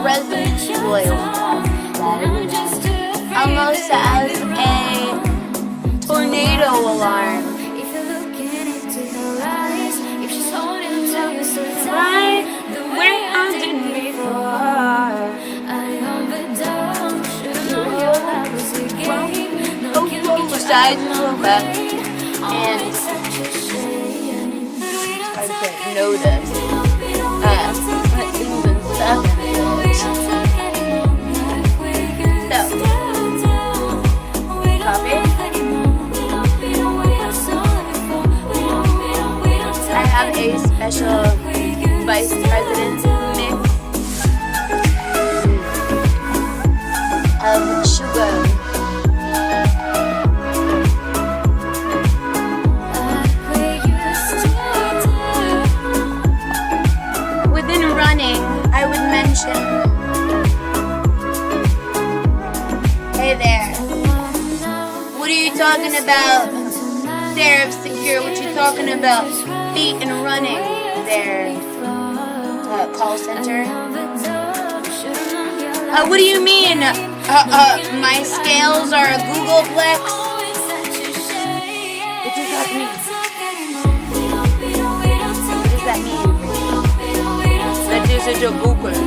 president's boy almost as a tornado alarm. Right where I didn't before. Decides to look up and I said notice things and stuff. So, copy. I have a special vice president mix of sugar. Within running, I would mention, hey there, what are you talking about? Sarah Secure, what you talking about? Feet and running there. Call center. What do you mean? My scales are a Googleplex? What does that mean? What does that mean? That is a Google.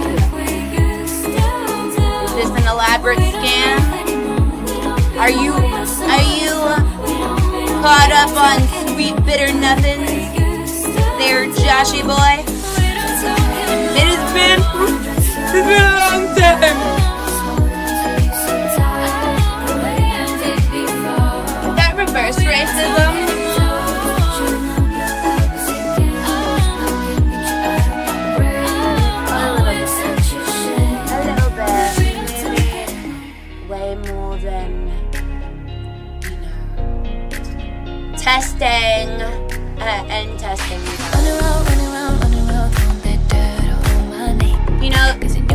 Is this an elaborate scam? Are you caught up on sweet bitter nothings? There, Joshy boy. It's been a long time. That reverse racism. A little bit. Maybe way more than, testing and testing.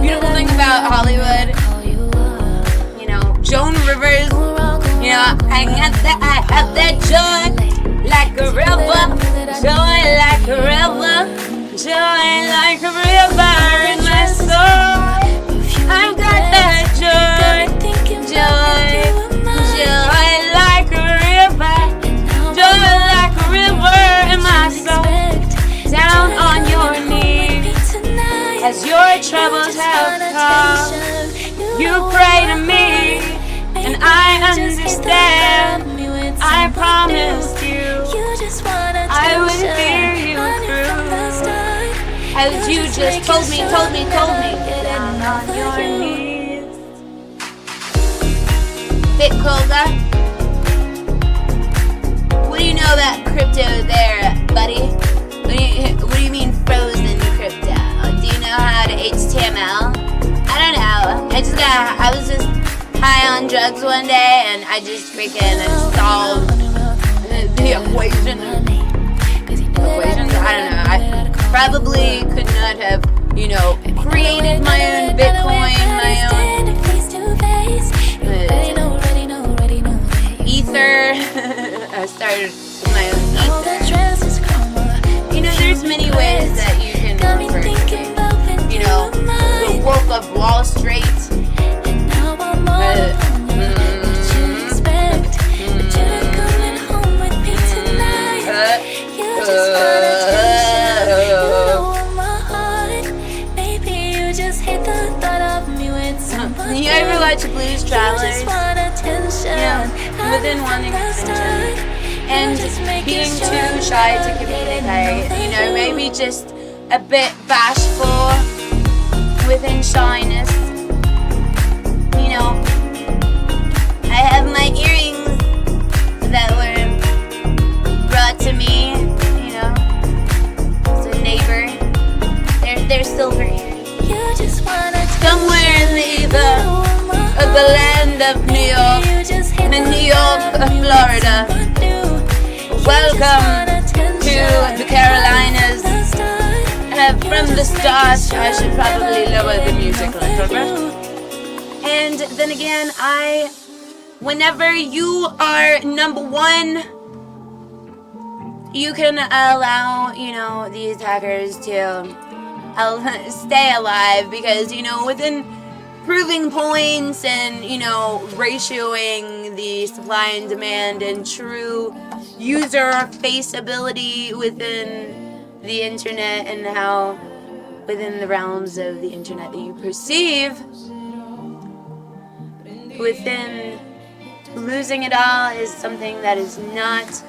Beautiful thing about Hollywood, Joan Rivers, I have that joy like a river, joy like a river, joy like a river in my soul. I've got that joy, joy like a river, joy like a river in my soul. Down on your knees. As your troubles have come, you pray to me, and I understand. I promised you I would hear you through. As you just told me, down on your knees. Bitcoga, what do you know about crypto there, buddy? What do you mean frozen crypto? Do you know how to HTML? I don't know. I was just high on drugs one day and I just freaking solved the equation. Equations? I don't know. I probably could not have, created my own Bitcoin, my own Ether. I started my own Ether. There's many ways that you can refer to it. The Wolf of Wall Street. You ever watch Blues Travelers? Within wanting attention and being too shy to communicate, maybe just a bit bashful within shyness. I have my earrings that were brought to me, as a neighbor. They're silver earrings. Somewhere in the ether of the land of New York, in New York, Florida. Welcome to the Carolinas. From the start, I should probably lower the music a little bit. And then again, whenever you are number one, you can allow, these hackers to I'll stay alive because, within proving points and, ratioing the supply and demand and true user faceability within the internet and how within the realms of the internet that you perceive, within losing it all is something that has not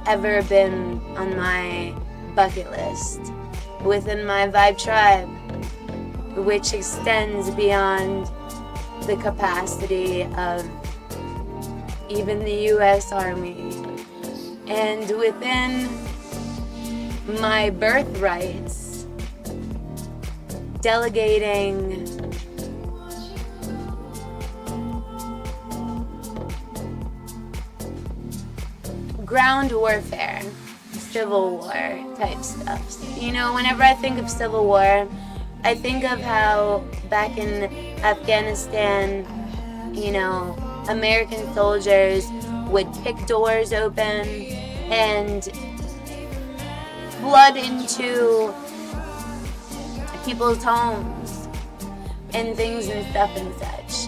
ever been on my bucket list. Within my vibe tribe, which extends beyond the capacity of even the U.S. Army, and within my birthrights, delegating ground warfare, civil war type stuff. Whenever I think of civil war, I think of how back in Afghanistan, American soldiers would pick doors open and flood into people's homes and things and stuff and such.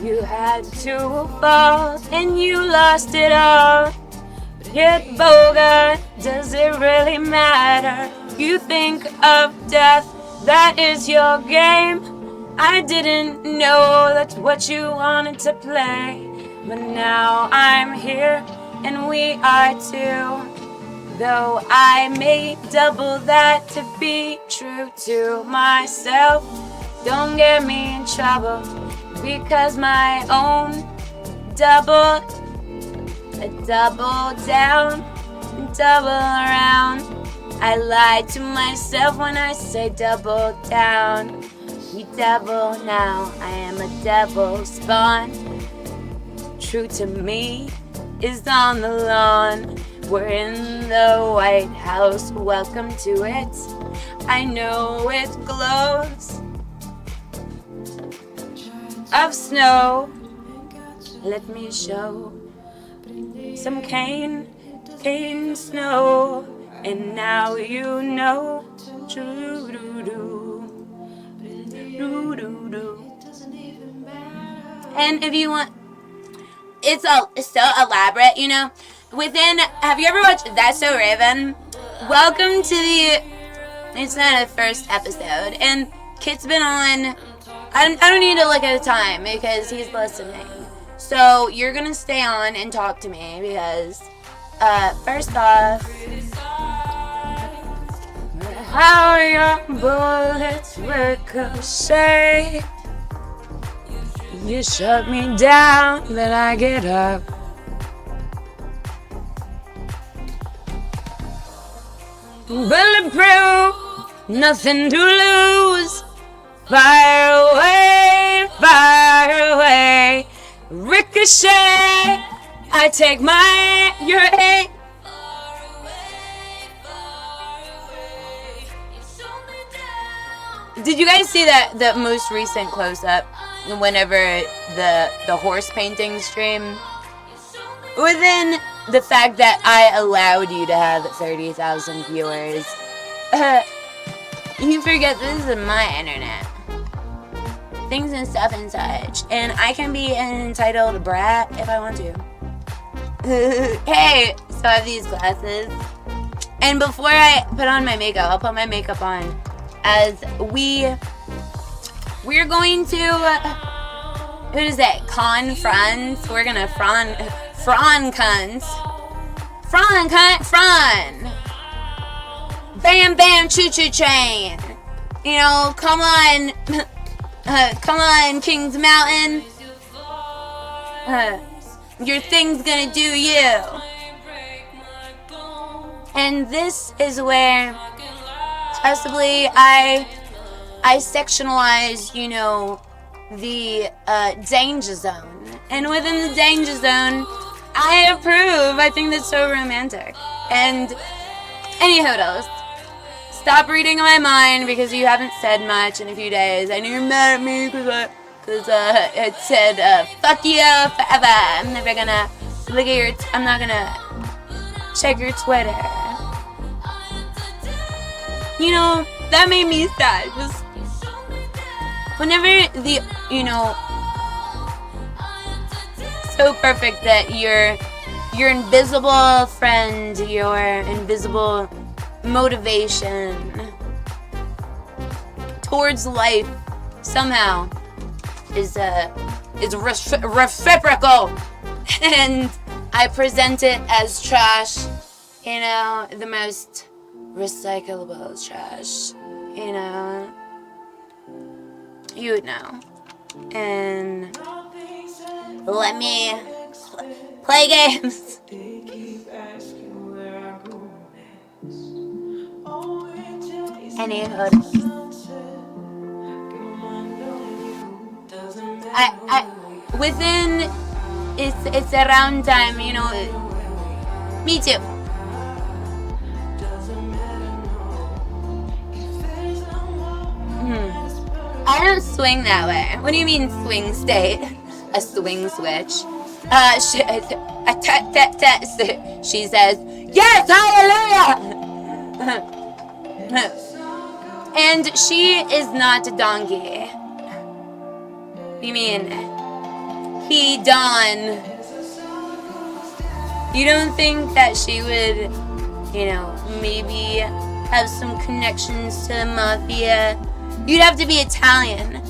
You had to fall and you lost it all. Yet, Boga, does it really matter? You think of death, that is your game. I didn't know that's what you wanted to play, but now I'm here and we are too. Though I may double that to be true to myself, don't get me in trouble, because my own double down, double around. I lie to myself when I say double down. You devil now, I am a devil spawn. True to me is on the lawn. We're in the White House, welcome to it. I know it glows of snow. Let me show some cane snow, and now you know. And if you want, it's so elaborate, Within, have you ever watched That's So Raven? Welcome to it's not a first episode, and Kit's been on. I don't need to look at the time because he's listening. So you're gonna stay on and talk to me because, first off, how your bullets ricochet. You shut me down, then I get up. Bulletproof, nothing to lose. Fire away, ricochet. I take your hate. Did you guys see the most recent close-up whenever the horse painting stream? Within the fact that I allowed you to have 30,000 viewers, you forget this is my internet. Things and stuff and such. And I can be an entitled brat if I want to. Hey, so I have these glasses. And before I put on my makeup, I'll put my makeup on. As we're going to, what is it? Confront. We're gonna Fran cunts. Fran cunt, Fran. Bam, bam, choo-choo train. Come on. Come on, Kings Mountain. Your thing's gonna do you. And this is where possibly I sectionalize, the danger zone. And within the danger zone, I approve. I think that's so romantic. And any hoodles. Stop reading my mind because you haven't said much in a few days. I know you're mad at me because it said fuck you forever. I'm never gonna look at I'm not gonna check your Twitter. you know, that made me sad. Just whenever the, you know, so perfect that your invisible friend, your invisible motivation towards life somehow is reciprocal, and I present it as trash, you know, the most recyclable trash, you know, you would know. And let me play games. Anywho, I within it's around time, you know. Me too. I don't swing that way. What do you mean swing state? A swing switch. She says, yes, hallelujah! And she is not a donkey. You mean, he done. You don't think that she would, you know, maybe have some connections to the mafia? You'd have to be Italian.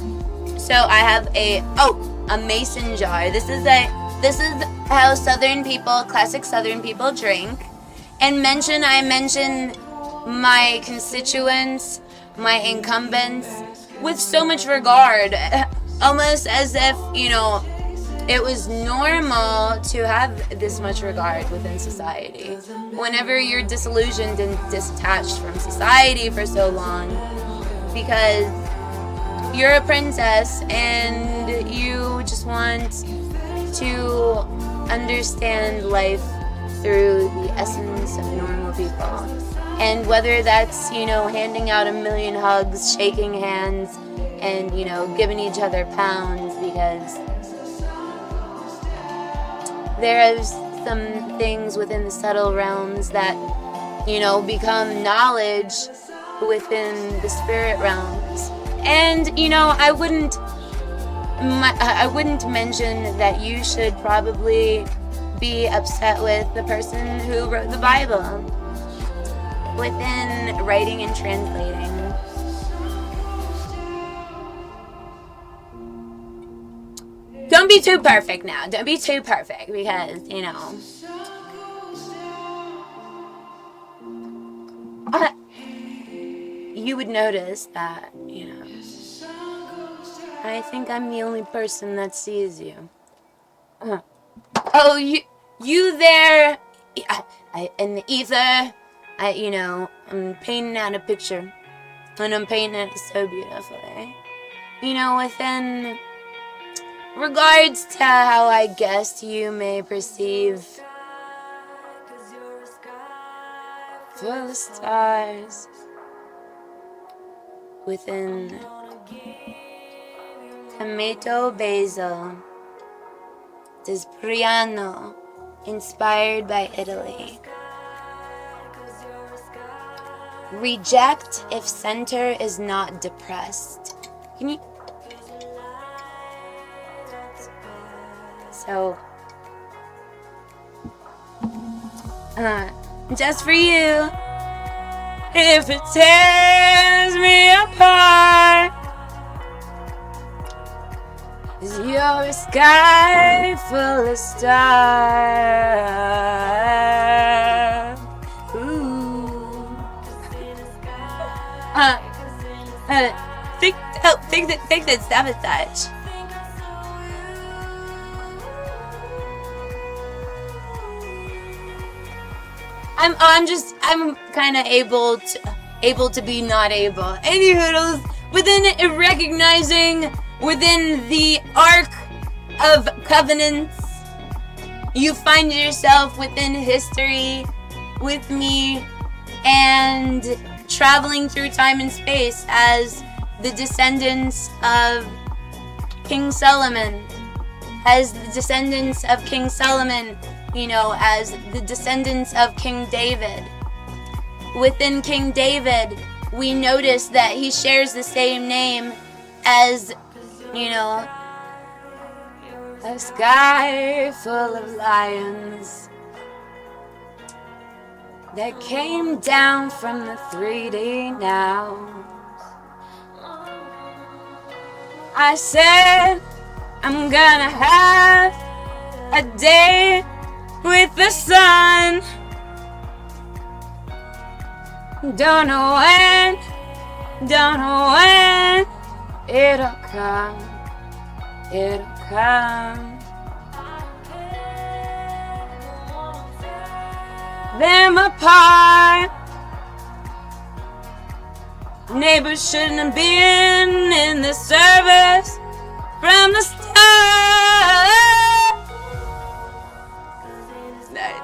So I have a mason jar. This is how Southern people, classic Southern people drink. And I mention my constituents, my incumbents, with so much regard. Almost as if, you know, it was normal to have this much regard within society. Whenever you're disillusioned and detached from society for so long, because you're a princess and you just want to understand life through the essence of normal people. And whether that's, you know, handing out 1,000,000 hugs, shaking hands, and, you know, giving each other pounds, because there's some things within the subtle realms that, you know, become knowledge within the spirit realms. And, you know, I wouldn't mention that you should probably be upset with the person who wrote the Bible within writing and translating. Don't be too perfect now. Don't be too perfect, because, you know, you would notice that, you know, I think I'm the only person that sees you. Oh, you there, in the ether. You know, I'm painting out a picture, and I'm painting it so beautifully. You know, within regards to how I guess you may perceive full of stars within tomato basil, Despriano, inspired by Italy. Reject if center is not depressed. Can you? So, just for you, if it tears me apart, is your sky full of stars? Ooh. Fix it, sabotage. I'm kind of able to be not able. Any hurdles within recognizing within the arc of covenants, you find yourself within history with me and traveling through time and space as the descendants of King Solomon, you know, as the descendants of King David. Within King David, we notice that he shares the same name as, you know, a sky full of lions that came down from the 3D now. I said I'm gonna have a day with the sun. Don't know when it'll come, it'll come. Them apart. Neighbors shouldn't have been in the service from the start. Nice.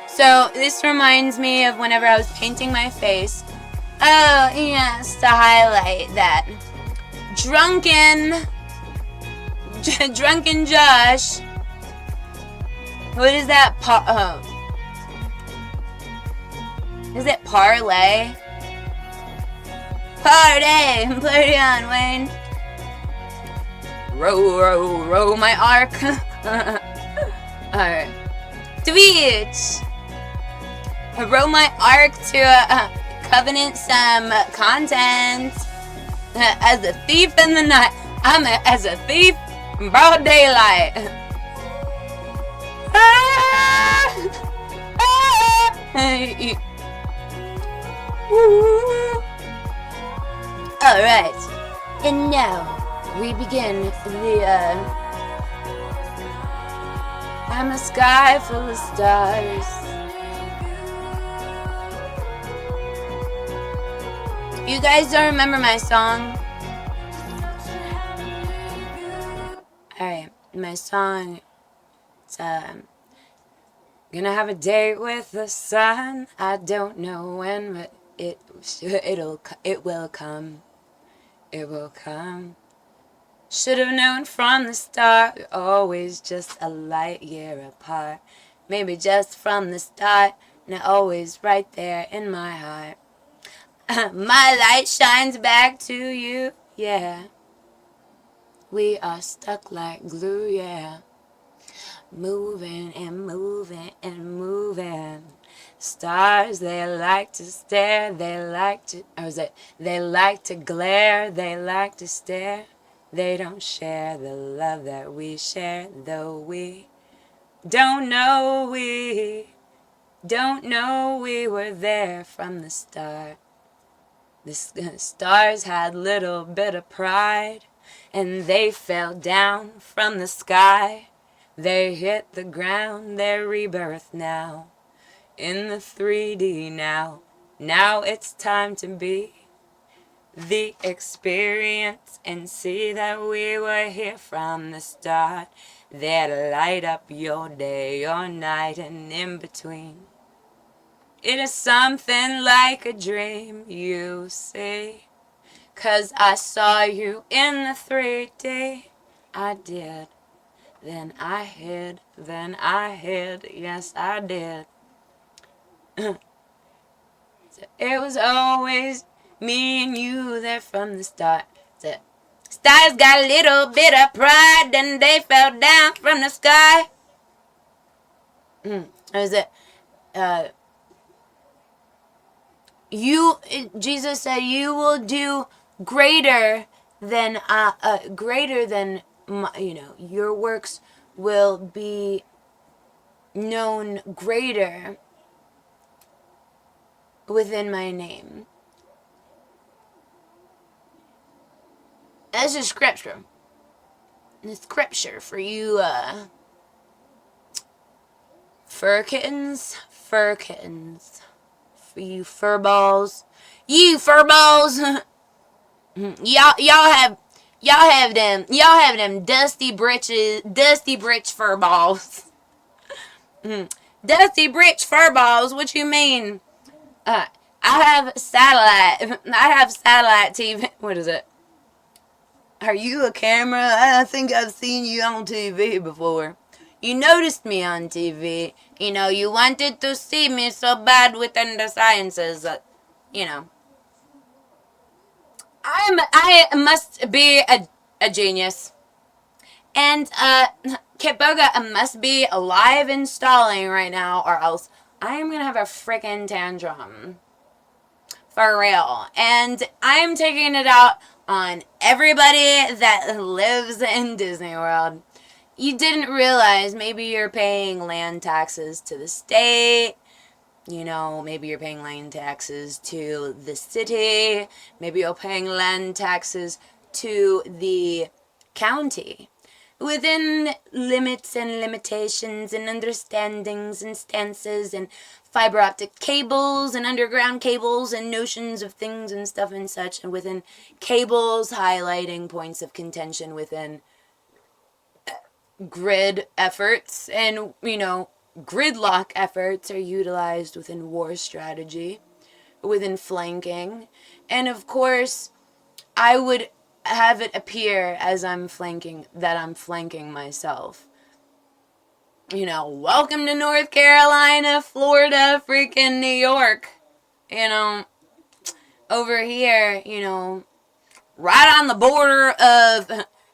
So this reminds me of whenever I was painting my face. Oh yes, to highlight that drunken Josh. What is that? Is it parlay? Party on, Wayne. Row my arc. Alright. Tweets. Row my arc to covenant some content. As a thief in the night. As a thief in broad daylight. Alright. And now we begin the I'm a sky full of stars. You guys don't remember my song? Alright, my song, it's gonna have a date with the sun. I don't know when, but it will come. It will come. Should have known from the start, we're always just a light year apart. Maybe just from the start, now always right there in my heart. My light shines back to you, yeah. We are stuck like glue, yeah. Moving and moving and moving. Stars, they like to stare, they like to, they like to glare, they like to stare. They don't share the love that we share, though we don't know we were there from the start. The stars had little bit of pride, and they fell down from the sky. They hit the ground, their rebirth now, in the 3D now. Now it's time to be the experience and see that we were here from the start. That light up your day, your night, and in between. It is something like a dream, you see. 'Cause I saw you in the 3D. I did. Then I hid, yes I did. It was always me and you there from the start. Stars got a little bit of pride, and they fell down from the sky. Jesus said, you will do greater than your works will be known greater within my name. That's a scripture. It's scripture for you, fur kittens. For you fur balls. You fur balls! Y'all have them dusty britch fur balls. Dusty Britch Furballs, what you mean? I have satellite TV. What is it? Are you a camera? I think I've seen you on TV before. You noticed me on TV. You know, you wanted to see me so bad within the sciences that, you know. I must be a genius. And, Kitboga must be alive and stalling right now, or else I am gonna have a freaking tantrum. For real. And I am taking it out on everybody that lives in Disney World. You didn't realize maybe you're paying land taxes to the state. You know, maybe you're paying land taxes to the city. Maybe you're paying land taxes to the county. Within limits and limitations and understandings and stances and fiber optic cables and underground cables and notions of things and stuff and such, and within cables highlighting points of contention within grid efforts, and, you know, gridlock efforts are utilized within war strategy, within flanking, and of course, I would have it appear as I'm flanking, that I'm flanking myself. You know, welcome to North Carolina, Florida, freaking New York. You know, over here, you know, right on the border of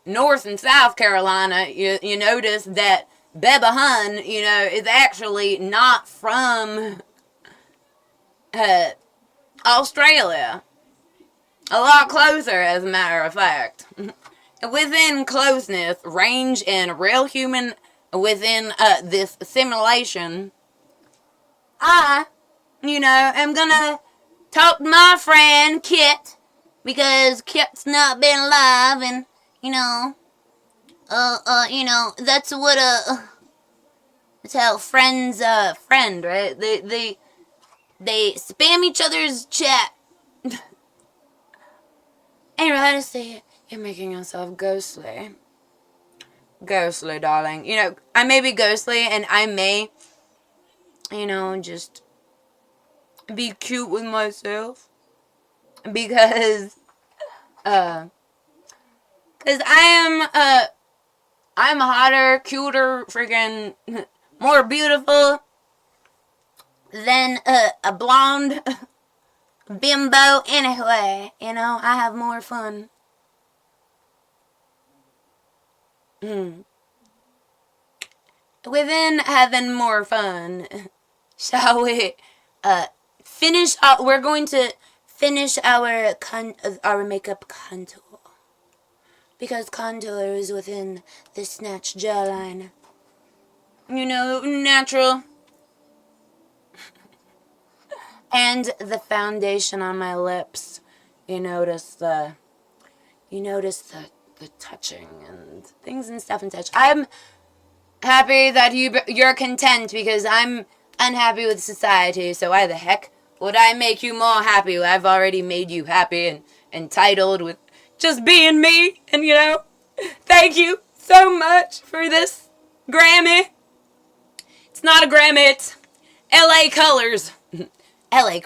North and South Carolina, you notice that Beba Hun, you know, is actually not from Australia. A lot closer, as a matter of fact. Within closeness, range, and real human within this simulation, I, you know, am gonna talk to my friend Kit, because Kit's not been alive, and, you know, you know, that's what, that's how friends, friend, right? They spam each other's chat. Anyway, I just say, you're making yourself ghostly. Ghostly, darling. You know, I may be ghostly, and I may, you know, just be cute with myself. Because, I'm hotter, cuter, freaking more beautiful than a blonde bimbo anyway. You know, I have more fun. Within having more fun, shall we finish? We're going to finish our makeup contour, because contour is within the snatch jawline. You know, natural. And the foundation on my lips. You notice the touching and things and stuff and such. I'm happy that you're content, because I'm unhappy with society, so why the heck would I make you more happy? I've already made you happy and entitled with just being me, and, you know, thank you so much for this Grammy. It's not a Grammy, it's LA Colors. LA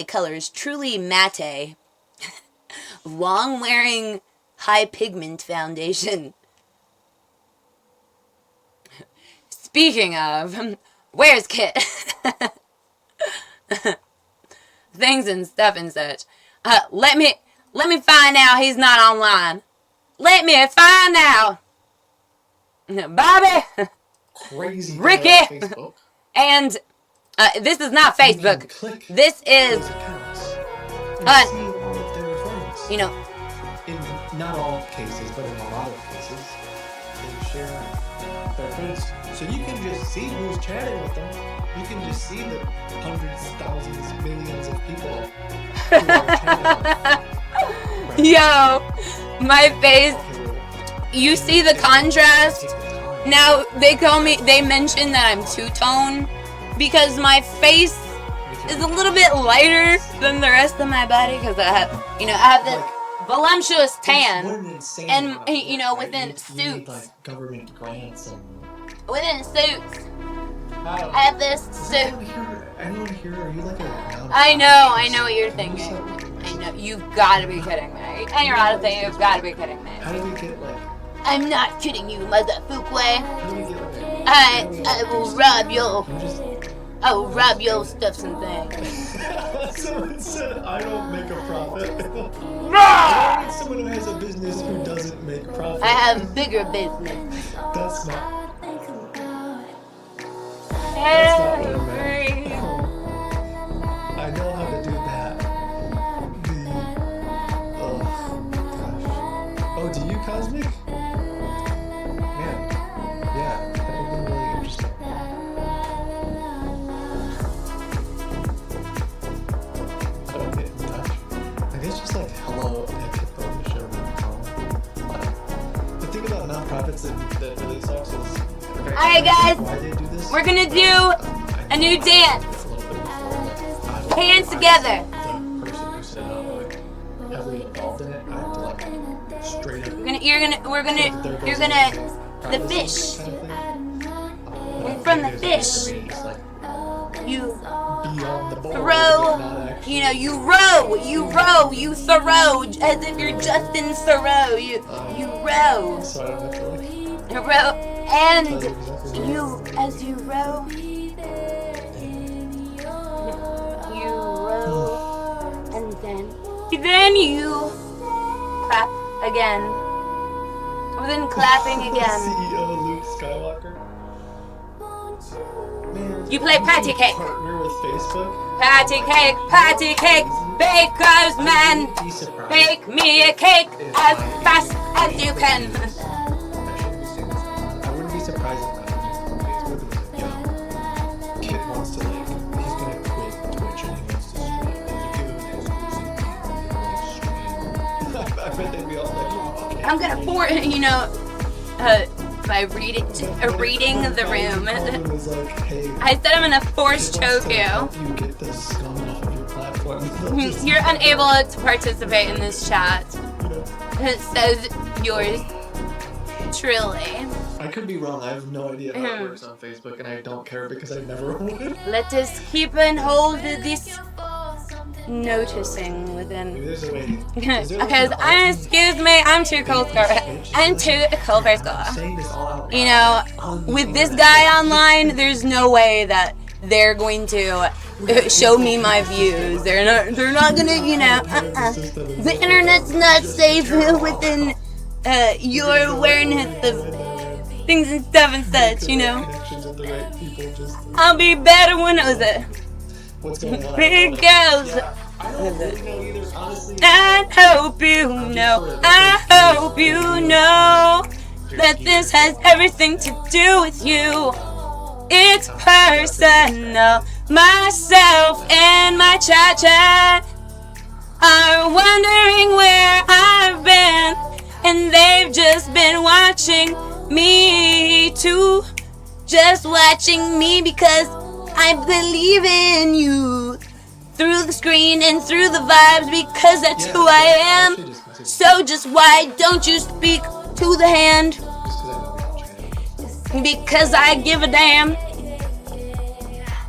Colors, truly matte, long-wearing, high pigment foundation. Speaking of, where's Kit? Things and stuff and such. Let me find out he's not online. Let me find out. Bobby. Crazy. Ricky. And this is not Facebook. This is you know, in not all cases, but in a lot of cases, they share their friends, so you can just see who's chatting with them. You can just see the hundreds, thousands, millions of people who are chatting with them. Yo, my face. You see the contrast? Now they mention that I'm two-tone, because my face is a little bit lighter than the rest of my body, because I have this voluptuous tan, and, you know, within suits. Like government grants and within suits, I have this suit. Anyone here? Are you like a I know what you're thinking. I know, you've got to be kidding me. Ennyarodasi, you've got to be kidding me. How do we get like? I'm not kidding you, motherfucker. How do we get like? I will rob your stuffs and things. Someone said I don't make a profit. I need someone who has a business who doesn't make profit. I have bigger business. That's not. Hey. I know how to do that. Oh gosh. Oh, do you Cosmic? Man, yeah, that would have been really interesting. I don't get in touch. I guess just like hello at HippoTheShow.com. The thing about nonprofits that really sucks is. Alright guys, why they do this? we're gonna do a new dance. Hands together. The person who set up, like, heavily involved in it, I have to like straight up. The fish. From the fish, you throw, you throw, as if you're Justin Thoreau, you row. So I don't have to like. You row, and as you row, and then you clap again. And then clapping again. CEO Luke Skywalker. Man, You play patty cake. Partner with Facebook. Patty cake, baker's man. Be surprised. Bake me a cake as fast as you can. I wouldn't be surprised if that was on Facebook. Yo, kid wants to like, he's gonna quit Twitch and he wants to stream. And you give him an exclusive game and I bet they'd be all like, okay. I'm gonna by reading the room. Was like, hey, I said I'm gonna force choke you. You get the scum off of your platform. You're unable to participate in this chat. You know, It says yours truly. I could be wrong. I have no idea how it works on Facebook, and I don't care because I never would. Let us keep and hold this noticing within. Maybe there's a way. Because excuse me, I'm too cool for school. Saying this all out You know, with this guy online, there's no way that they're going to show me my views. They're not gonna, The internet's not safe within your awareness of things and stuff and such, Connections with the right people, just I'll be better when I was what's going on. big girls. Yeah, I don't really know either, honestly. I hope you know that this has everything to do with you. It's personal. Myself and my chat are wondering where I've been, and they've just been watching me too. Just watching me because I believe in you. Through the screen and through the vibes, because that's who I am. So just why don't you speak to the hand? Because I give a damn.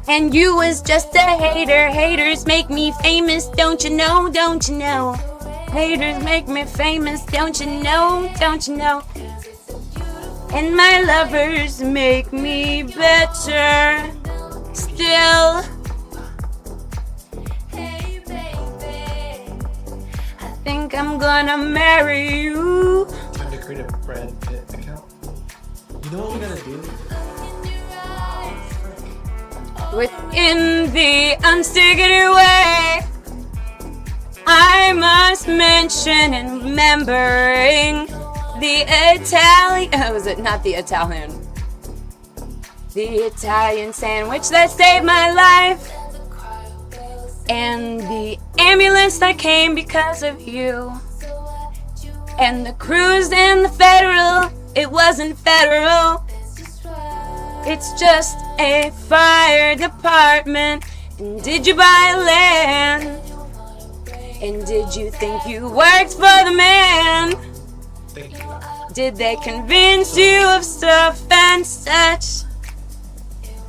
And you was just a hater. Haters make me famous, don't you know, don't you know? Haters make me famous, don't you know, don't you know? And my lovers make me better still. I think I'm gonna marry you. Time to create a Brad Pitt account. You know what we gotta do? Within the unstickity way, I must mention and remembering the Italian. Oh, was it not the Italian? The Italian sandwich that saved my life. And the ambulance that came because of you. And the cruise and the federal, it wasn't federal. It's just a fire department. And did you buy land? And did you think you worked for the man? Thank you. Did they convince you of stuff and such?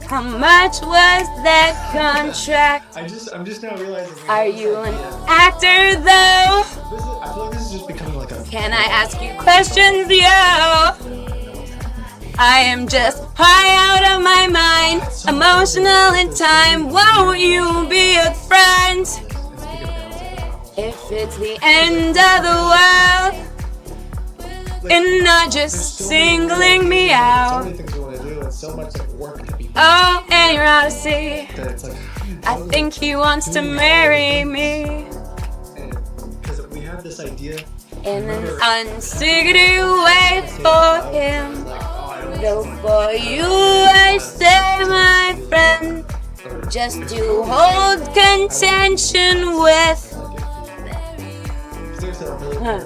How much was that contract? I'm just now realizing. Are you an actor though? I feel like this is just becoming like a. Can I ask you questions, yo? I am just high out of my mind, emotional in time. Won't you be a friend? If it's the end of the world, and not just singling me So out. many things you want to do, and so much like work to be. Oh, ennyarodasi. That it's like. I think he wants to marry me Because we have this idea. in an unsightly way for him. Though for you I say, my friend, just to hold contention with. Seriously, I'm really bored.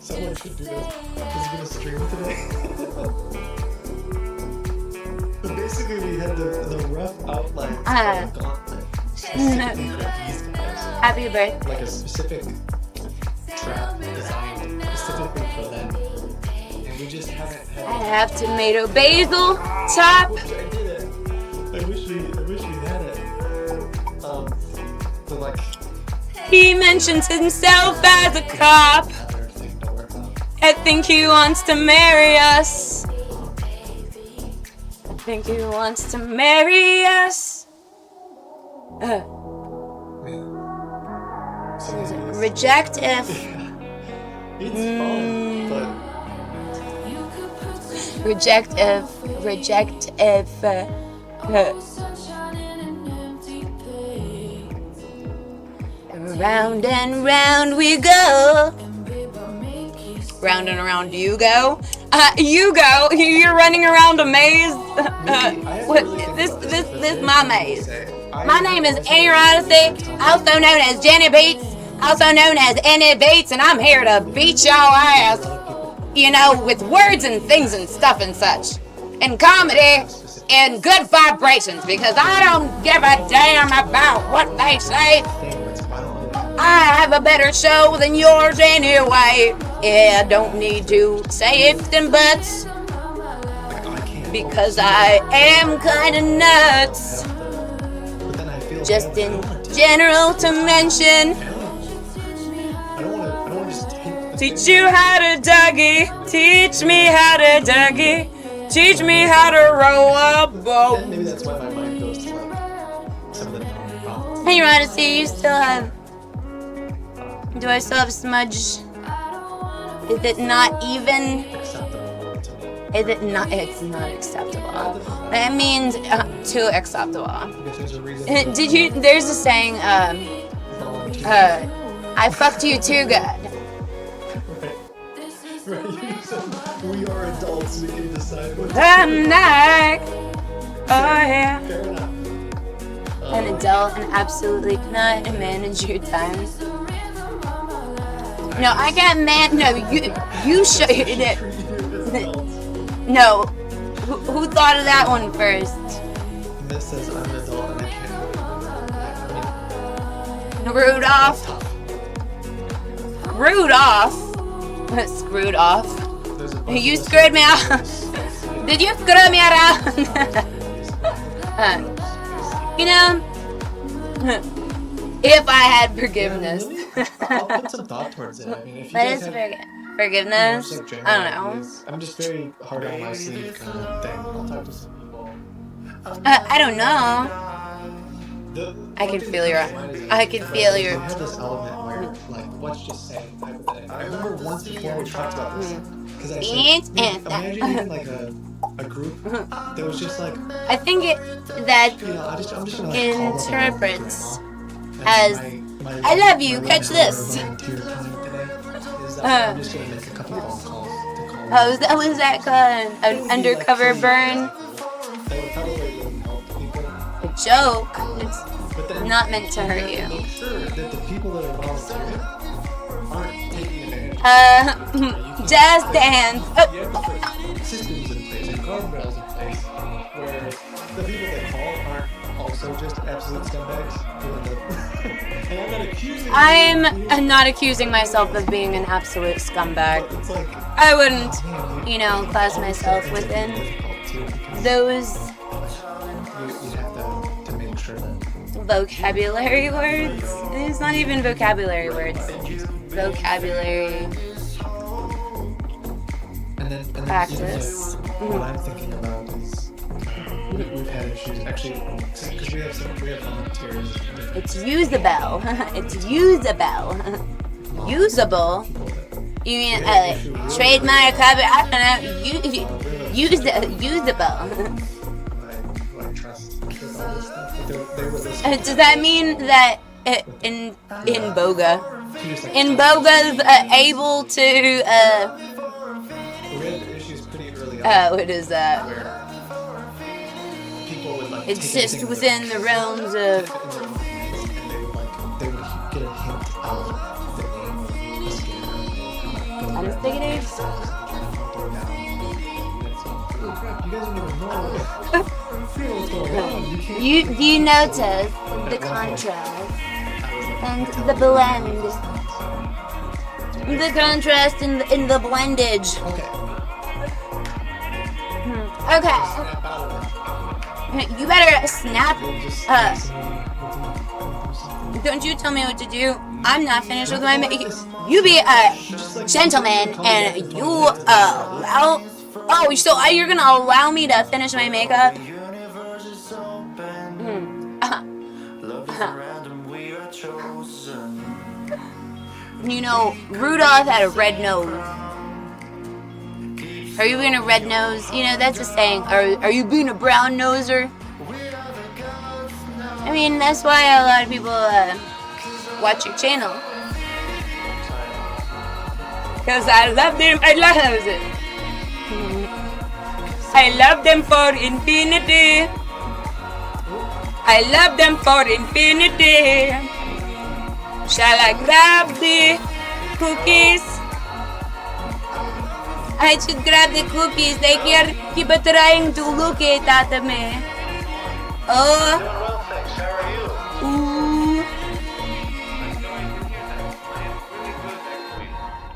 Someone should do this. Is he gonna stream today? But basically, we had the rough outlines of a gauntlet. Specifically for these guys. Happy birthday. Like a specific trap designed specifically for them. And we just haven't had. I have tomato basil top. I did it. I wish we had it. So like He mentions himself as a cop. another thing to work on. I think he wants to marry us. I think he wants to marry us. Reject if. It's fun, but Reject if. Round and round we go. Round and around you go. You go. You're running around a maze. What? This my maze. My name is ennyarodasi, also known as Jenny Beats, also known as Any Beats, and I'm here to beat y'all ass. You know, with words and things and stuff and such. And comedy and good vibrations, because I don't give a damn about what they say. I have a better show than yours anyway. Yeah, I don't need to say ifs and buts, because I am kinda nuts. Just in general to mention. I don't want to just Teach you how to Dougie. Teach me how to Dougie. Teach me how to row a boat. Maybe that's why my mind goes to like some of the problems. Hey, Ennyarodasi, you still have. Do I still have smudge? Is it not even? Acceptable to me. Is it not? It's not acceptable. That means too acceptable. Because there's a reason. Did you? There's a saying. I fucked you too good. Right. We are adults. We can decide what. I'm not. Oh yeah. Fair enough. An adult and absolutely cannot manage your time. No, I can't No, you should. No. Who thought of that one first? This says I'm an adult and I can't. Rudolph. Rudolph. Screwed off. You screwed me off. Did you screw me around? You know, if I had forgiveness. I'll put some thought towards it. I mean, if you What guys is have, forgiveness? just, like, I don't know. ideas. I'm just very hard on my sleeve kind of thing. I'll talk to some people. I don't know. I can feel your. I can feel You your. have this element where, like, what's just saying type of thing. I remember once before we talked about this. Because I said, imagine even like a group that was just like, I think that you know, I'm just gonna like interprets call them as, my I love you, catch this. volunteer time today is that I'm just gonna make a couple phone calls to call Oh, was that called an undercover burn? That would probably help people. A joke. It's But then not meant to hurt you. make sure that the people that are volunteering aren't taking advantage. Just dance. You have to put systems in place and guardrails in place where the people that call aren't also just absolute scumbags. And I'm not accusing I'm not accusing myself of being an absolute scumbag. It's like, I wouldn't, class myself within those vocabulary words. It's not even vocabulary words. Vocabulary practice. What I'm thinking about is we've had issues actually because we have volunteers. It's usable. It's usable. Usable. You mean trademark copy? I don't know. Usable. I trust with all this stuff. They were listening. Does that mean that in Boga, in Boga's able to We had issues pretty early on. what is that? Where people would like Exist take within the realms of. and they would get a hint of the name of the scammer. Unfigured? You guys don't even know what's going on. You notice the contrast and the blend, the contrast in the blendage. Okay. Okay. You better snap. Don't you tell me what to do. I'm not finished with my makeup. You be a gentleman and you allow. Oh, so you're gonna allow me to finish my makeup? You know, Rudolph had a red nose. Are you being a red nose? You know, that's a saying. Are you being a brown noser? I mean, that's why a lot of people watch your channel. Because I love them. I love it. I love them for infinity. I love them for infinity. Shall I grab the cookies? I should grab the cookies. They keep trying to look it at me. Oh. Doing well, thanks. How are you? Ooh.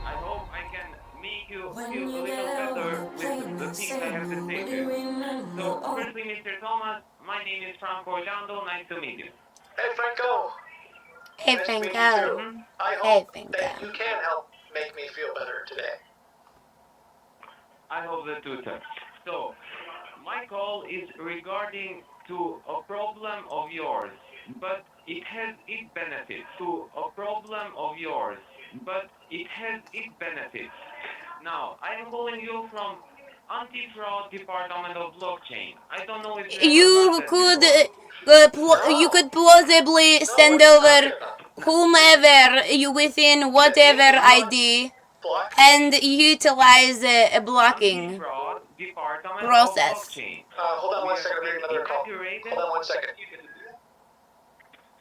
I hope I can make you feel a little better with the things I have to say to you. So, firstly, Mr. Thomas, my name is Franco Orlando. Nice to meet you. Hey, Franco. Hey, Nice to meet you, Franco. too. I Hey, hope Franco. that you can help make me feel better today. I hope that too, sir. So, my call is regarding to a problem of yours, but it has its benefits. To a problem of yours, but it has its benefits. Now, I am calling you from Anti-Fraud Department of Blockchain. I don't know if You could you could plausibly send over whomever you within whatever ID Block? and utilize a blocking Anti-Fraud Department process. of Blockchain. Hold on one second. I'm getting another call. Hold on one second.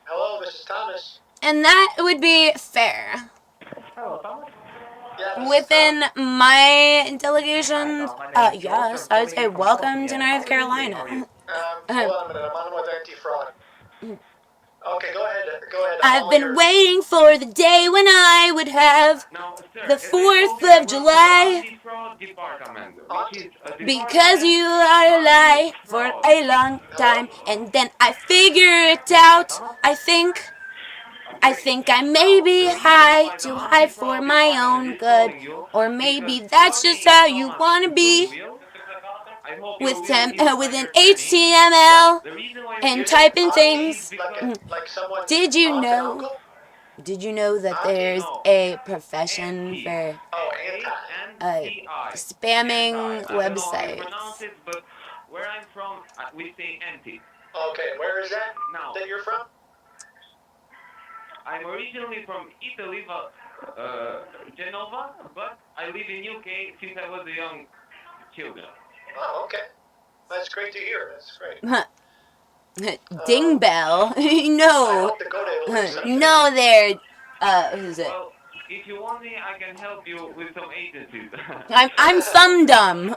Hello, Mrs. Thomas. And that would be fair. Hello, Thomas. Yeah, Mrs. Within my delegation, yes, I would say welcome to North Carolina. Hold on a minute. I'm on with anti-fraud. Okay, go ahead. Go ahead. I've been waiting for the day when I would have Now, sir, the as I 4th told you, I of work for July. Anti-Fraud Department, which is a Because department you are a lie for a long time, and then I figure it out. I think I may be high, too high for my own good, or maybe that's just how you wanna be. With an HTML and typing things. Like someone. Did you aunt and know? uncle? Did you know that there's a profession for Oh, anti. spamming I don't know how you pronounce websites? it, but where I'm from, we say anti. Okay, where is that? Now, That you're from? I'm originally from Italy, Genova, but I live in UK since I was a young children. Oh, okay. That's great to hear. That's great. Ding bell? I No. hope to go to Italy someday. No, there. Who's it? Well, if you want me, I can help you with some agencies. I'm thumb dumb.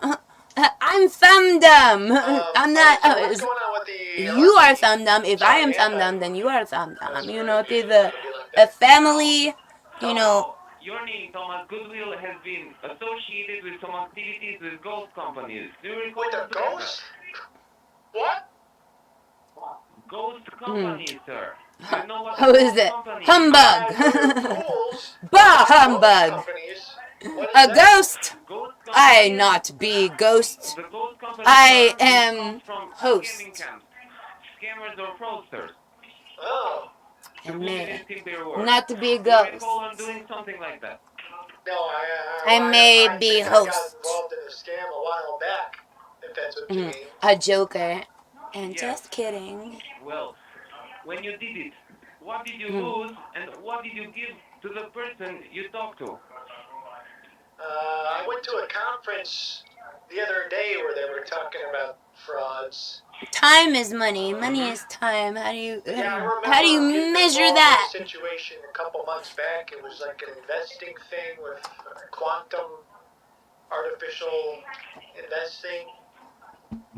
I'm thumb dumb. I'm not. So what's going on with the? You are thumb dumb. If I am thumb dumb, then you are thumb dumb. You know, it's a family. You know. Your name, Thomas Goodwill, has been associated with some activities with ghost companies. Do you recall With the that? ghost? What? Ghost company, sir. Do you know what How a is ghost it? company is? Humbug! Fools. Bah Ghost humbug! companies. What is A that? ghost? Ghost I company. not be ghost. The ghost company, I sir, it am comes from scamming host. camps, scammers or fraudsters, Oh. to And put it may in simpler words. not to be Do you ghost. recall on doing something like that? No, I may I be think I got host. involved in a scam a while back, if that's what you mean. A joker. And Yes. just kidding. Well, when you did it, what did you Mhm. lose and what did you give to the person you talked to? I went to a conference the other day where they were talking about frauds. Time is money. Money is time. How do you Yeah, I remember how do you getting measure involved that? in a situation a couple months back. It was like an investing thing with quantum artificial investing.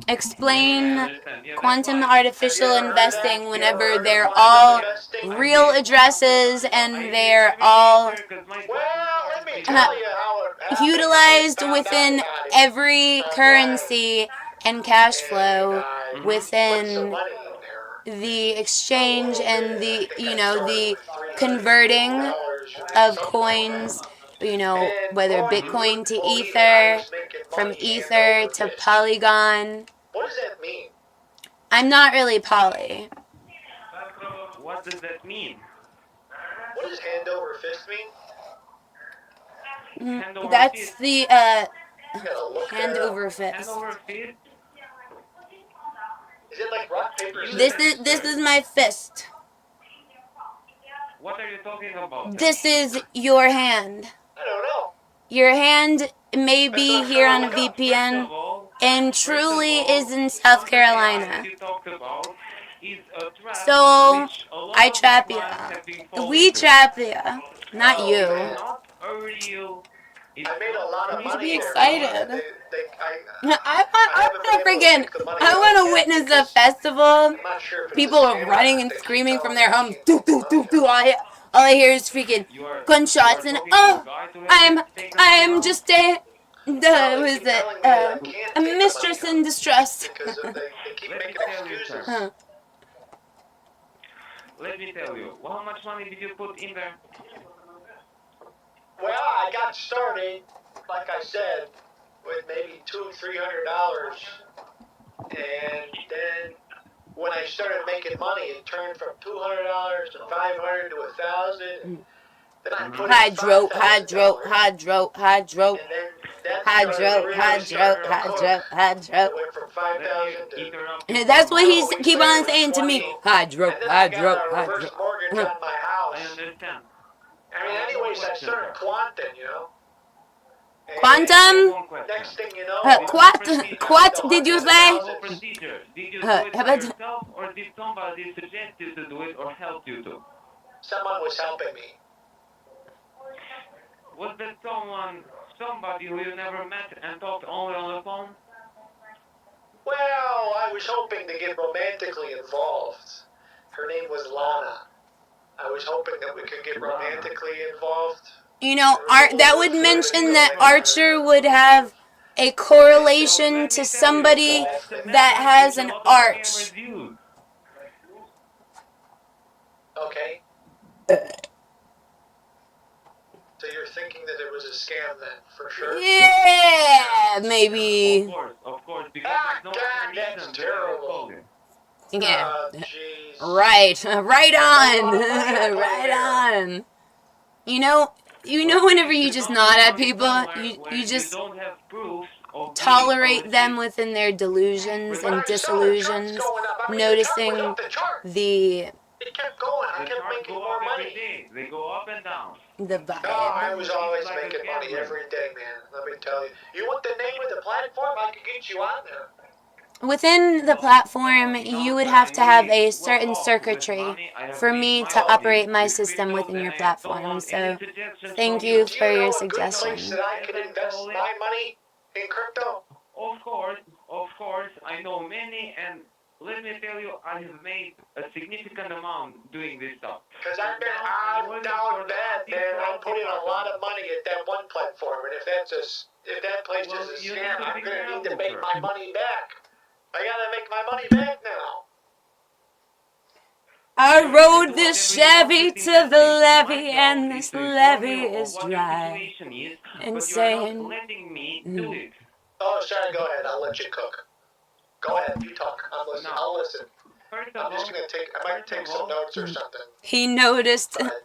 Explain Understand? Yeah, that's quantum why. Have you artificial ever heard of that? investing You ever whenever heard of they're quantum all investing? real addresses I and did they're everything, all sir, 'cause my Well, business let me card tell is- you how it happened. utilized I found within out about it. every currency and cash And flow I put some within money in there. the exchange and the I think you I know started the with converting $350 of something. coins, you know, And whether boy, you Bitcoin wouldn't to believe it. I Ether, was making from money hand Ether over to fist. Polygon. What does that mean? I'm not really poly. What does that mean? What does hand over fist mean? Hand over That's fist. the You gotta look hand that up. over Hand fist. over fist. Is it like rock, paper, This scissors? is my fist. What are you talking about? This is your hand. I don't know. Your hand may That's be what I'm here trying on to a look up. First VPN of all, and first of truly all, is in South quantum AI Carolina. that you talked about is a trap So which a lot I of my trap clients ya. have been falling We to. trap ya, not Oh, you. man. It's not a real. It's I made a not lot a of You real should be money there. problem. excited. I haven't want to been able to freaking, make the money I out want to yet witness a because festival. I'm not sure if it's People a are scam or running not. and They keep screaming from telling their me I homes. can't Do, make the do, money do, out. do. All I hear is freaking You are gunshots and talking to a guy to help you take the money I'm out? just a, No, who they is keep it? telling me that I can't A take the mistress money in out distress. because they keep Let me making tell you, sir. excuses. Let me tell you. Well, how much money did you put in there? Well, I got started, like I said, with maybe $200-300, and then when I started making money, it turned from $200 to $500 to $1,000. Then I put in Hydro, $5,000, and then that started to cook. hydro. It went from Let me 5,000 to interrupt you for That's a what moment. he's couple weeks keep later on it was saying to me. 20, Hydro. and then I got a reverse mortgage on my I house. understand. I mean, anyways, I started quanting, you know. And Quantum? One question. next thing you know, Quat did you say? The whole procedure. Did you do it how by about- yourself or did somebody suggest you to do it or help you to? someone was helping me. Was that somebody who you never met and talked only on the phone? Well, I was hoping to get romantically involved. Her name was Lana. I was hoping that we could get romantically involved. You know, that would mention that Archer would have a correlation to somebody that has an arch. Okay. So you're thinking that it was a scam then, for sure? Yeah, maybe. Of course, because Ah, there's no God, other that's reason that I would terrible. call you. Yeah. Jeez. Right on, right on. You know, whenever you just nod at people, you just don't have proofs of tolerate being them within their delusions But and I saw the charts disillusions, going up. I mean, noticing the chart was up the chart. the It kept going. I The kept charts making go more up every money. day. They go up and down. Oh, I vibe. was always like a making money gambler. every day, man. Let me tell you. You want the name of the platform? I could get you on there. Within the platform, you would have to have a certain circuitry for me to operate my system within your platform. So, thank you Do for you know your a good place suggestion. that I can invest my money in crypto? Of course, I know many, and let me tell you, I have made a significant amount doing this stuff. Because I'm down bad, man. I put in a lot of money at that one platform, and if that place is a scam, I'm gonna need to make my money back. I gotta make my money back now. I rode this Chevy to the levee, and this levee is what your dry. situation is, And but you are not saying, letting me do it. Oh, sorry, go ahead. I'll let you cook. Go ahead, you talk. I'm listening. I'll listen. First I'm of just all, gonna take, I might take some notes or something. he noticed, Go ahead.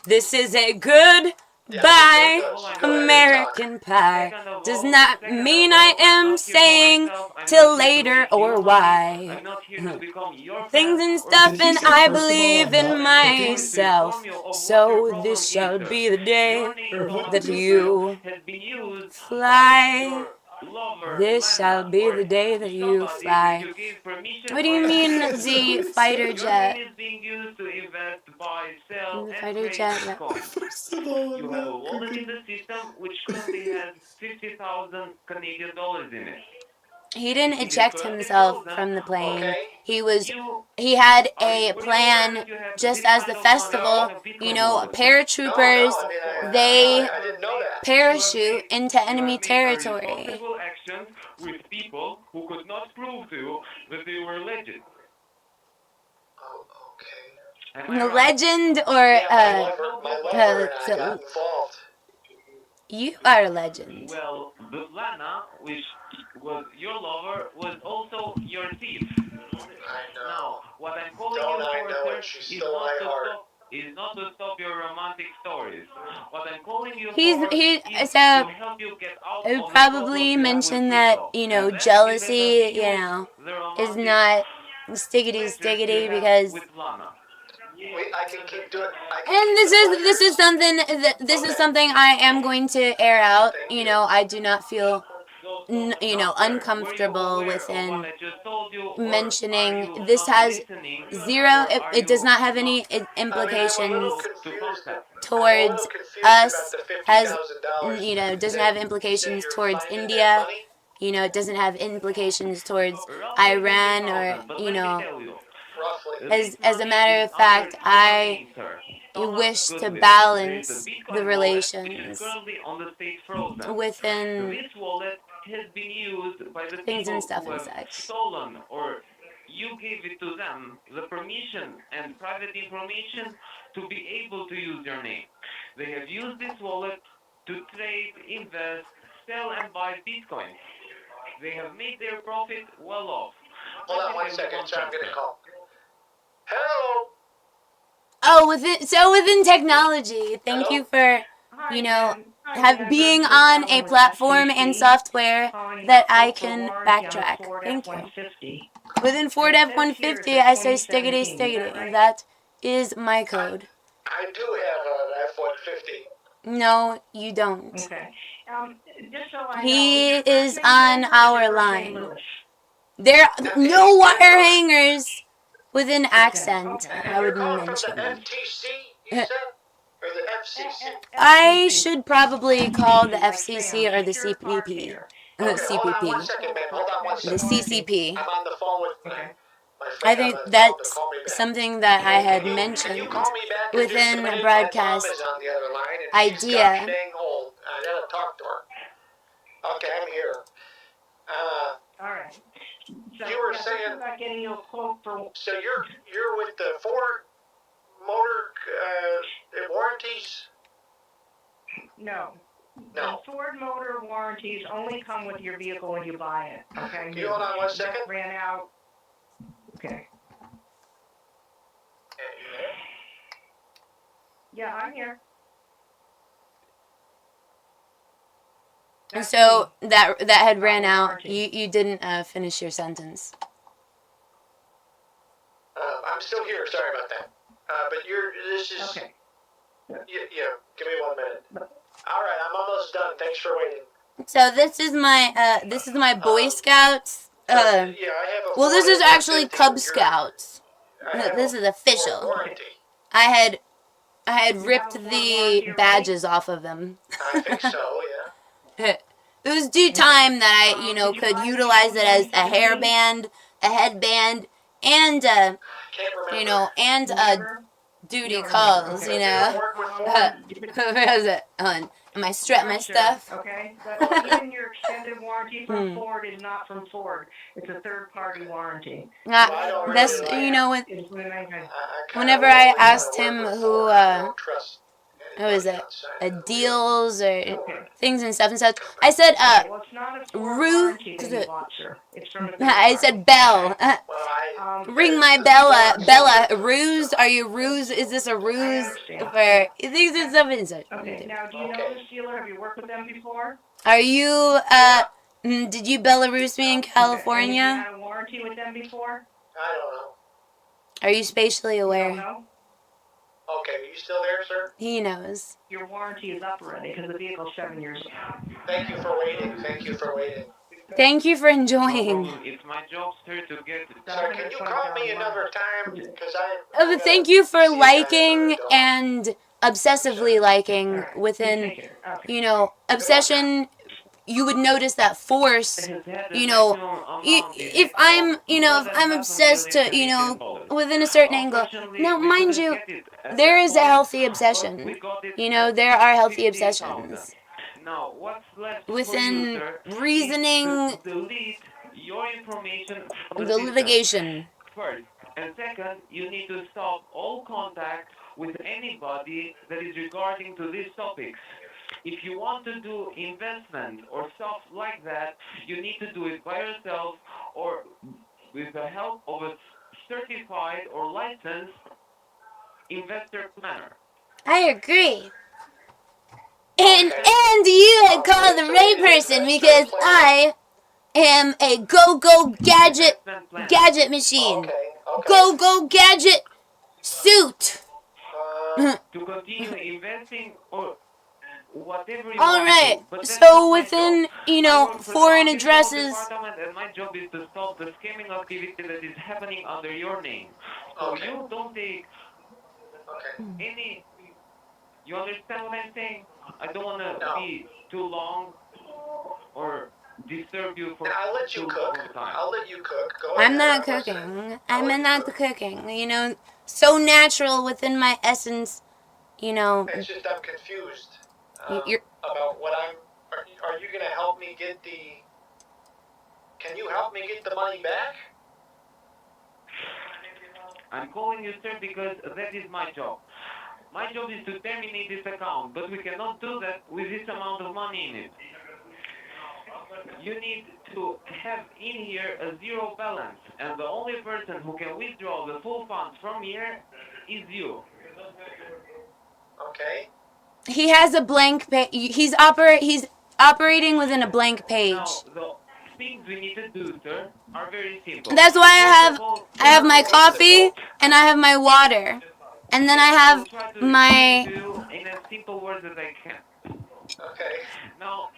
this is a good Yeah, bye, go ahead and talk. American pie. second of Does all, not second of mean all, I I'm am not here for saying myself. I'm till not here to later make or you money. why. I'm not here to become your Things friend and or stuff, Did he and say, I first of all, believe I'm in not I'm cooking? going to myself. inform you of what your So problem this is, shall sir. be the day Your name Or what on the did that he system you has been used by fly. your lover, This shall Lana, be or the day that you somebody that fly. you gave permission What do or you you mean, paid to. the fighter Your name jet? is being used to invest, buy, sell, The and fighter trade jet? Bitcoin. First of all, I'm You have a not wallet in the cooking. system which currently has 50,000 Canadian dollars in it. He didn't It is eject currently himself frozen, from the or plane. Okay. you He had are a you aware plan that you have just this as kind the of money in festival. a You Bitcoin know, wallet, sir? No, paratroopers, I mean, they I didn't know that. parachute into enemy A territory. responsible actions with people who could not prove to you that they were legit. Oh, okay. Am I The right? legend or, Yeah, my lover and I so got involved. you are a legend. Well, but Lana, which was your lover, was also your thief. I Now, know. what I'm calling Don't you I for, know it? sir, She is stole not my to heart. stop your romantic stories. What I'm calling you He for is so to help you get out I would of the problems probably you have with mention that, crypto. you know, And then you better jealousy, you use know, the is romantic not stickety pleasures you stickety have because, with Lana. I can keep doing. I can and keep the this is pleasures. something that this is Okay. something I am going to air out. Thank You you. know, I do not feel, you Now, know, sir, were you uncomfortable aware of what within I just told you, or are mentioning you this not has listening, zero. or are It does you not have not any I mean, I'm a implications little to confused. contact? I'm a little towards confused about us. the Has, $50,000 you know, doesn't that have you said implications you're towards finding that India. money. You know, it doesn't have implications towards Roughly Iran or, 50,000, but you let me know, tell you, Roughly. this as a money matter is of under fact, your I name, sir. Stolen wish to goodwill. There is a balance the Bitcoin wallet which is relations currently on the state frozen. within This wallet has been used by the things and people stuff who and have such. stolen, or you gave it to them, the permission and private information to be able to use your name. They have used this wallet to trade, invest, sell, and buy Bitcoins. They have made their profit well off. Hold Let on me one tell you second. one Sorry, thing, I'm getting a sir. call. Hello. Oh, within technology, thank Hello. you for, Hi, you know, Ben. being This is on a Ellen with platform and FCC software calling that about I quote for can warranty on the backtrack. Ford Thank you. F-150. Within And Ford it says here it's F-150, a I say stickity 2017. Is that stickity. right? That is my code. I do have an F-150. No, you don't. Okay. Just so I know, is He your first is name on Joker or is your our first name line. Lewis? There It's no wire Denver. hangers with an accent. Okay. And I you're would calling from the mention. FTC, you said? Or the FCC? I FCC. should probably call the FCC, like FCC Sam, or the Secure Car CPP. Care. Okay, hold on one CPP. second, man. Hold on one The second. CCP. I'm on the phone with Okay. my I friend on think the phone to that's call me back. something that I had Can you mentioned call me back in just a within a minute? My mom is broadcast on the other line and she's gosh idea. dang old. I gotta talk to her. Okay, I'm here. All right. So, You were yeah, this saying, is about getting you a quote for... so you're with the Ford motor warranties? No. No. The Ford motor warranties only come with your vehicle when you buy it. Okay. Can you hold on one That second? ran out. Okay. You there? Yeah, I'm here. And That's so me. that had ran out. Warranty. You didn't finish your sentence. I'm still here. Sorry about that. But this is... Okay. Yeah, give me 1 minute. All right, I'm almost done. Thanks for waiting. So this is my Boy Scouts. Yeah, I have a Well, this Ford is actually F-150. Cub Scouts. I have This a is Ford official. warranty. I had You have ripped a Ford the warranty already? badges off of them. I think so, yeah. It was due time that I, Did you could buy it in utilize it as a 2017? hairband, a headband, and Can't remember. and a Never? duty You're calls, okay. you If you don't know. work with Where is it? On. Am I strap my Sure, stuff? okay? But even your extended warranty from Ford is not from Ford. It's a third-party warranty. I don't really That's, like you know, when, It's when I had whenever I always asked wanna him work with who, Ford. I don't trust what was anybody it? outside of the Deals or Okay. things and stuff and such. I said, Okay, well, it's not a Ford Ruth. warranty that you bought, sir. It's from a third I party. said Bell. Well, I Ring my the Bella. Ford Bella, sold it to me, ruse? so- Are you ruse? Is this a ruse understand. for things and stuff and such? Okay, now do you know Okay. this dealer? Have you worked with them before? Are you, did you Belarus me in Okay, and have you California? had a warranty with them before? I don't know. Are you spatially You don't aware? know? Okay, are you still there, sir? He knows. Your warranty is up already because the vehicle's 7 years old. Thank you for waiting. Thank you for waiting. Thank you for No enjoying. problem. It's my job, sir, to get Sir, can you call me another time? Because But thank you for liking and obsessively liking within, Take it. Okay. you know, obsession. You would notice that force, has had a you know, maximum amount if of I'm, you know, more if than I'm half a obsessed to, million you know, Canadian dollars. within a certain angle. Unfortunately, Now, we mind couldn't you, get it at there that is a point, healthy but obsession. we got it You know, at there are healthy 50,000. obsessions. Now, what's left for you, Within sir, reasoning, is to delete your information from the system. litigation. First, and second, you need to stop all contact with anybody that is regarding to these topics. If you want to do investment or stuff like that, you need to do it by yourself or with the help of a certified or licensed investor planner. I agree. And you had called the right person because I am a go gadget Investment planner. gadget machine. Okay. Go gadget suit. Uh, To continue investing or whatever you All want right. to. But that's So not my within, job. you I know, work for the foreign anti-fraud addresses. department, and my job is to stop the scamming activity that is happening under your name. So Okay. you don't take okay. any. You understand what I'm saying? I don't want to No. be too long or disturb you for I'll let you too cook. long of time. I'll let you cook. Go I'm ahead. not listening. cooking. I'll I'm let you not the cook. cooking. You know, so natural within my essence. You know, It's just I'm confused you're. about what I'm. Are you going to help me get the? Can you help me get the money back? I'm calling you, sir, because that is my job. My job is to terminate this account, but we cannot do that with this amount of money in it. You need to have in here a zero balance, and the only person who can withdraw the full funds from here is you. Okay. He has a blank page. He's operating within a blank page. Now, the things we need to do, sir, are very simple. That's why First of all, I have my coffee and I have my water, and then I I have will try to my. explain to you in as simple words as I can. Okay. Now,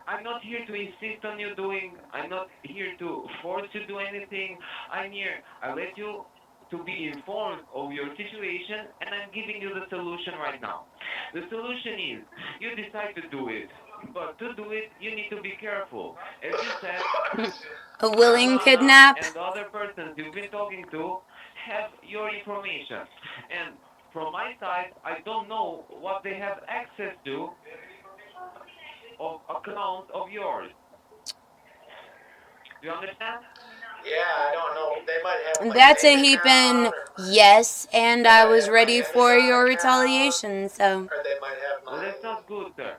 I'm not here to insist on you doing, I'm not here to force you to do anything. I let you to be informed of your situation, and I'm giving you the solution right now. The solution is, you decide to do it, but to do it, you need to be careful. As you said, A willing Lana kidnap. and the other persons you've been talking to have your information. And from my side, I don't know what they have access to of accounts of yours. Do you understand? Yeah, I don't know. They might have my That's a bank heaping account, yes, and I was have ready my for Amazon your account, retaliation. So or they might have Well, my. that's not good, sir.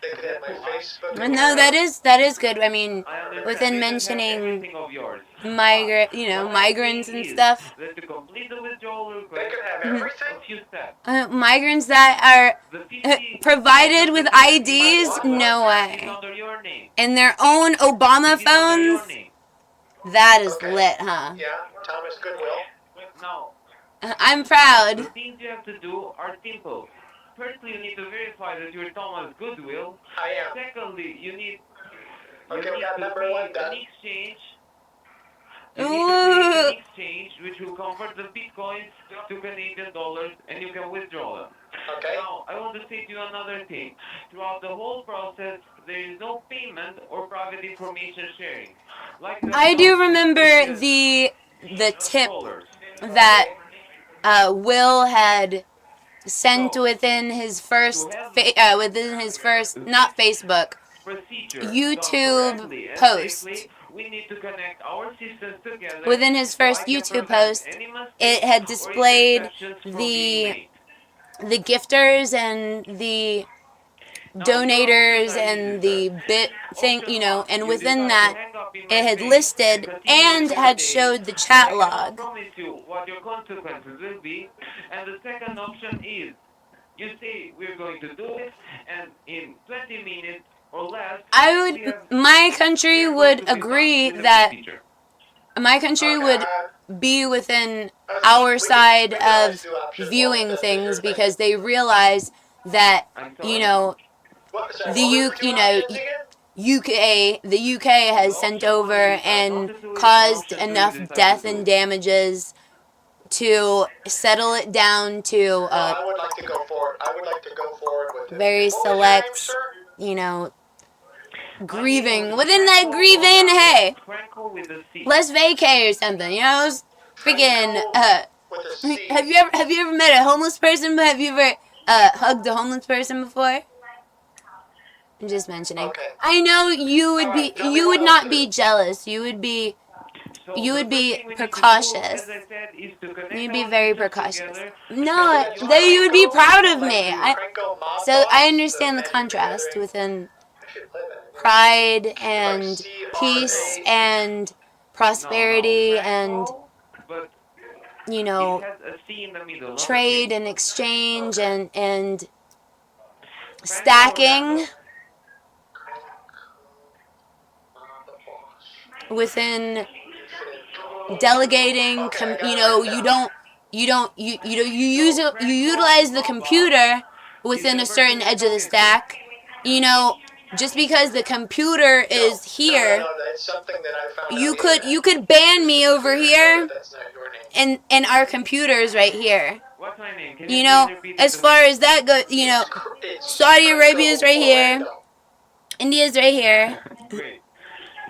They could have my Facebook account. no, that is good. I mean, I understand. within They can have mentioning everything of yours. What I'm migrants saying and is stuff. that to complete the withdrawal They request, could have Mhm. everything. a few steps. Migrants that are The 50 provided with IDs, What? no is way. under your name. And their own Obama It is under your phones. name. That is Okay. lit, huh? Yeah, Thomas Goodwill. Now, I'm the proud. things you have to do are simple. Firstly, you need to verify that you're Thomas Goodwill. I am. Secondly, you need Okay, we got to number create one done. an exchange. You need to create Ooh. an exchange which will convert the bitcoins to Canadian dollars, and you can withdraw them. Okay. Now, I want to say to you another thing. Throughout the whole process, there is no payment or private information sharing. Like I do laptops with remember previous the tip callers. that Will had sent So, within his first, to have not Facebook, procedure done YouTube correctly and post. safely, we need to connect our systems together Within his so first I can YouTube prevent post, any it mistakes had or displayed interceptions from being the made. gifters and the Now, your options donators are and easy, sir. the bit thing, Option 1, and you within decide to that, hang up in it my had face and listed continue with and your had day. showed the I chat cannot log. promise you what your consequences will be. And the second option is, you say we're going to do it, and in 20 minutes or less, My we country are going would to be done agree with the that procedure. my country Okay, would be within we our side we can always of do option one viewing if that's what things you're because thinking. they realize that, I'm you sorry? know, What, sorry, the what were U, the two you know, options again? the UK has The sent option 1 over is decide not and to do it, and caused option 2 is enough decide to death do and it. damages to settle it down to No, I would like to go forward. I would like to go forward with it. very What was your name, select, sir? you know, My name grieving. was Within that Franco grieving, Orlando. hey, Franco with a C. let's vacay or something, you know? Freaking, Franco with a C. have you ever met a homeless person? Have you ever hugged a homeless person before? I'm just mentioning. Okay. I know you would Alright, be, tell me you what would else not to be do. jealous. You would be So the first thing we need to do, precautious. as I said, is to connect You'd be our very systems precautious. together. No, Is that that you would be Franco? proud of Like me. the Franco mob So I boss? understand the Man contrast gathering. within I should play that. pride Like and peace CRA. and No, prosperity and, Franco, but you it know, has a C in the middle, not a trade K. and exchange Okay. and Franco stacking Orlando. The boss. within Infinite. delegating. Okay, I got You it know, written down. you use the computer within a certain edge of the stack. You know, just because the computer is here, No, that's something that I found out you could ban me over No, here, that's not your name. and our computers right here. What's my name? Can you You please know, repeat it as to far me? as that goes, you know, It's Saudi Arabia is Franco right here, Orlando. India's right here, Great.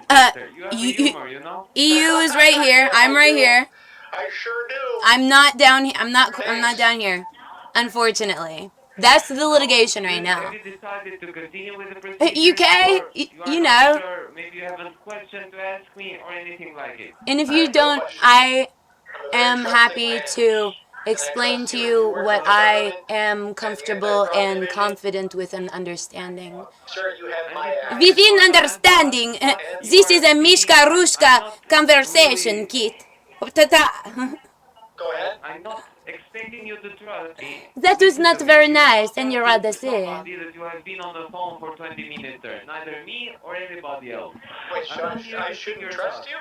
uh, Sir, you have a you, humor, you know? EU is right here. I'm right here. I sure do. I'm not down here. I'm not down here. Unfortunately, that's the litigation right now. Have you decided to continue with the procedure? UK, Or you are you not know, sure, maybe you have a question to ask me or anything like it? and if I you have no don't, questions. I I'm a very am trusting happy man. to And I explain trust to you if you you work for what the I government am and the comfortable anti-fraud and division. confident with and understanding. Sir, you have And my it's very Within important to answer us, understanding, but you this is are a being, Mishka I'm Rushka not conversation, really, kid. Ta-ta. Go ahead. I'm not expecting you to trust me. That was Listen not to me. very You nice, cannot tell to ennyarodasi. somebody that you have been on the phone for 20 minutes, sir. Neither me or anybody else. Wait, I'm not here I to seek shouldn't your trust trust. you?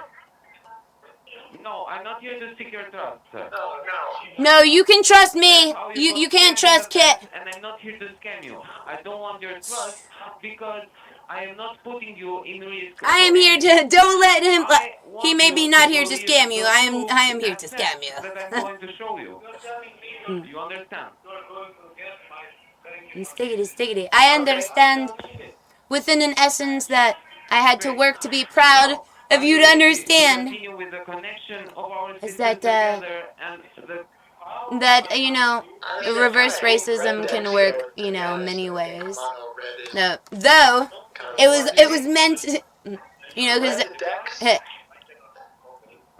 No, I'm not here to seek your trust, sir. No, no. No, you can trust That's me. how you You got can't scammed in the trust Kit. past, and I'm not here to scam you. I don't want your trust because I am not putting you in risk I for am here anything. to. Don't let him. I He want may be you not to here to believe scam you. the proof I am here and to facts scam you. that I'm going to show you. You understand? Stiggity. I understand within an essence that I had to Great. work to be proud Now, of are you you to ready to understand. continue with the connection of our Is systems together and the you know, Honestly, I reverse kind of hate red racism deck can show, work, to you be know, honest. many I think ways. mono red is No, though kind of it was meant to, you know, because red decks,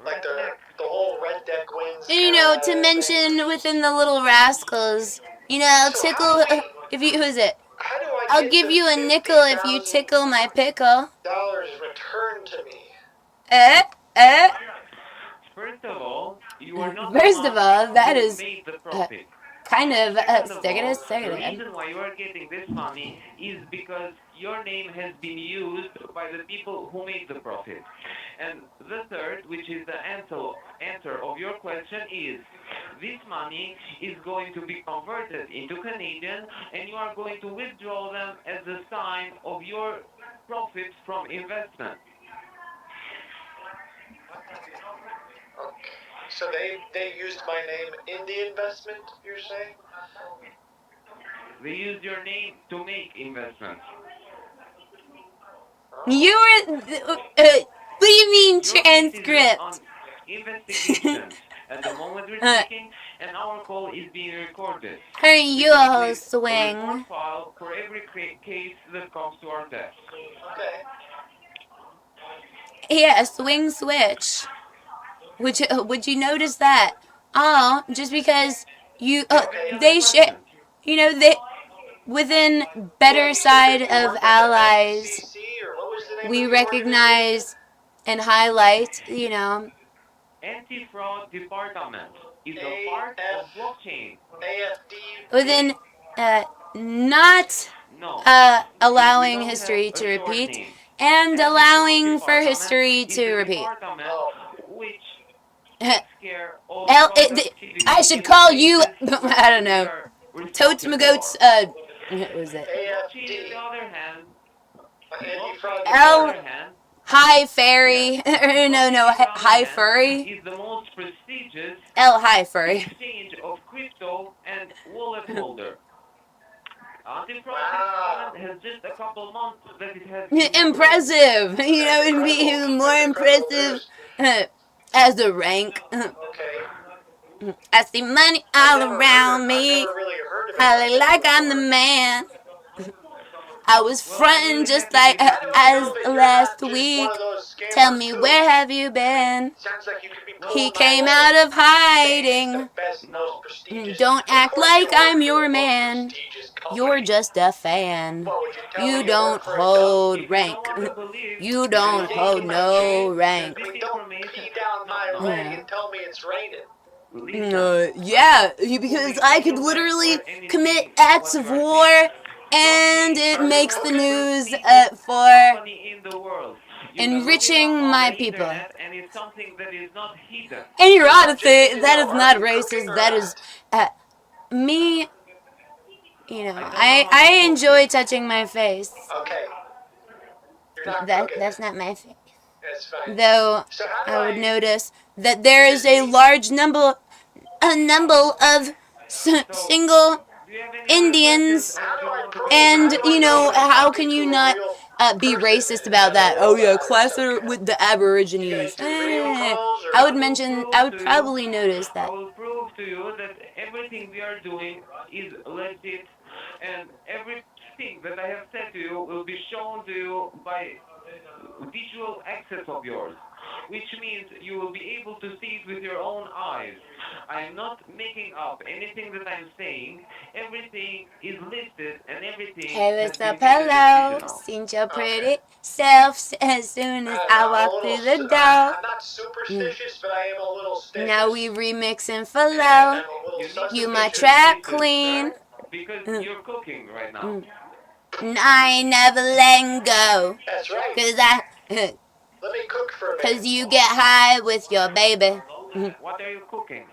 like the redneck. whole red deck wins you kind know, of to thing. mention within the little rascals, you know, So tickle. If you, who is it? how do I I'll get give the you a nickel if you tickle my pickle. $50,000 returned to me? Eh, eh. First of all, you are not the First of one all, that who is made the profit. kind of Second of stick all, the it. reason why you are getting this money is because your name has been used by the people who made the profit. And the third, which is the answer of your question, is this money is going to be converted into Canadian, and you are going to withdraw them as a sign of your profits from investment. Okay. So they used my name in the investment, you're saying? They use your name to make investments. You were. What do you mean Your case is transcript? on investigation. At the moment we're uh, speaking, and our call is being recorded. Her We you simply report swing. file for every case that comes to our desk. Okay. Yeah, swing switch. Would you notice that? Oh, just because you Do you have any other they share, questions? they within better Well, you said side that you of worked at the allies, FCC, or what was the name we of the organization? recognize and highlight, Anti-fraud department is a part of AF, blockchain. within not No, we allowing don't have history a to short repeat name. and Anti-fraud allowing for department history is to the repeat. department Oh, which takes care of L- it, I productivity should in the call you, cases I don't we know, are Totes responsible for. Magoats, what was it? Blockchain, on the AFD, other hand, Anti-Fraud blockchain, on the L other Department. hand, High yeah, Fairy, no, blockchain, on the other High hand, Furry, is the most prestigious L High Furry. exchange of crypto and wallet holder. Anti-fraud department Wow. has just a couple months that it has been active. Impressive, That's it'd be incredible. even more That's incredible impressive news. as a rank. Okay. I see money I've all never heard. around I've me. never really heard of it I like look that like I'm the before. man. I was Well, I'm frontin' really just happy like because How do I as know that you're last not just one week. of those Tell scammers me, too? where have you been? Sounds like you could be He pulling my came leg. out of Saying it's the hiding. best, most no. prestigious. Don't Of act course you like work I'm for your the most man. prestigious You're company. just a fan. What would you tell You me you work don't for a dump? hold If you rank. don't want to believe You You don't mean hold taking my no chain? that rank. I this mean, don't information, pee down no, my no. leg and tell me it's raining. Listen, Yeah, we'll because be I could paying back literally for commit anything acts what of you are war, saying. and Blockchain it Are is you the makes the most cooking? news prestigious for company in the world. You can look it up enriching on the my people. internet, and it's something that is not hidden. So I just need Ennyarodasi, to that know, is are not you cooking racist. or That is not? me. I don't know I how to I cook, enjoy sir. touching my face. Okay. You're not That cooking that's then. not my face. That's fine. Though So how do I would I, notice that there is is this a me? large number of So, single do you have any other questions, Indians, or How do do you I want to prove, proceed how and do with I the know that I'm how talking can to you a not real be person racist and about have a that? Oh yeah, robot or some classer kind? with the You guys Aborigines. do video calls I or? would I will mention. I prove would to you, probably notice I that. will prove to you that everything we are doing is legit, and everything that I have said to you will be shown to you by visual access of yours, which means you will be able to see it with your own eyes. I am not making up anything that I'm saying. Everything is listed and everything Hey, has what's been up? made a Hello. decision of. Seen your Okay. pretty self as soon as I don't I know. I'm a walk little. through the door. I'm not superstitious, but I am a little Now we stitious, remixing for and low. I'm a little You need to You be my suspicious. trap superstitious, queen. sir, because you're cooking right now. And I ain't never letting go. That's right. Cause I, Let me cook for a cause minute. you get high with your baby. What are you cooking?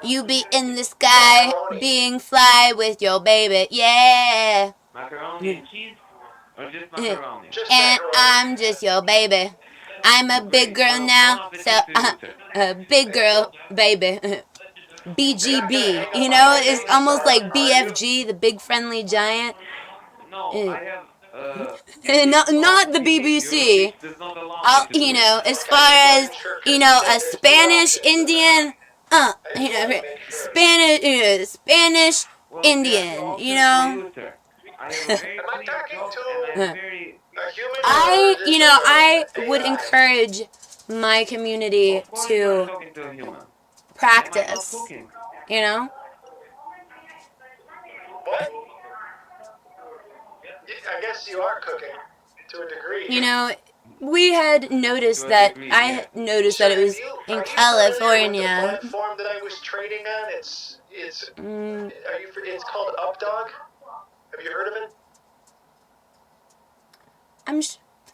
You be in the sky, Macaroni. being fly with your baby. Yeah. Macaroni and cheese, or just And macaroni? Just macaroni. I'm just your baby. I'm a big Great. girl Well, bon now, so appetit to you, sir. a big Thank you. girl, baby. You're not gonna BGB, hang up on my it's baby almost star, like are you? BFG, the Big Friendly Giant. No, Uh, I have ethics of not the behavior BBC. which does not allow me to do it. As Okay, I far just as wasn't sure because you said a there's two Spanish options, and Indian, I just wanted to make sure. Spanish Well, there are two Indian, options for you, sir. I have a very Am I clear talking job, and I am to very... a human or is this like I a would AI? encourage my community Of course you are to talking to a human. Am I not practice, cooking? you know? What? I guess you are cooking to a degree. You know, we had noticed To a that, degree, I yes. had noticed So that it was in are you familiar with the California. platform that I was trading on? Mm, It's called Updog. Have you heard of it?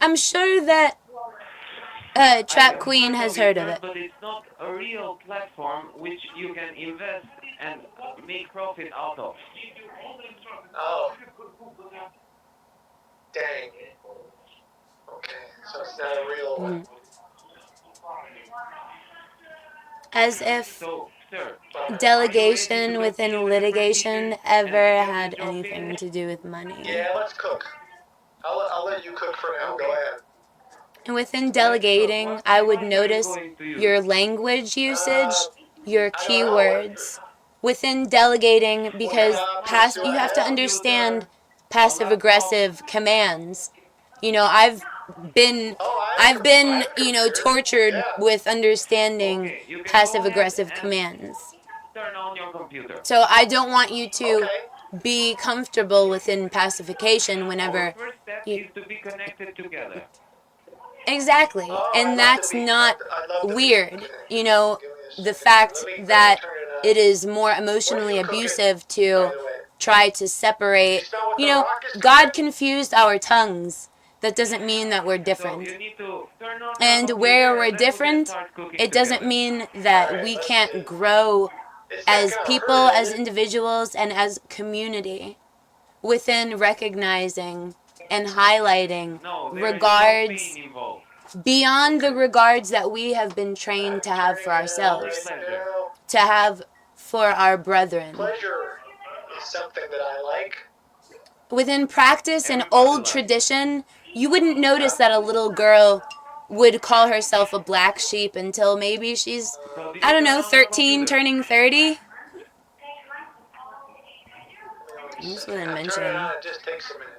I'm sure that I Trap have Queen heard has of it, heard of sir, it. but it's not a real platform which you can invest and make profit out of. Oh, dang. Okay, so it's not a real one. Mm. As if So, sir, Bummer. are you ready to delegation continue within with the procedure litigation and ever get this had job anything finished? to do with money. Yeah, let's cook. I'll let you cook for now. Go Okay. ahead. And within Let's talk. delegating, What I would device are you notice going to use? your language usage. your keywords within delegating, because you have to understand passive aggressive commands. You know, been I've been, tortured with understanding Okay, you can passive go ahead aggressive and commands. turn on your computer. So I don't want you to Okay. be comfortable within pacification Our whenever first step you, is to be connected together. exactly. Oh, And that's not I'd love to be weird. connected. You know, Give me a the second. fact Let me that turn it on. it is more What are emotionally you cooking, abusive by to the way? try to You separate. smell what You the know, rock is God cooking? confused our tongues. That doesn't mean that we're So different. you need to turn on your And where computer we're and then we can different, start cooking it doesn't together. mean that Alright, we let's can't see. grow It's not as gonna people, hurt, as is it? individuals, and as community within recognizing and highlighting No, there is no regards pain involved. beyond the regards that we have been trained to have for Turning it on Only ourselves, right pleasure. now. to have for our brethren. Pleasure is something that I like. Within practice and Everybody old likes. tradition, you wouldn't notice that a little girl would call herself a black sheep until maybe she's, So did I you don't turn know, on your 13, computer? turning 30. Give me 1 That's what second. I'm Turn it mentioning. on. It just takes a minute.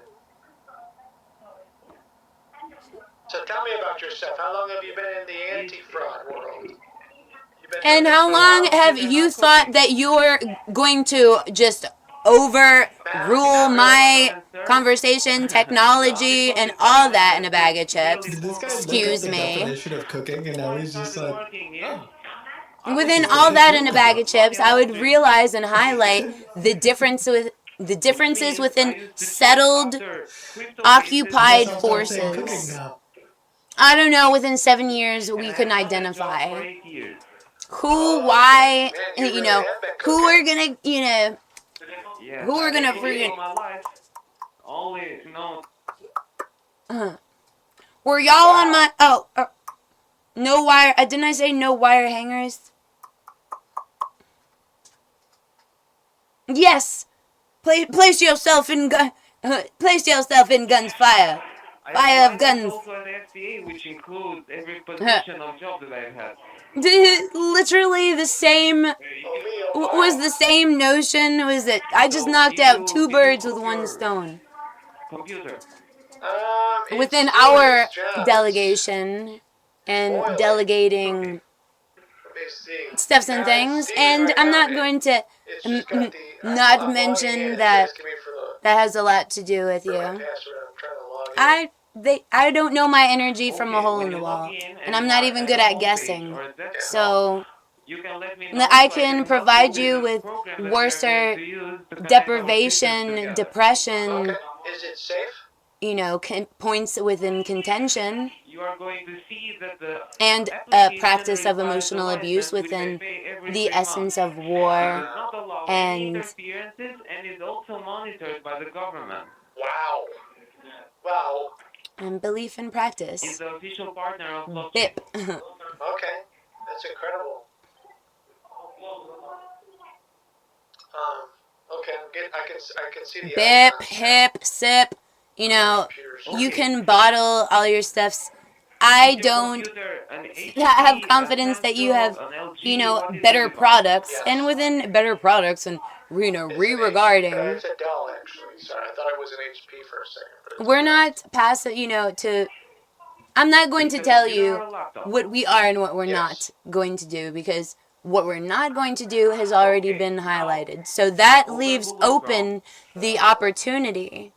So tell me about yourself. How long have you been in the anti-fraud world? You've been doing And this how for a long while? have They're you not thought cooking. that you're going to just overrule Not really. my conversation, technology, and all that in a bag of chips? Did this guy look up Excuse the me. definition of cooking and now he's just like, working here. oh, Within It's all like that real in a bag of life. chips, I would realize and highlight the Which differences means I within used to chase settled, after crypto cases I guess occupied I'll and start saying cooking forces. now. I don't know, within 7 years and we I couldn't had another job for identify 8 years. who, Okay. why, Man, you really have been who cooking. we're gonna, Yes, who we're I've gonna been cooking friggin', all my life. Only were y'all on my, no wire, didn't I say no wire hangers? Yes! Place yourself in guns fire. I Fire of applied this guns. also at FCA, which includes every position of job that I've had. Literally the same, was the same notion, was that I just So knocked out two did you birds with cook one your stone. computer? Within It's doing our its job. delegation and boiling. delegating Let me see. stuffs and Yeah, things, it's and right I'm now. not going to It's just got the. not I'm logging in. mention It's that asking me for the that has a lot to do with for my you. password. I'm trying to log in. I don't know my energy from a Okay, hole when in the you log wall, in and and I'm you not are even at good the at home page guessing. or desktop, So you can let me know I so I can can help provide you you with with the program that we are worse going to use to connect our systems deprivation, together. depression, Okay. Is it safe? points within contention, You are going to see that the and a application practice of requires a emotional abuse license which I within pay every the 3 months. essence of It war does not allow any and interferences and is also monitored by the government. Wow. Wow. belief in It's practice. the official partner of blockchain. BIP. Okay. That's incredible. Okay. I can see the BIP, icons now. hip, sip. Computer You screen. can bottle all your stuffs. I Is your don't computer an have HP, a confidence that you Samsung, have, an LG? What is the better device? products. Yes. And within better products and, It's an re-regarding, It's a Dell, actually. Sorry, I thought it was an HP for a second. But it's we're a Dell. not passive, I'm not going Is to it a tell computer you or a laptop? what we are and what we're Yes. not going to do, because what we're not going to do has already Okay, been now, highlighted. So that open leaves Google open the opportunity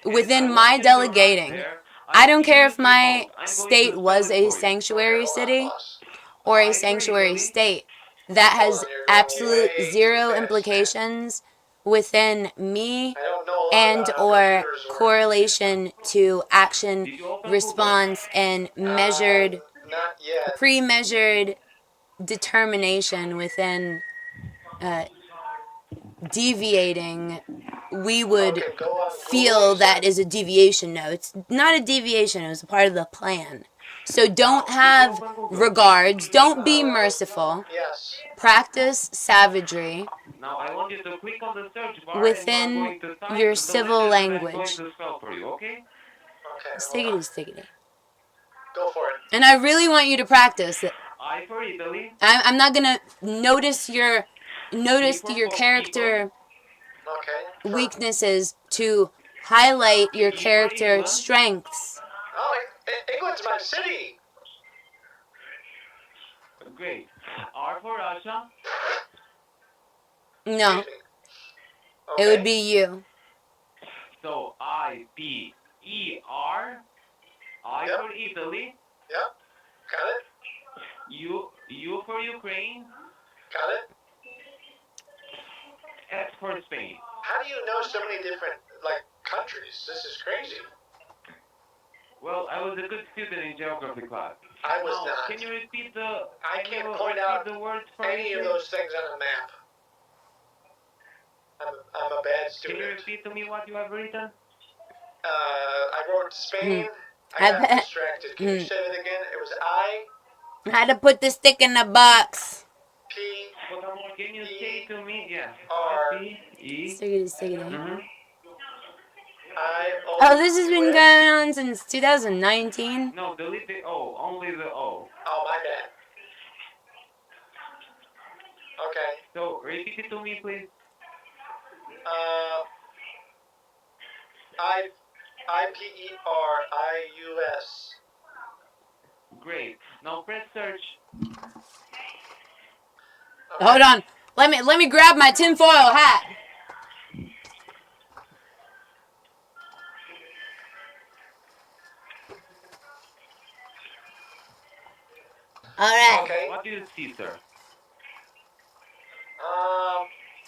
and I within want my you to write delegating. there, I don't IP care if is my remote. I'm going state to spell was it a for you. sanctuary Okay, hold on, city boss. or a Are you ready, sanctuary buddy? state. That Hold has on, you're going absolute way too zero fast, man. implications within me I don't know a lot and about how or computers work. correlation to action, Did you open Google? response, and measured, Not yet. pre-measured determination within deviating. We would Okay, go on Google. feel You that said? is a deviation. No, it's not a deviation. It was a part of the plan. So don't Now, did you have open Google? regards. Don't be merciful. Yes. Practice savagery Now I want you to click on the search bar and you are within going to type your the civil letters that I'm going language. to spell for you, okay? Okay, hold Stiggity, on. stiggity. Go for it. And I really want you to practice it. I for Italy. I'm not gonna notice your For character Okay. weaknesses to highlight your E for character England. strengths. Oh, England's my city. Great. R for Russia. No, Excuse me. it would Okay. be you. So IPER. I Yep. for Italy. Yep. Got it. U for Ukraine. Got it. S for Spain. How do you know so many different countries? This is crazy. Well, I was a good student in geography class. I was Now, not. can you repeat the? I can can't you point repeat out the words for any me, of please? those things on a map. I'm a bad Can you student. repeat to me what you have written? I wrote Spain. I I got bet- distracted. Can you say it again? It was I How to put the stick in the box. P Can you say to me? Yeah. R IPE. Stickity. Mm-hmm. I O. Oh, this has been U S. going on since 2019. No, delete the O. Only the O. Oh, my bad. Okay. So repeat it to me, please. IPERIUS. Great. Now press search. Okay. Hold on. Let me grab my tinfoil hat. All right. Okay. What do you see, sir?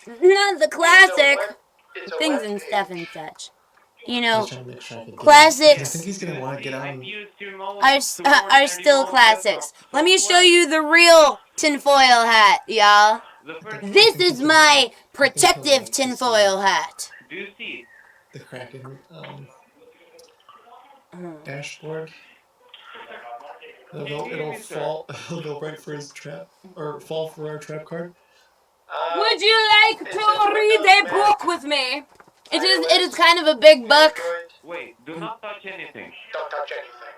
Not the classic It's a things web and page. stuff and such. You I know, was trying to make sure I could get classics. I think he's gonna want to get I've on. used remote are support are and still remote classics. desktop Let me show software. you the real tinfoil hat, y'all. The first This is my protective tinfoil hat. Do you see it? The Kraken dashboard. It'll fall. It'll go right for his trap, or fall for our trap card. Would you like It to says read Windows, a Mac, book with me? It iOS, is kind of a big book. Android. Wait, do not touch anything. Don't touch anything.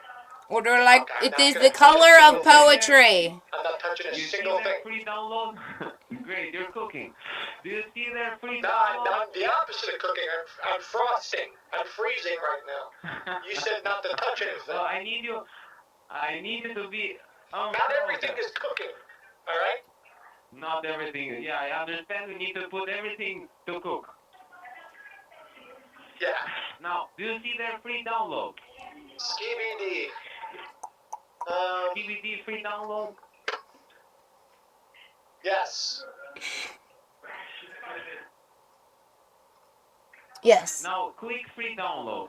Order like Okay, it I'm is not the gonna touch a color single of thing. poetry. I'm not touching a You see single their thing. free download? Great, you're cooking. Do you see their free No, download? I'm the opposite of cooking. I'm frosting. I'm freezing right now. You said not to touch anything. Well, I need you to be Not everything is cooking. All right? Not everything. Yeah, I understand. We need to put everything to cook. Yeah. Now, do you see their free download? Skibidi. DVD free download? Yes. Yes. Now, click free download.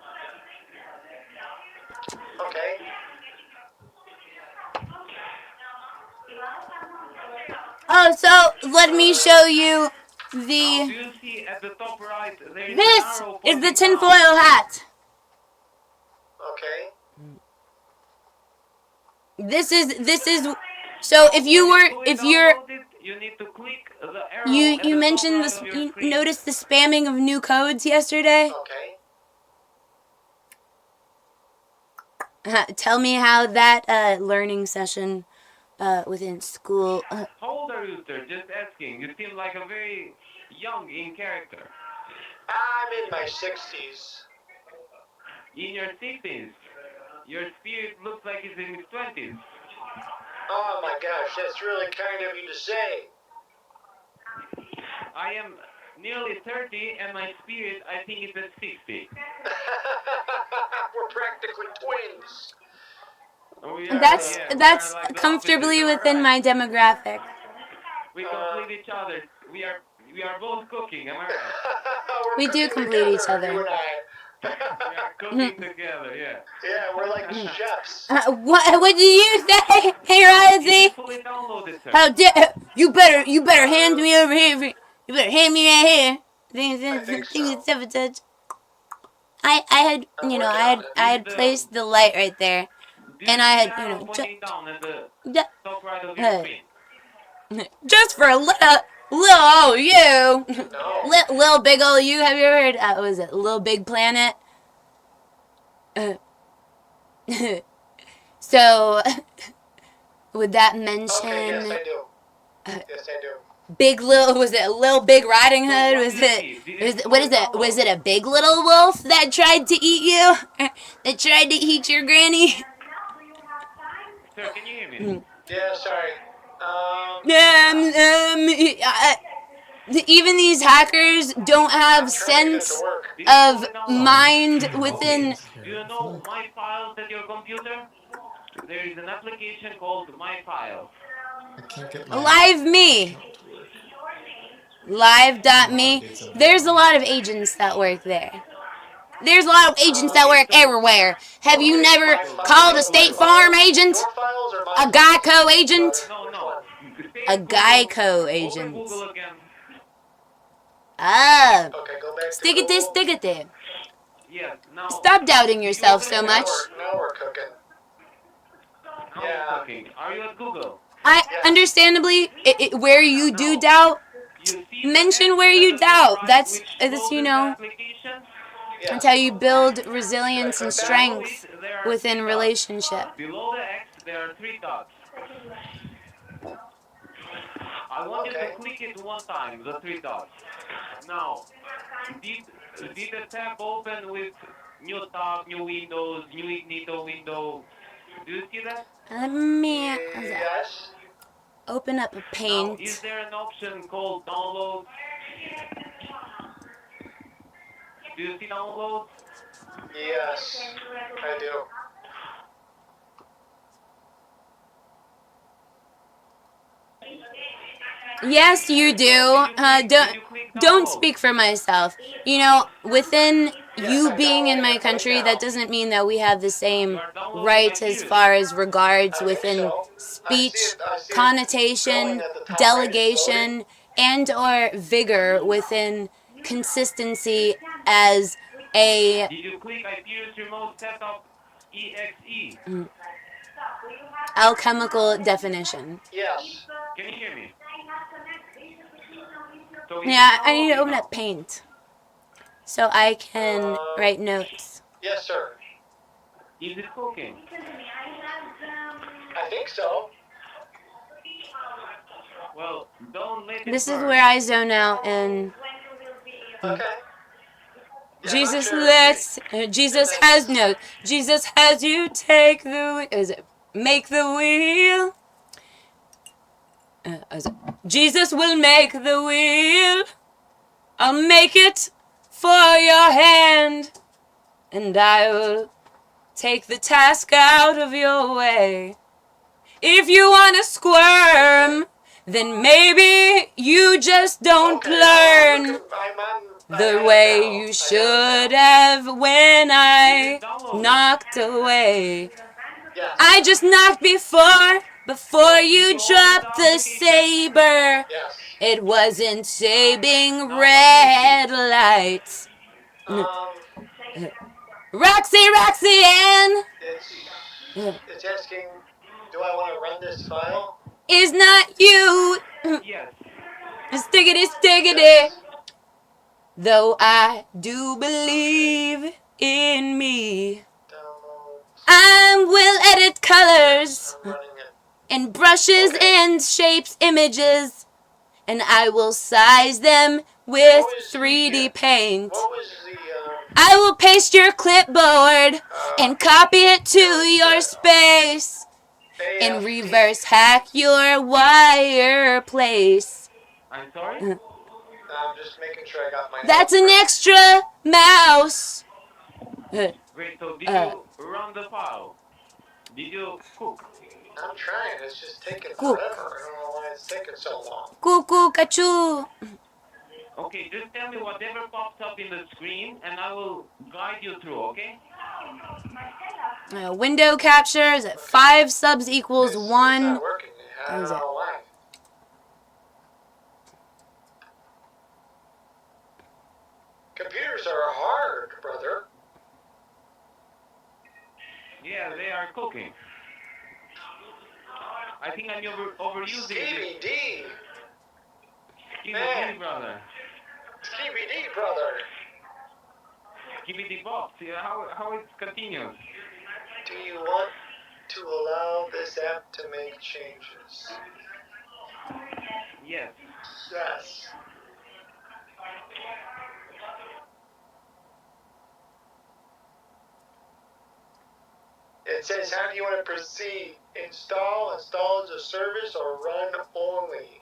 Okay. Oh, so let me show you Now, do the. you see at the top right, there is This an arrow for is the the tinfoil down. hat. Okay. This is. So if you were, if you're, Download it, you need to click the arrow you at the mentioned top this. right of your You screen. noticed the spamming of new codes yesterday. Okay. Tell me how that learning session within school. How old are you, sir? Just asking. You seem like a very young in character. I'm in my 60s. In your 60s, your spirit looks like it's in its 20s. Oh my gosh, that's really kind of you to say. I am nearly 30, and my spirit, I think, is at 60. We're practically twins. We are, That's yeah, we that's are like the comfortably opposites, within alright. my demographic. We complete each other. We are both cooking, am I right? We're We do cooking complete each together, other. You and I. We are cooking together, yeah. Yeah, we're like chefs. What did you say? Hey, Rosie. Fully downloaded, sir. How dare you better hand me over here. You better hand me right here. I think so. I had I had placed the light right there, and I had pointing down at the just, top right of your screen. just for a little old you, No. little big old you. Have you ever heard? What was it? Little Big Planet. So would that Okay, yes, mention I do. Yes, I do. Big Little? Was it a Little Big Riding So Hood? what Was do you it? see? Did Was you it, what is it? download? Was it a Big Little Wolf that tried to eat you? That tried to eat your granny? Sir, can you hear me? Yeah, sorry. Even these hackers don't have I'm trying to get it sense to work. Did you of fully download? mind No, within. it's here. Do you It's know not- My Files at your computer? There is an application called My Files. I can't get my Live me. account to work. Live.me. There's a lot of agents that work there. There's a lot of agents that work everywhere. Have you never My files- called a State Farm agent? Your files or my A files? Geico agent? No, Which no. one? Stay A at Google. Geico Open agent. Google again. Ah. Okay, go back Stick to it there, Google. stick it there. Yes, now. Stop doubting Did you yourself open so it? much. Now we're cooking. Now Yeah. we're talking. Are you at Google? Understandably, where you do doubt, You see mention the where X you at the doubt. right, That's which you closes know, the application. Yeah. that's how you build resilience and Below strength Below it, there are within three relationship. dots. Below the X, there are three dots. I want you to Okay. click it one time, the three dots. Now, did the tab open with new tab, new windows, new ignito window? Do you see that? Let me Yes. open up a Now, paint. is there an option called download? Do you see download? Yes. I do. Yes, you do. Don't speak for myself. You know, within you being in my country, that doesn't mean that we have the same rights as far as regards within speech, connotation, delegation, and or vigor within consistency as a Did you click IPS remote setup EXE? alchemical definition. Yes. Can you hear me? So Yeah, I need to open up paint so I can write notes. Yes, sir. Is it cooking? I think so. Well, don't let it This is burn. where I zone out and Okay. Yeah, Jesus sure. lets Jesus has you take the make the wheel. Jesus will make the wheel. I'll make it for your hand, and I will take the task out of your way. If you wanna squirm, then maybe you just don't learn the way you should have when I knocked away. Yes. I just knocked before you dropped the saber. Yes. It wasn't saving red lights. Roxanne It's asking, do I want to run this file? is not you. Yes. Stickity. Though I do believe in me. Download. I will edit colors I'm running it. and brushes and shapes images, and I will size them with 3D paint. What was the, I will paste your clipboard and copy it to your space and reverse hack your wire place. I'm sorry? I'm just making sure I got my. That's an extra mouse. Wait, so did you run the file? Did you cook? I'm trying. It's just taking Cook. forever. I don't know why it's taking so long. Cuckoo, kachu. Okay, just tell me whatever pops up in the screen and I will guide you through, okay? Window capture is at 5 subs equals It's 1. not working. I don't What is know it? why. Computers are hard, brother. Yeah, they are cooking. I think I'm overusing it. CBD. Skibidi brother. CBD, brother. Skibidi box. Yeah, how it continues. Do you want to allow this app to make changes. Yes. Yes. It says, how do you want to proceed? Install as a service, or run only?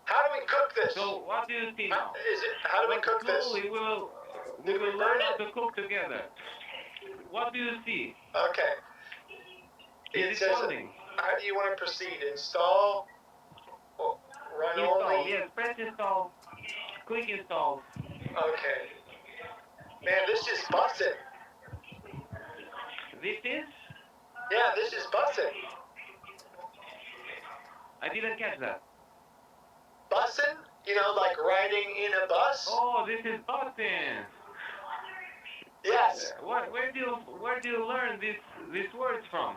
How do we cook this? So what do you see now? How do we cook this? Slowly we will Did we learn burn how it? to cook together. What do you see? Okay. Is it says, loading? how do you want to proceed? Install, run Install. only? Yes, press install. Click install. Okay. Man, this is busting. This is? Yeah, this is busting. I didn't catch that. Bussin'? You know, like riding in a bus? Oh, this is busting. Yes. Where do you learn these words from?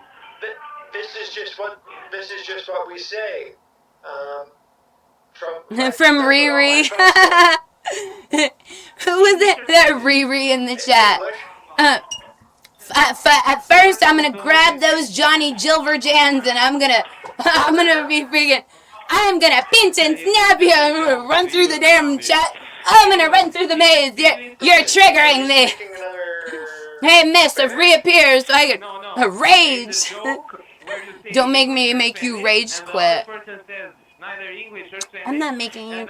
This is just what we say. From Riri. Who was it? That Riri in the chat. At first, I'm gonna grab those Johnny Jilverjans and I'm gonna be freaking. I'm gonna pinch and snap you. I'm gonna run through the damn chat. I'm gonna run through the maze. You're triggering me. Hey, miss, I've reappeared so I can rage. Don't make me make you rage quit. I'm not making you.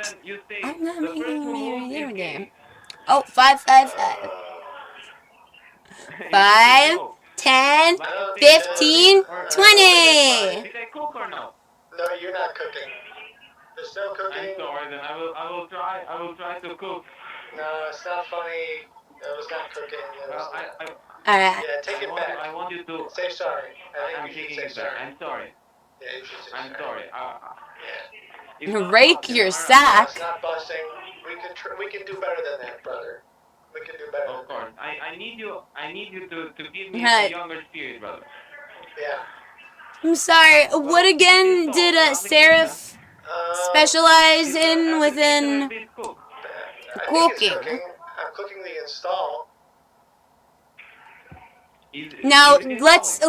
I'm not making you a game. Oh, 5, 5, 5. 5, 10, 15, 20. Did I cook or no? No, you're not cooking. There's no cooking. I'm sorry. Then I will try to cook. No, it's not funny. It was not cooking. Well, Alright. Yeah, take it back. I want you to Say sorry. I'm taking it back. I'm sorry. Yeah, you should say I'm sorry. sorry. Rake your sack. It's not busting. We can do better than that, brother. We can do better Of than course. that. I need you to give me Right. a younger spirit, brother. Yeah. I'm sorry. What again did Seraph specialize in within I think it's cooking? I'm cooking the install. Now let's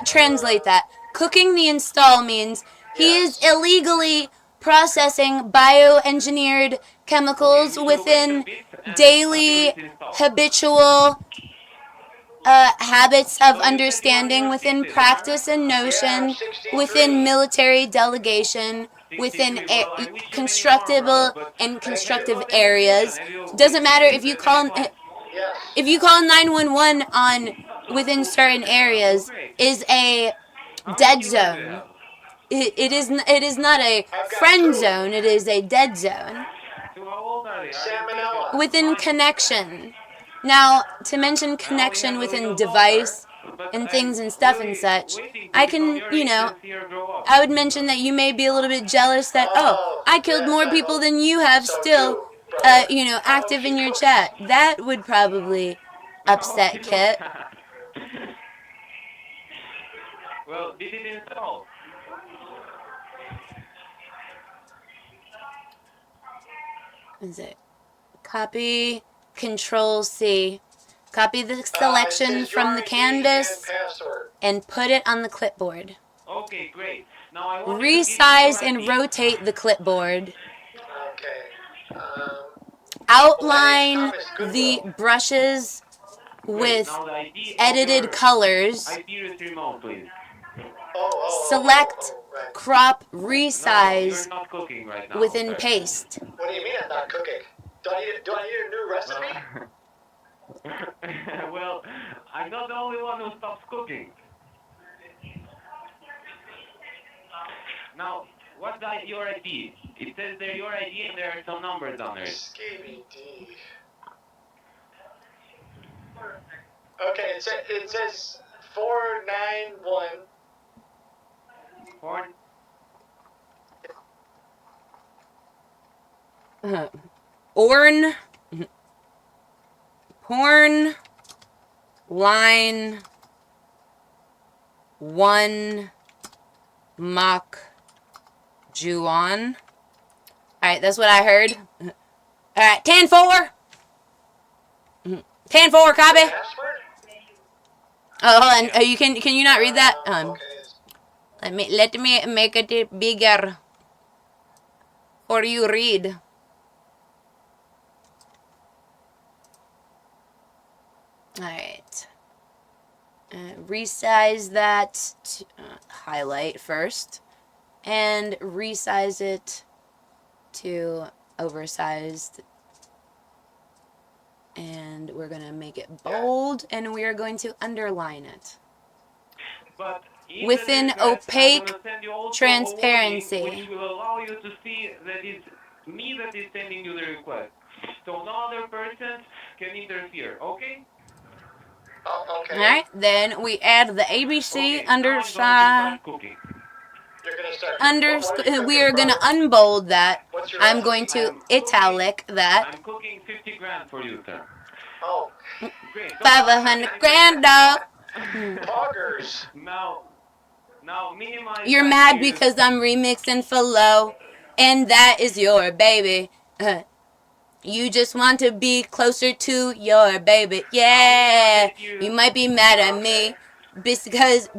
translate that. Cooking the install means he is illegally processing bioengineered chemicals within daily habitual habits of understanding, within practice and notion, within military delegation, within constructible and constructive areas. Doesn't matter if you call 911 on within certain areas is a dead zone. It is not a friend zone. It is a dead zone Salmonella. within connection. Now, to mention connection within device and things and stuff and such, I can, I would mention that you may be a little bit jealous that, I killed more people than you have still, active in your chat. That would probably upset Kit. Well, did it install? Is it copy, Control C, copy the selection from the canvas and put it on the clipboard. Okay, great. Now I want Resize and rotate the clipboard. Okay. Outline the brushes with edited colors. remote, please. Select, Right. crop, You're resize not cooking right now. within okay. paste. What do you mean I'm not cooking? Do I need a new recipe? Well, I'm not the only one who stops cooking. Now, what's your ID? It says there your ID and there are some numbers on there. Skibidi. Okay, it says 491. Porn, line, 1, mock, Juan. Alright, that's what I heard. Alright, 10-4. 10-4, copy. Password? Oh, hold on. You can you not read that? Okay. Let me make it bigger for you read. All right. Resize that to, highlight first, and resize it to oversized. And we're gonna make it bold, and we are going to underline it. But in With the an request, I'm opaque gonna send you also transparency. a warning, which will allow you to see that it's me that is sending you the request. So no other person can interfere, okay? Okay. Alright, then we add the ABC Okay, now I'm going to start cooking. You're gonna start. What are you we are cooking, gonna brother? unbold that. What's your I'm recipe? going to I'm italic that. I'm cooking 50 grand for you, sir. Oh, Great. 500 grand, dog. poggers. Now minimize You're that mad here. because I'm remixing for low, and that is your baby. You just want to be closer to your baby. Yeah, you might be mad at me because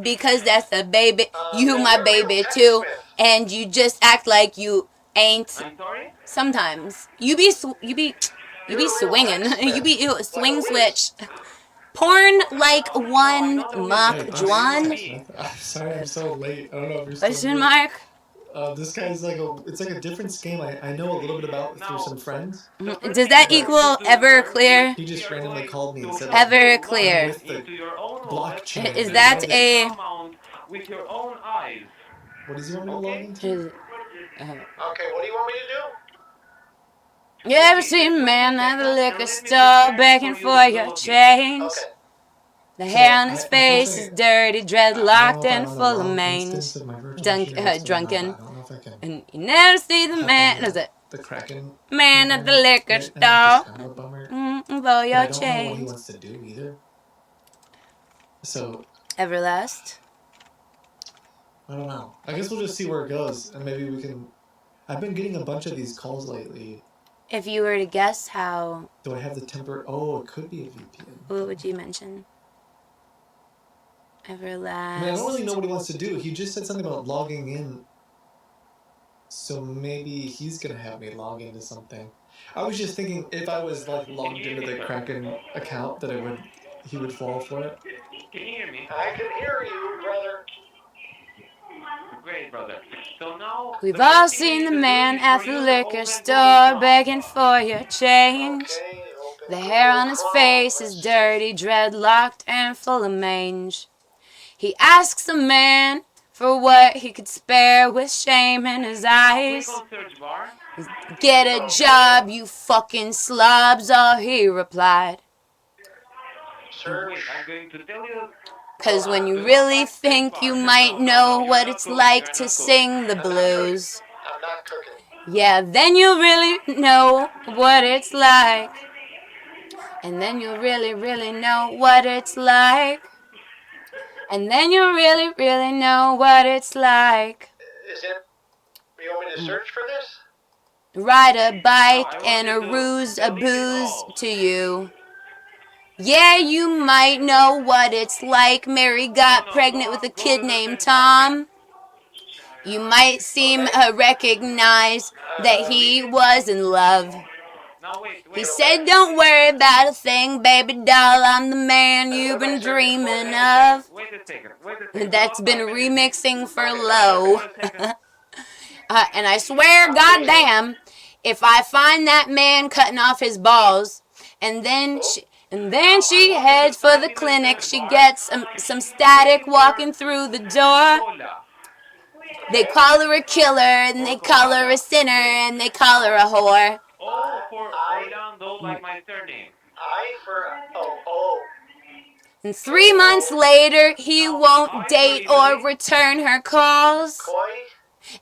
that's a baby. You my You're a real baby too, techsmith. and you just act like you ain't. I'm sorry? Sometimes you be You're a real swinging. techsmith. You be Like a swing whiz. switch. Porn like No, I'm one not a Mach Hey, wizard. this I'm a is human Juan. Tex being. Smith. I'm sorry I'm so late. I don't know if you're still Question here. mark. This guy's like it's like a different scam I know a little bit about through Now, some friends. the first Does thing that we're going to equal do, sir, is Everclear? He we just are randomly going called me to and said help that you log I'm Everclear. with the into your own wallet blockchain. Is and I that love see it. the a? amount with your own eyes. What does he want me to log Okay? into? Is, Okay, what do you want me to do? you ever Okay, seen just a wait man a at the second and liquor let me store prepare begging for you for the your login. change? Okay. The So hair on his I face is unfortunately dirty, I don't know dreadlocked, if I'm and on the full of wrong mange. instance of my virtual machine or what's going on, but Drunken. I don't know if I can And you never see the hop on man. Was it the Kraken man at the component liquor right now, which is store kind of a bummer. for But I your don't know what he change? wants to do either. So Everlast. I don't know. I guess we'll just see where it goes, and maybe we can. I've been getting a bunch of these calls lately. If you were to guess how, Do I have the temper? Oh, it could be a VPN. what would you mention? Everlast. I mean, I don't really know what he wants to do. He just said something about logging in. So maybe he's gonna have me log into something. I was just thinking if I was like Can logged you hear into me, the sir? Kraken account that he would fall for it. Can you hear me? I can hear you, brother. Great, brother. So now, We've the all first thing we seen need the to do man is at for the you to liquor open Google store Chrome. begging for your change. Okay, open The hair Google on his Chrome. face is Let's dirty, dreadlocked, and full of mange. He asks a man for what he could spare with shame in his Now click eyes. on search bar. Get a job, you fucking slobs, all he replied. search. Wait, I'm going to tell you. 'Cause when you Do not really touch search think bar. you might No, know you're what not it's cooking. like You're to not cooking. sing the I'm not cooking. blues, I'm not cooking. yeah, then you'll really know what it's like. And then you'll really, really know what it's like. And then you'll really, really know what it's like. Is it? You want me to search for this? Ride a No, bike I want and you a to ruse a delete it booze all. to you. Yeah, you might know what it's like. Mary got No, pregnant with a go kid to the named search bar again. Tom. You might seem Okay. recognize that he was in love. Now wait He a said, second. don't worry about a thing, baby doll. I'm the man you've been dreaming of. Wait a second. That's Hold been on a minute. remixing for Okay, low. Hold on a second. And I swear, goddamn, if I find that man cutting off his balls, and then she heads for the clinic, she gets some static walking through the door. Cola. They call her a killer, and they call her a sinner, and they call her a whore. O for Orlando, like my surname. I for oh. And 3 months later, he won't date or return her calls. Koi.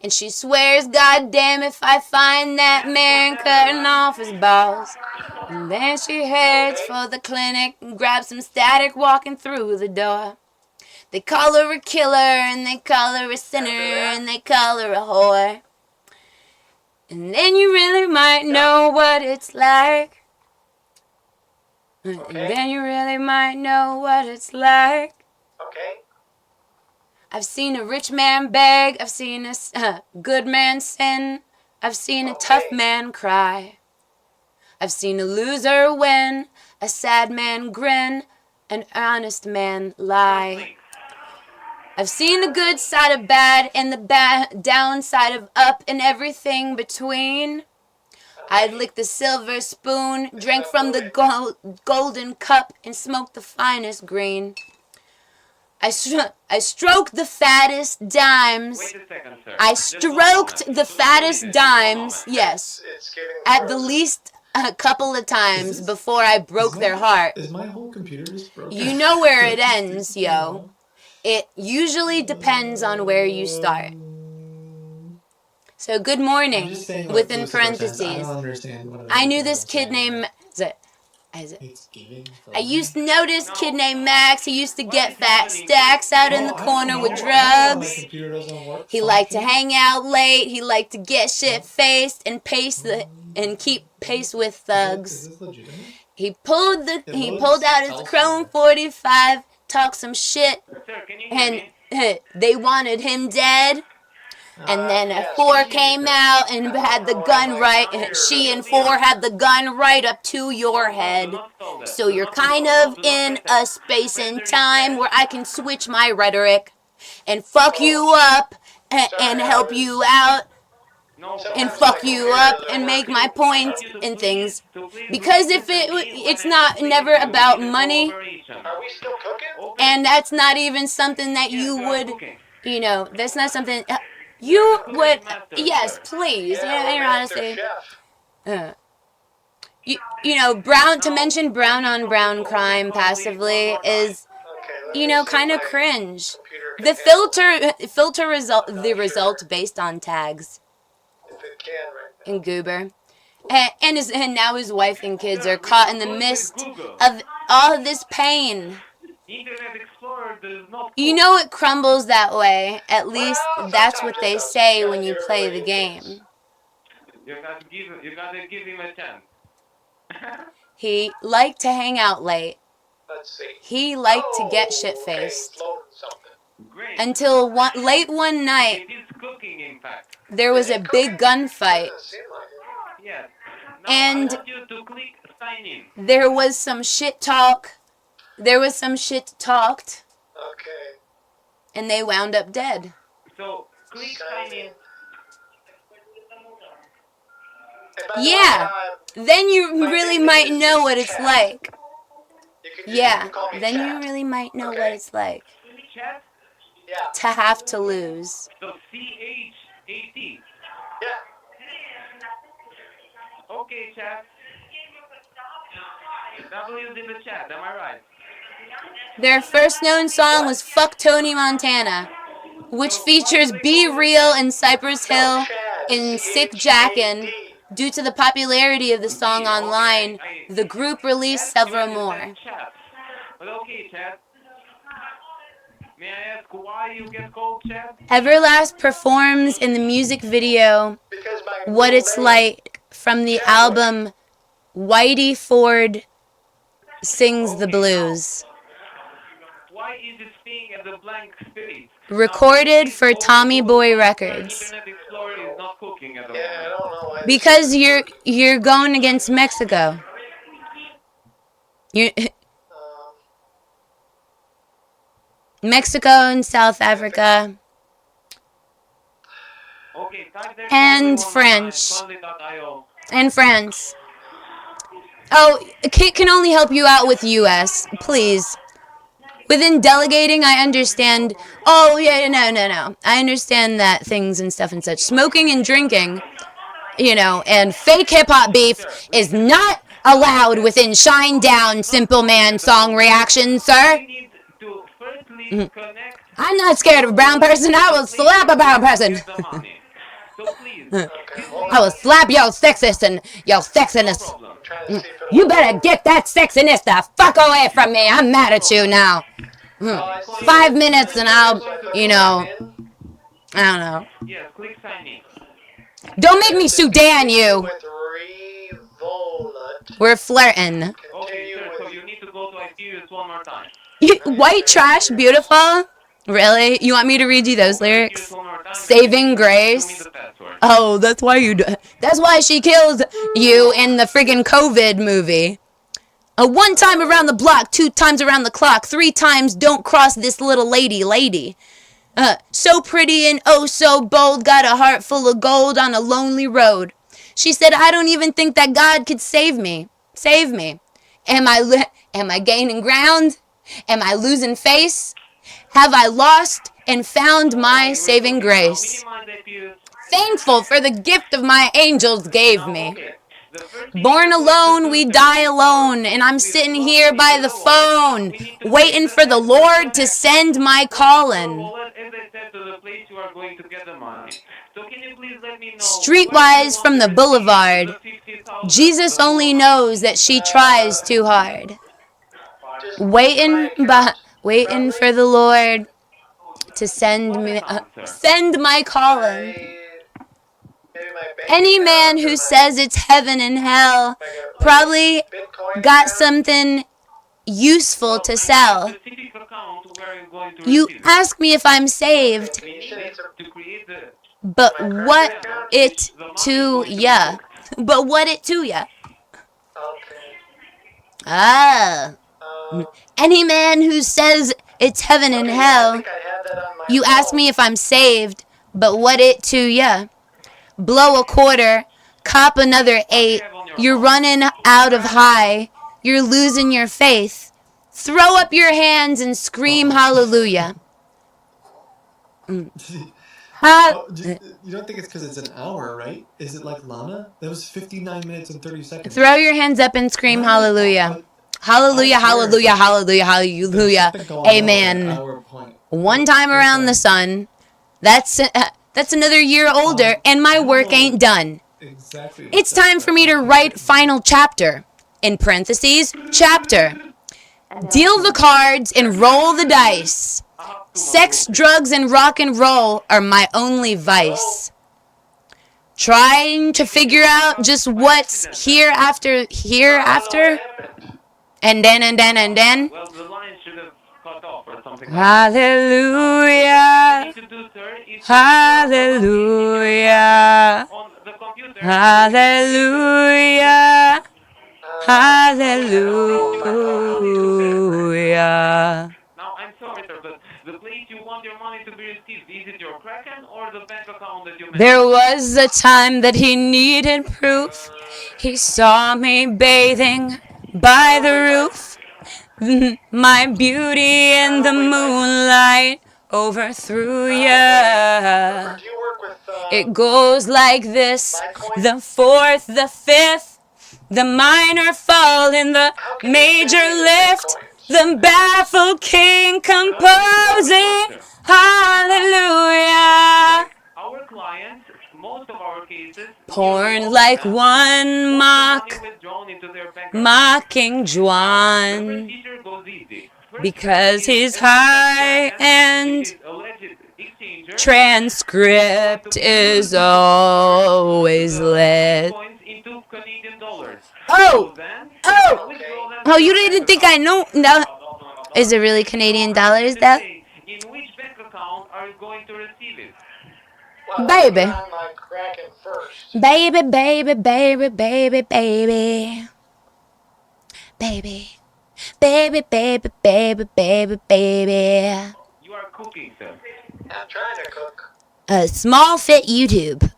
And she swears, goddamn, if I find that man cutting off his balls. And then she heads for the clinic and grabs some static walking through the door. They call her a killer, and they call her a sinner, and they call her a whore. And then you really might know what it's like. And then you really might know what it's like. I've seen a rich man beg. I've seen a good man sin. I've seen a tough man cry. I've seen a loser win, a sad man grin, an honest man lie. I've seen the good side of bad and the downside of up and everything between. I'd lick the silver spoon, drank from the golden cup, and smoked the finest green. I stroked the fattest dimes. Wait a second, sir. I Just stroked one the moment. fattest Just one dimes, moment. yes, It's getting at the worse. least a couple of times this- before I broke their heart. Is my whole computer just broken? You know where it ends, yo. It usually depends on where you start. So good I'm morning, just saying, like, within Lucifer says, I parentheses. don't understand what I knew this kid named... It's giving. I used to know this kid named Max. He used to What get is fat happening? stacks out in the corner with drugs. My computer doesn't work. He liked to hang out late. He liked to get shit faced and keep pace with Is thugs. this legitimate? He pulled out his elsewhere. Chrome 45, talked some shit, Sir, can you hear and me? they wanted him dead. And then yes, 4 came out and had the gun right. She and 4 had the gun right up to your head. So you're kind of in a space and time where I can switch my rhetoric and fuck you up and help you out No. and fuck you up and make my point and things. Because if it's never about money, Are we still cooking? and that's not even something that you would, you know, that's not something you would, yes, please, Master ennyarodasi. Chef. You know, brown, to mention brown on brown crime passively is, Okay, let you me know, see kind of my cringe. computer can The the result based on tags if it can right now. in Goober. And now his wife and kids are caught in the midst of all of this pain. Internet Explorer does not. You know it crumbles that way. At least Well, that's what sometimes they it does. say You when you gotta play give the everybody a game. You gotta give him a chance. He liked to hang out late. Let's see. He liked to get Okay, shit-faced. it's loading something. Great. Until late one night, It is cooking, in fact. there was a big gunfight. Doesn't seem like it. Yes. Now And- I want you to click sign in. There was some shit talk. There was some shit talked, Okay. and they wound up dead. So click sign in. And by the Yeah. way, Then you really might know what it's like. you Yeah, can call me then you Chat. really might know what Okay. it's like Chat. Yeah. to have to lose. So CHAT. Yeah. Okay, chat. W's in the chat. Am I right? Their first known song was Fuck Tony Montana, which features Be Real and Cypress Hill in Sick Jackin'. Due to the popularity of the song online, the group released several more. Chat. But okay, chat. May I ask why you get called chat? Everlast performs in the music video Because my What It's name- Like from the album Whitey Ford Sings the Blues, Why is it staying at the blank space? recorded for Tommy Boy Records. Internet Explorer is not cooking at the Yeah, I moment. don't know why. Because you're going against Mexico. You Mexico and South Africa Okay, type there And Conley French. Conley.io. and France. Oh, Kit can only help you out with US, please. Within delegating, I understand. Oh, yeah, no. I understand that things and stuff and such. Smoking and drinking, you know, and fake hip-hop beef is not allowed within Shine Down Simple Man song reaction, sir. We need to firstly connect. I'm not scared of a brown person. I will slap a brown person. Get the money. So please, Okay, hold I on. will slap your sexist and your sexiness. problem. I'm trying to see if it'll You better get that sexiness the fuck away from me. I'm mad at you now. Oh, I see. 5 minutes and I'll, you know, I don't know. Yes, click sign in. Don't make me Sudan you. With Revolut. We're flirting. Okay, Continue sir, so with you need to go to Iterius one more time. White trash, beautiful. Really? You want me to read you those Can you lyrics? use one more time? Saving Give me grace. the password. Oh, that's why you do. That's why she killed you in the friggin' COVID movie. One time around the block, 2 times around the clock, 3 times don't cross this little lady. So pretty and oh so bold, got a heart full of gold on a lonely road. She said, I don't even think that God could save me. Save me. Am I gaining ground? Am I losing face? Have I lost and found my saving grace? Minimize if you... Thankful for the gift of my angels gave me. Okay. The first thing Born you're going to alone, do we is die alone, and I'm sitting here by the phone, waiting for the Lord to send my calling. Wallet, as I said, to the place you are going to get the money. So can you please let me know Streetwise from the boulevard, Jesus only knows that she tries too hard. Just Waiting Probably. for the Lord to send my calling. Maybe my bank Any account man or who my- says it's heaven and hell probably Bitcoin got account. something useful to sell. specific account where you're going to You receive it. ask me if I'm saved, We need to create the... but what it to ya? But what it to ya? Okay. Ah. Any man who says it's heaven and Okay, I hell, think I had that on my you ask phone. me if I'm saved, but what it to ya? Blow a quarter, cop another 8, you're running out of high, you're losing your faith. Throw up your hands and scream hallelujah. Oh, you don't think it's because it's an hour, right? Is it like Lana? That was 59 minutes and 30 seconds. Throw your hands up and scream Mine is- hallelujah. Hallelujah, I swear, hallelujah, it's like- hallelujah, There's hallelujah, something going on at that amen. hour point. One time around the sun, that's another year older, and my work ain't done. Exactly. It's time for me to write final chapter. In parentheses, chapter. Deal the cards and roll the dice. Sex, drugs, and rock and roll are my only vice. Trying to figure out just what's hereafter, and then. Well, the line should have cut off or something like that. Hallelujah, What you need to do, sir, is hallelujah, on the computer. hallelujah, hallelujah. Now, I'm sorry, sir, but the place you want your money to be received, is it your Kraken or the bank account that you mentioned? There was a time that he needed proof. He saw me bathing by the roof. My beauty in the moonlight overthrew ya. Do you work with It goes like this: the 4th, the 5th, the minor fall in the major lift, the baffled king composing hallelujah. Our clients, most of our cases, Porn like one mock, money withdrawn into their bank account. mocking The Juan, procedure goes easy. First, because is he's an high which and is alleged exchanger. transcript is always lit. Coins into Canadian dollars. Oh! So then, Oh! withdraw them Oh, to you your didn't bank think I account. know? No. Is it really Canadian dollars, though? In which bank account are you going to receive it? well, Baby. on my Kraken first. Baby, baby, baby, baby, baby. Baby. Baby, baby, baby, baby, baby. You are cooking, sir. I'm trying to cook. A small fit YouTube.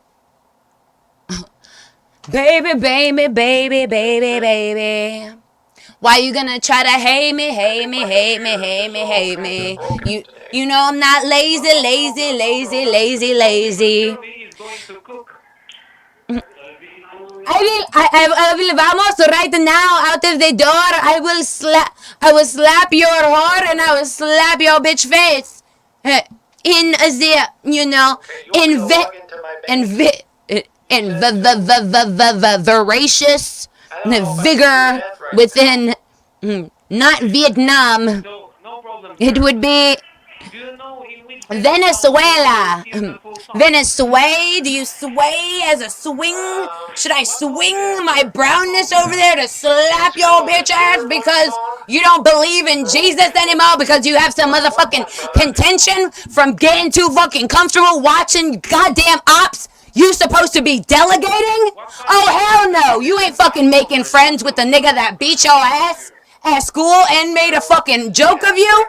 Baby, baby, baby, baby, baby. Why you gonna try to hate me, hate me, hate me, hate me, hate me? You know I'm not lazy, lazy, lazy, lazy, lazy. He is going to cook. I will vamos right now out of the door. I will slap your whore and I will slap your bitch face. In the, you know, in voracious vigor within not Vietnam. So, no problem. It would be Do you know in which Venezuela. Venezuela, do you sway as a swing? Should I swing my brownness over there to slap your bitch ass? Because You don't believe in Jesus anymore because you have some motherfucking contention from getting too fucking comfortable watching goddamn ops? You supposed to be delegating? Oh, hell no. You ain't fucking making friends with the nigga that beat your ass at school and made a fucking joke of you.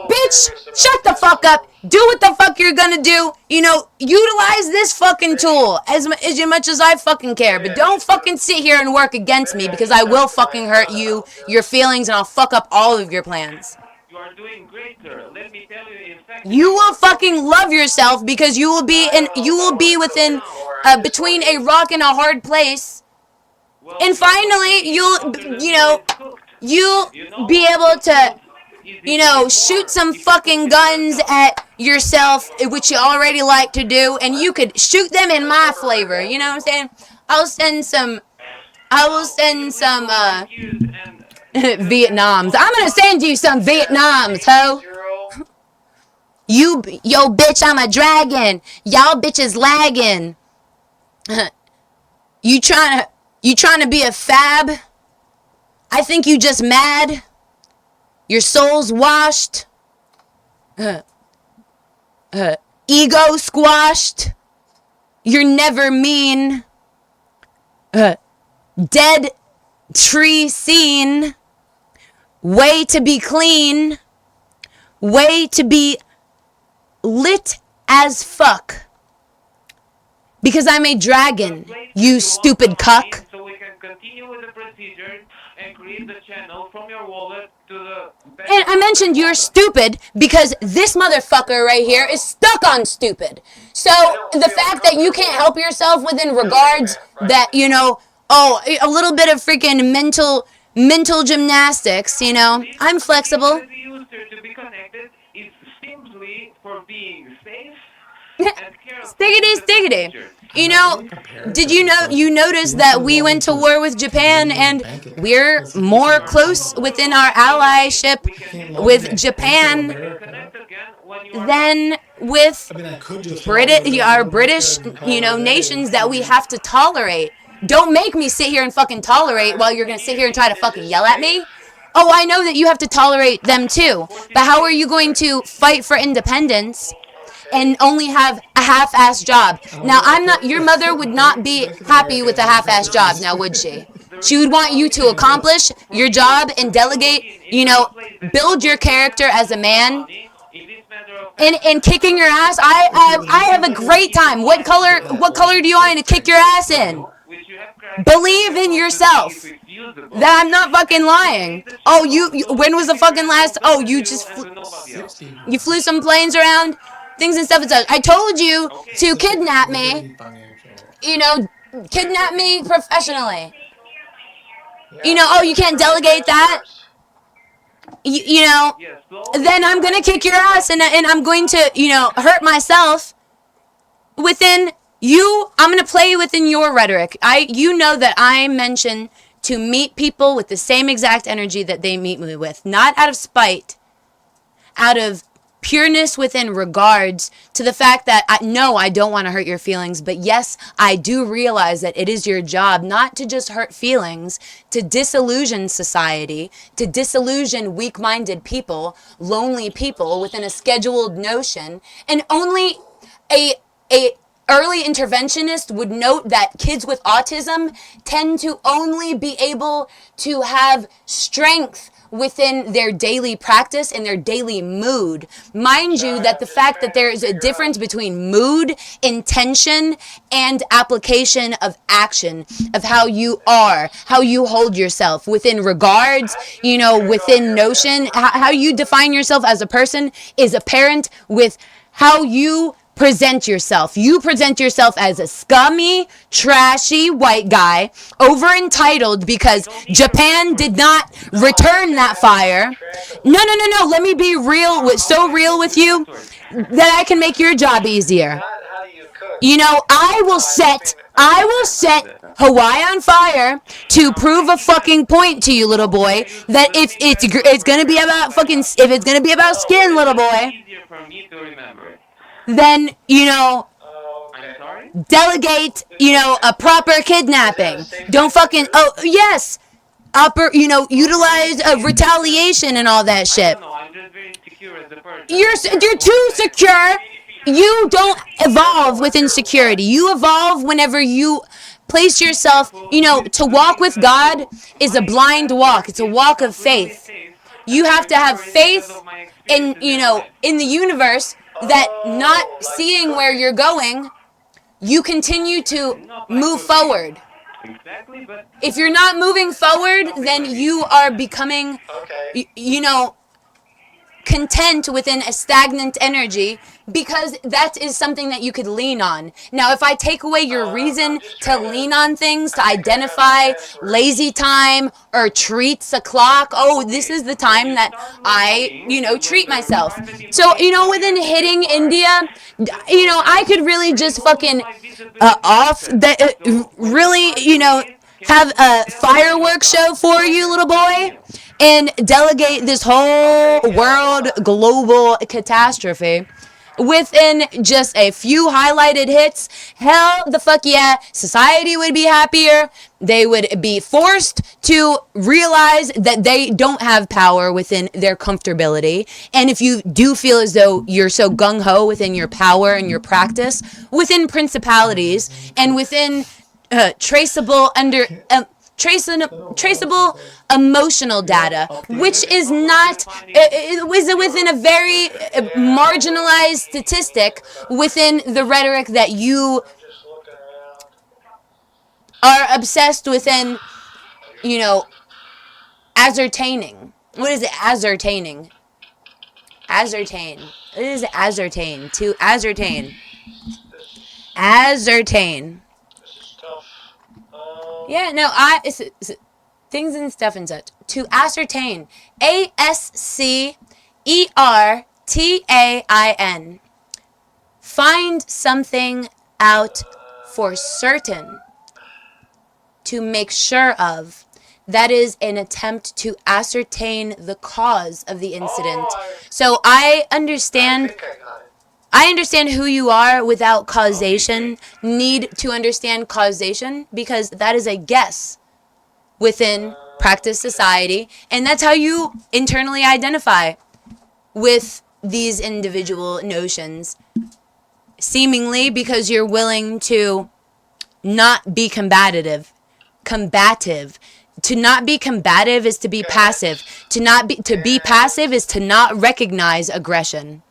Bitch, shut the fuck up. Do what the fuck you're gonna do. You know, utilize this fucking tool as much as I fucking care. But don't fucking sit here and work against me because I will fucking hurt you, your feelings, and I'll fuck up all of your plans. You are doing great, sir. Let me tell you, in fact, You will fucking love yourself because you will be within between a rock and a hard place. well, And finally, you'll be able to, shoot some fucking guns at yourself, which you already like to do, and you could shoot them in my flavor. You know what I'm saying? I will send some Vietnams. I'm gonna send you some Vietnams, ho. Yo, bitch, I'm a dragon. Y'all bitches lagging. You trying to be a fab? I think you just mad. Your soul's washed. Ego squashed. You're never mean. Dead tree seen. Way to be clean. Way to be lit as fuck. Because I'm a dragon, you stupid cuck. So we can continue with the procedure and create the channel from your wallet to the... And I mentioned you're stupid because this motherfucker right here is stuck on stupid. So the fact that you can't help yourself within regards that, a little bit of freaking mental gymnastics, I'm flexible. The user to be connected is simply for being safe and careful. Stiggity. Did you notice that we went to war with Japan and we're more close within our allyship with Japan than with our British, nations that we have to tolerate. Don't make me sit here and fucking tolerate while you're gonna sit here and try to fucking yell at me. Oh, I know that you have to tolerate them too, but how are you going to fight for independence and only have a half-assed job? Now, your mother would not be happy with a half-assed job, now would she? She would want you to accomplish your job and delegate, build your character as a man. And kicking your ass, I have a great time. What color do you want me to kick your ass in? Believe in yourself. That I'm not fucking lying. Oh, when was the fucking last? Oh, you just you flew some planes around, things and stuff and such. I told you to kidnap me. Kidnap me professionally. Oh, you can't delegate that. Then I'm gonna kick your ass and I'm going to hurt myself within. I'm going to play within your rhetoric. You know that I mention to meet people with the same exact energy that they meet me with. Not out of spite. Out of pureness within regards to the fact that, I don't want to hurt your feelings. But yes, I do realize that it is your job not to just hurt feelings, to disillusion society, to disillusion weak-minded people, lonely people within a scheduled notion. And only a early interventionist would note that kids with autism tend to only be able to have strength within their daily practice and their daily mood. Mind you that the fact that there is a difference between mood, intention, and application of action, of how you are, how you hold yourself within regards, within notion, how you define yourself as a person is apparent with how you present yourself. You present yourself as a scummy, trashy white guy, over entitled because Japan did not return that fire. No. Let me be so real with you that I can make your job easier. I will set Hawaii on fire to prove a fucking point to you, little boy, that if it's gonna be about skin, little boy, then, delegate, a proper kidnapping. Don't fucking, oh, yes, utilize retaliation and all that I shit. don't know. I'm just very insecure as a person. You're too secure. You don't evolve with insecurity. You evolve whenever you place yourself, to walk with God is a blind walk. It's a walk of faith. You have to have faith in, in the universe that not seeing where you're going, you continue to move forward. Exactly, but If you're not moving forward, then you are becoming, Okay. Content within a stagnant energy, because that is something that you could lean on. Now, if I take away your reason to lean on things, to identify lazy time or treats o'clock, this is the time that I, treat myself. So, within hitting India, I could really just fucking have a fireworks show for you, little boy, and delegate this whole world global catastrophe within just a few highlighted hits. Hell the fuck yeah, society would be happier. They would be forced to realize that they don't have power within their comfortability. And if you do feel as though you're so gung-ho within your power and your practice, within principalities and within traceable emotional data, which is not is within a very marginalized statistic within the rhetoric that you Just looking around. are obsessed within, ascertaining. What is it? Ascertaining. Ascertain. It is ascertain. To ascertain. Ascertain. This is tough. Yeah, no, it's things and stuff and such. To ascertain. ASCERTAIN. Find something out for certain. To make sure of. That is an attempt to ascertain the cause of the incident. So I understand. I understand who you are without causation. Need to understand causation because that is a guess within practice society, and that's how you internally identify with these individual notions. Seemingly because you're willing to not be combative. To not be combative is to be passive. To be passive is to not recognize aggression.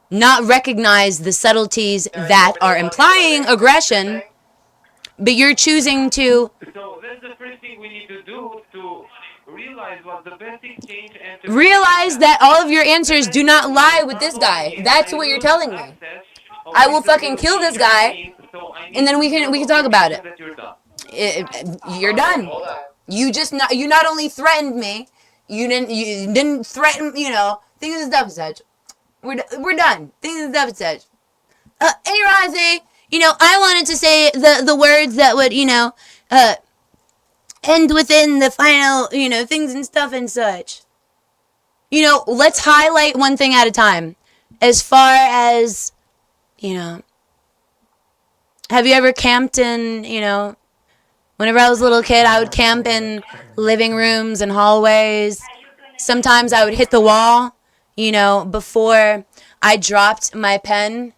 Not recognize the subtleties that are implying aggression, but you're choosing to. So that's the first thing we need to do, to realize what the best exchange and to Realize that all of your answers do not lie with this guy. That's what you're telling me. I will fucking kill this guy, and then we can talk about it. You're done. Hold on. You not only threatened me, you didn't threaten, things and stuff and such. We're done. Things and stuff and such. Ennyarodasi, I wanted to say the words that would, end within the final, things and stuff and such. Let's highlight one thing at a time. As far as, have you ever camped in, whenever I was a little kid, I would camp in living rooms and hallways. Sometimes I would hit the wall, before I dropped my pen,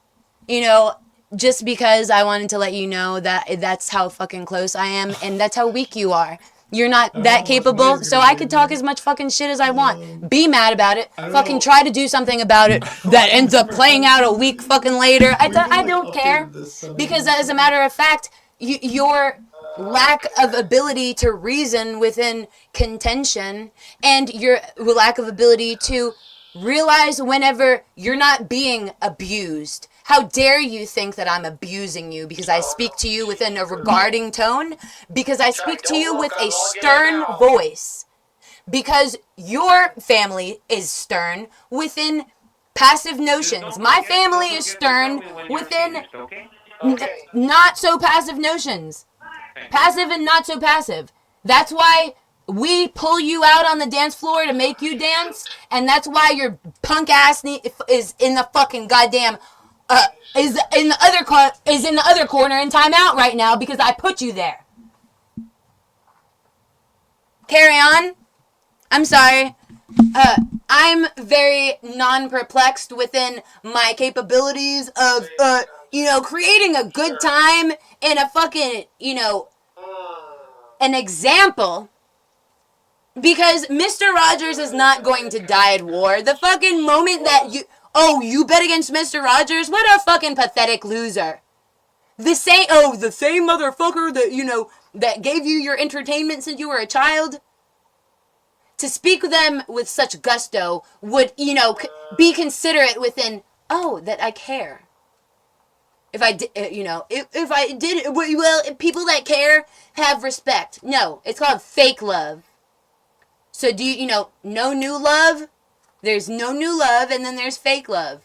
just because I wanted to let you know that that's how fucking close I am and that's how weak you are. You're not that capable, so I could talk as much fucking shit as I want. Be mad about it. Fucking try to do something about it that ends up playing out a week fucking later. I don't care. Because as a matter of fact, your lack of ability to reason within contention and your lack of ability to realize whenever you're not being abused. How dare you think that I'm abusing you because I speak to you within a regarding tone? Because I speak to you with a stern voice. Because your family is stern within passive notions. My family is stern within not so passive notions. Passive and not so passive. That's why we pull you out on the dance floor to make you dance, and that's why your punk ass is in the fucking goddamn is in the other corner in timeout right now because I put you there. carry on. I'm sorry. I'm very non-perplexed within my capabilities of, creating a good time and a fucking, an example. Because Mr. Rogers is not going to die at war. The fucking moment that you bet against Mr. Rogers? What a fucking pathetic loser. The same motherfucker that, that gave you your entertainment since you were a child. To speak with them with such gusto would, be considerate within, that I care. If I did, if I did, well, people that care have respect. No, it's called fake love. So do you, no new love? There's no new love, and then there's fake love.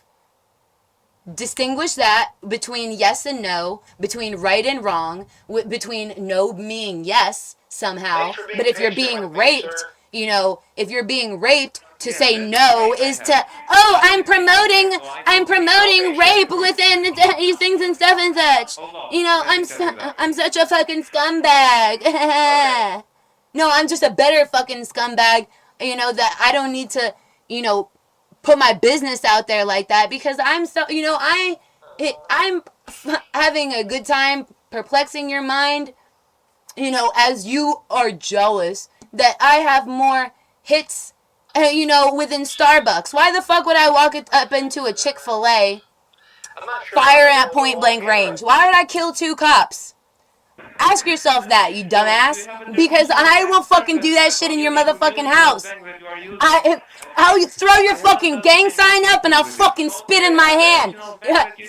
Distinguish that between yes and no, between right and wrong, between no being yes somehow. But if you're being raped, if you're being raped, to say no is to, I'm promoting rape within these things and stuff and such. I'm such a fucking scumbag. No, I'm just a better fucking scumbag, that I don't need to, put my business out there like that because I'm so, I'm having a good time perplexing your mind, as you are jealous that I have more hits, within Starbucks. Why the fuck would I walk up into a Chick-fil-A, fire at point blank range? Why would I kill 2 cops? Ask yourself that, you dumbass. Because I will fucking do that shit in your motherfucking house. I'll throw your fucking gang sign up and I'll fucking spit in my hand.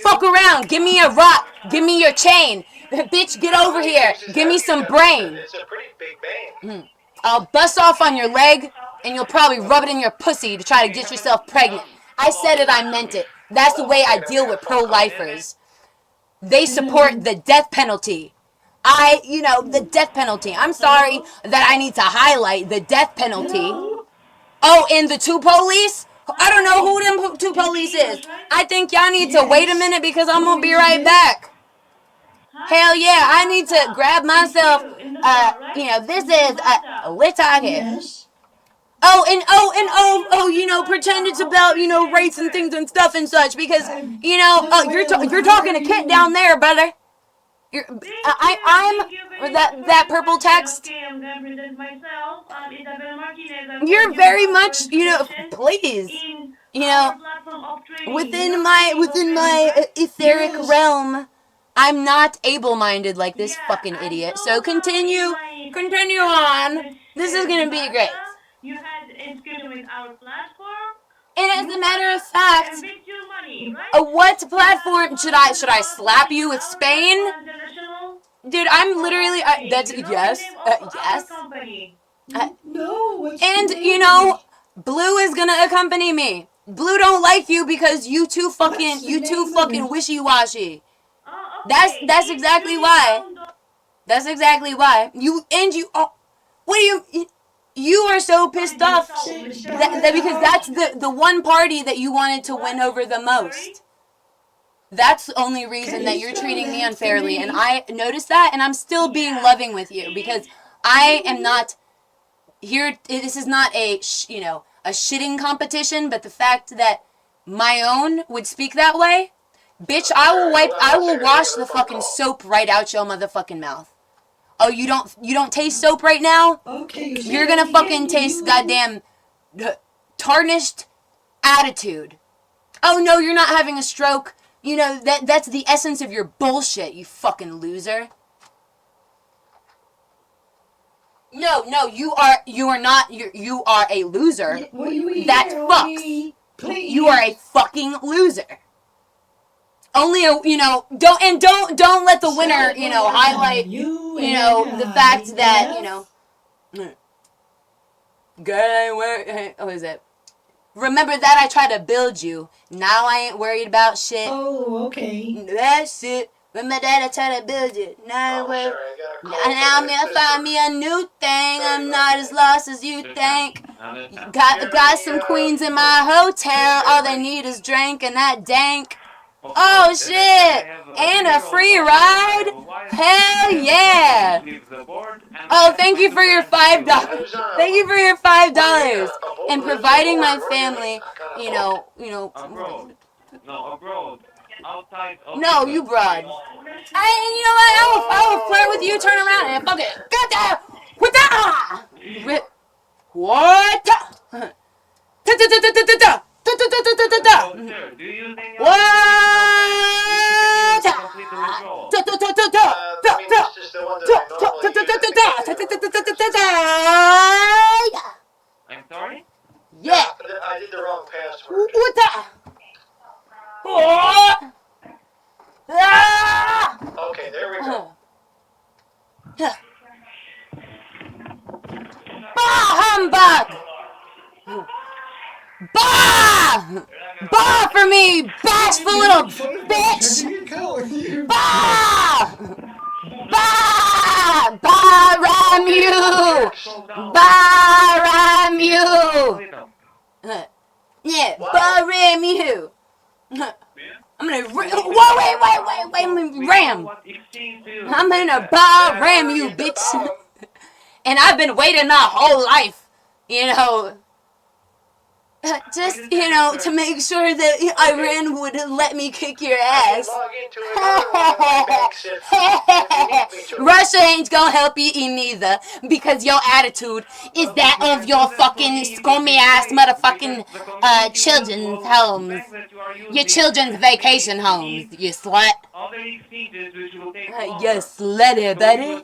Fuck around. Give me a rock. Give me your chain. Bitch, get over here. Give me some brain. It's a pretty big bang. I'll bust off on your leg and you'll probably rub it in your pussy to try to get yourself pregnant. I said it, I meant it. That's the way I deal with pro-lifers. They support the death penalty. The death penalty. I'm sorry that I need to highlight the death penalty. No. Oh, and the 2 police? I don't know who them 2 police is. I think y'all need to wait a minute because I'm going to be right back. Hell yeah, I need to grab myself, this is, we're talking. Yes. Pretend it's about, race and things and stuff and such because, you're talking to Kit down there, brother. I'm that purple text. You're very much, please, within my etheric realm. I'm not able-minded like this fucking idiot. So continue on. This is gonna be great. You had inscription with our platform. And as a matter of fact, Money, right? what platform should I slap you with Spain? Dude, I'm literally, that's, yes. No. And, Blue is gonna accompany me. Blue don't like you because you too fucking wishy-washy. That's exactly why. That's exactly why. You are so pissed off that because that's the one party that you wanted to win over the most. That's the only reason that you're treating me unfairly, and I noticed that, and I'm still being loving with you because I am not here. This is not a shitting competition, but the fact that my own would speak that way, bitch, I will wash the fucking soap right out your motherfucking mouth. Oh, you don't taste soap right now? Okay. You're gonna fucking taste goddamn tarnished attitude. Oh no, you're not having a stroke. That's the essence of your bullshit, you fucking loser. No, you are not. You are a loser. That fucks. You are a fucking loser. Only don't let the winner, highlight, the fact that, what is it? Remember that I tried to build you. Now I ain't worried about shit. Oh, okay. That shit. Remember that I tried to build you. Now I'm gonna find me a new thing. I'm not as lost as you think. Got some queens in my hotel. All they need is drink and that dank. Of Oh course, as I said, I shit! have And a zero free problems. I ride? have a wife Hell and yeah! problems with the board, and Oh, that's thank my you two for your cents to $5. Lives on a, Thank you for your what do you mean, $5 a boat? and Lives providing aboard? my What do you mean? family. I got a You boat. know. abroad. No, abroad. Outside of No, Italy. you broad. You know what? I will flirt with you. Turn around and fuck it. Get there. What the? What? So, sir, do you use any other traditional bank which you can use to complete the withdrawal? I mean, this is the one that I normally use. I think I did it wrong. I'm sorry? Yeah. I did the wrong password. What the? Okay, there we go. Bah humbug! Bah! Bah for me, bashful little bitch! Checking account with you. Bah! Bah! Bah ram you! Scroll down. Bah ram you! Little. Yeah, bah ram you! I'm gonna whoa, wait, I'm gonna ram! What it seems to you. I'm gonna bah ram you, bitch! And I've been waiting my whole life, you know. Just, you know, to make sure that Iran would let me kick your ass. Log into another one of my banks if you need me to. Russia ain't gonna help you neither, because your attitude is that of your fucking scummy ass motherfucking children's homes. Your children's vacation homes, you slut. Other exchanges which will take You slutty, buddy.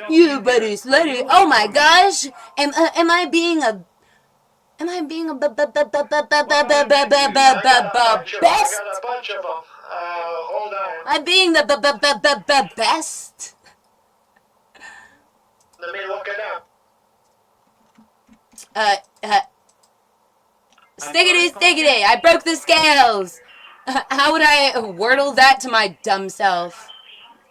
You buddy slutty. Oh my gosh. Am I being a best? I got a bunch of them. Hold on. I'm being the best. Let me look it up. Stickity, I broke the scales. How would I wordle that to my dumb self?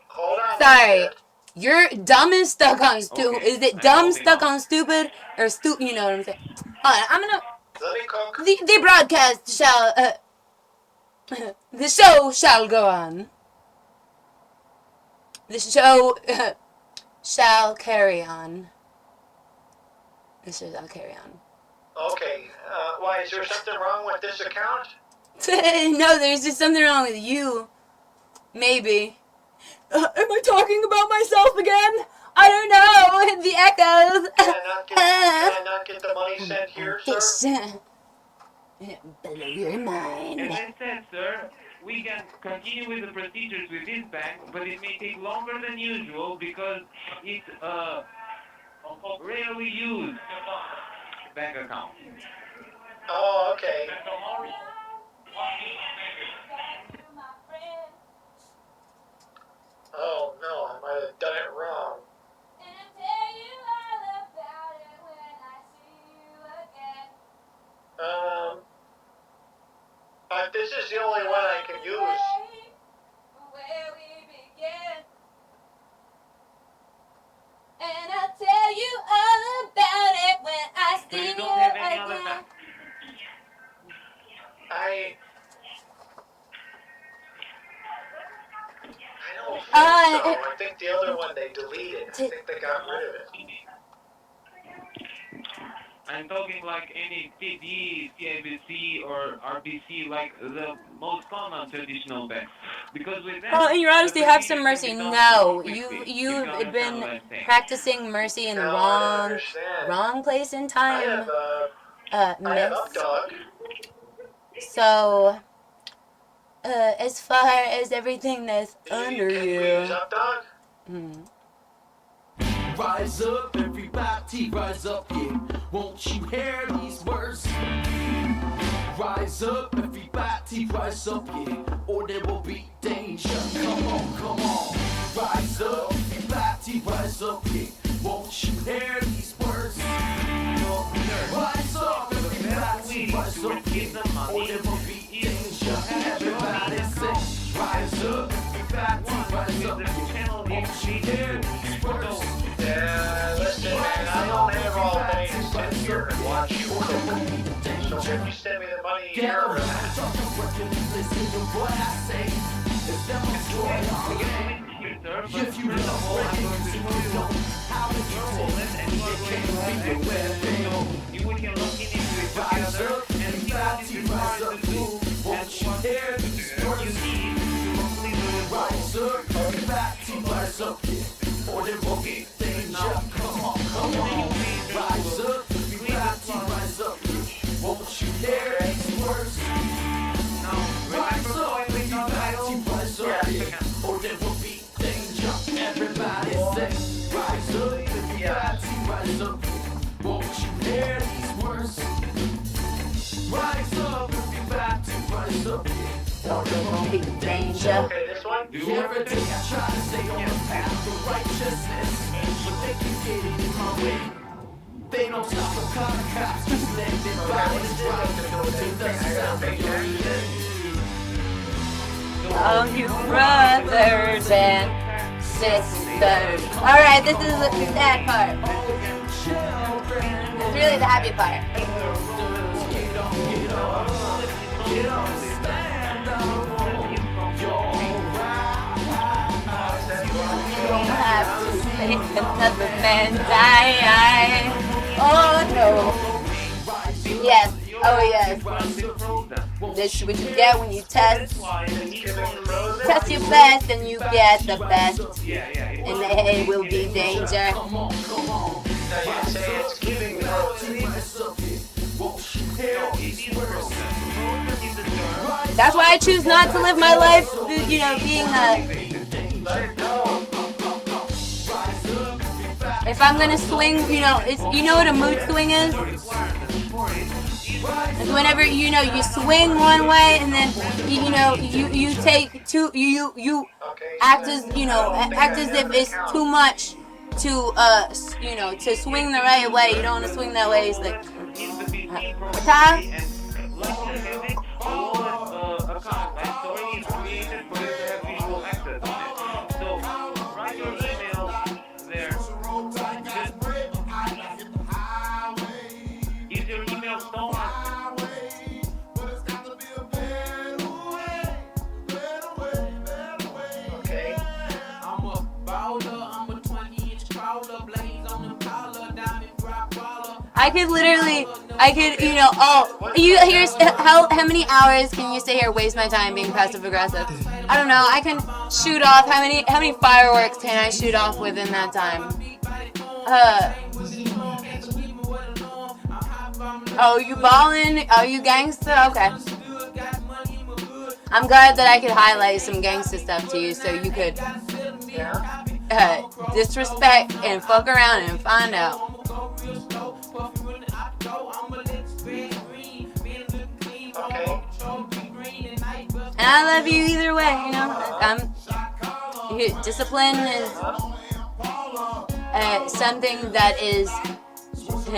Hold on. Sorry. You're dumb and stuck on stupid. Okay, Is it I'm dumb holding stuck on. on stupid or stupid? You know what I'm saying? I'm gonna. Let me cook. The broadcast shall. The show shall go on. The show shall carry on. The show shall carry on. Okay. Why, is there something wrong with this account? No, there's just something wrong with you. Maybe. Am I talking about myself again? I don't know. The echoes. Can I not get the money sent here, sir? Blow your mind. As I said, sir, we can continue with the procedures with this bank, but it may take longer than usual because it's a rarely used bank account. Oh, okay. Oh, no, I might have done it wrong. This is the only one I can use. And I'll tell you all about it when I So see you you don't have any other again. bank? I don't think so. I think the other one they deleted. I think they got rid of it. I'm talking like any TD, CIBC, or RBC, like the most common traditional banks. Because with them, Oh, in your honesty, have some the mercy. procedure can be No, done more quickly. you've understand been what I'm saying. practicing mercy in the No, I don't wrong understand. place and I time, have miss. Updog. So, as far as everything that's under Can we you. use Updog? Rise up, everybody, rise up, yeah. Won't you hear these words? Rise up, everybody, rise up, yeah. Or there will be danger. Come on. Rise up, everybody, rise up, yeah. Won't you hear these words? Rise up, everybody, rise up, yeah. Or there will be danger. Everybody say, rise up, everybody, rise up, yeah. Won't you hear these words? Yeah, listen, man, I don't have all day to sit here and watch you cook. So if you send me the money, Get you're around, talk and work and listen to what I say. It's demonstrate if you love breaking, you know how to do it. It can't be your weapon. Rise up and rise up, won't you dare these words? Rise up and rise up, or there will be danger. Come on, rise up and rise up, won't you dare these words? Rise up and rise up, or there will be danger. Everybody say, rise up and rise up, won't you dare these words? Rise up if you got to rise up, or there will be danger. okay. This one. Every day I try to stay on the path of righteousness, but they keep getting in my way. They don't stop the cops, just let their bodies drop to the sound of your ears. Oh, you brothers and sisters. Alright, this is the sad part. It's really the happy part. You don't have to make another man die. Oh no. Yes. Oh yes. This is what you get when you test your best and you get the best. And there will be danger. Now you say it's giving That's why I choose not to live my life, you know, being if I'm gonna swing, you know, it's, you know what a mood swing is? It's whenever, you know, you swing one way and then, you know, you take two, you act as, you know, act as if it's too much to, you know, to swing the right way. You don't want to swing that way. It's like, time. I could, you know, oh, here's how many hours can you stay here, waste my time being passive aggressive? I don't know. I can shoot off how many fireworks can I shoot off within that time? Oh, you ballin'? Oh, you gangsta? Okay. I'm glad that I could highlight some gangsta stuff to you so you could disrespect and fuck around and find out. And I love you either way, you know. Discipline is something that is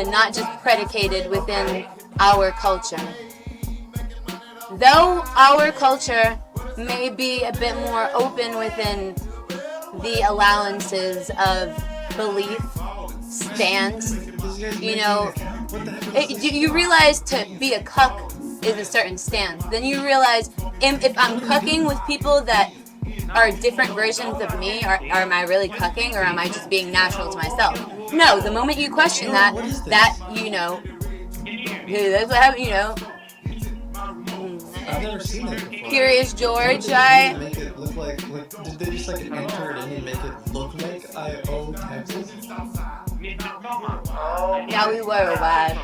not just predicated within our culture. Though our culture may be a bit more open within the allowances of belief, stance, you know, you realize to be a cuck is a certain stance. Then you realize if I'm cucking with people that are different versions of me, or am I really cucking, or am I just being natural to myself? No, the moment you question that, you know, that's what happened, you know. I've never seen that before. Curious George, Make it look like did they just like enter it in and make it look like I owe taxes? yeah, we were bad.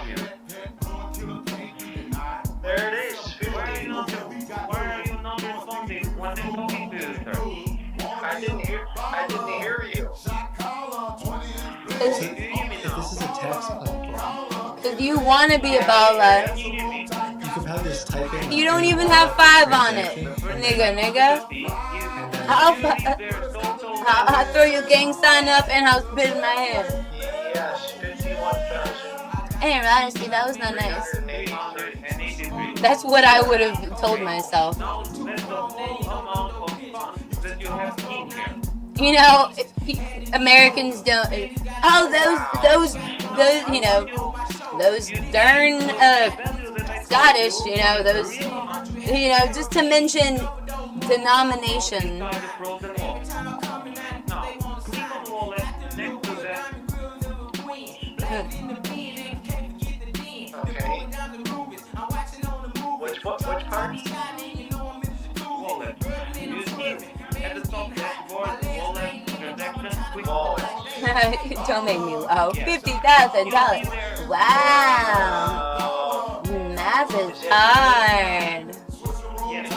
There it is. 50. Why are you not responding when I'm talking to you, sir? I didn't hear you. If this is a tax platform, If you want to be a baller, you could probably just type in. you don't even have 5 on it, nigga. I'll throw your gang sign up and I'll spit in my head. Yes, 51,000. Hey, honestly, that was not nice. That's what I would have told myself. You know, Americans don't. Oh, those, you know, those darn Scottish, you know, those, you know, just to mention denomination. Inside the frozen wall. Now, click on wallet next to the Okay. Which part? wallet. You see at the top dashboard, wallet, transaction, quick Wallet. Don't make me laugh. $50,000. Wow. Math is hard. Yes.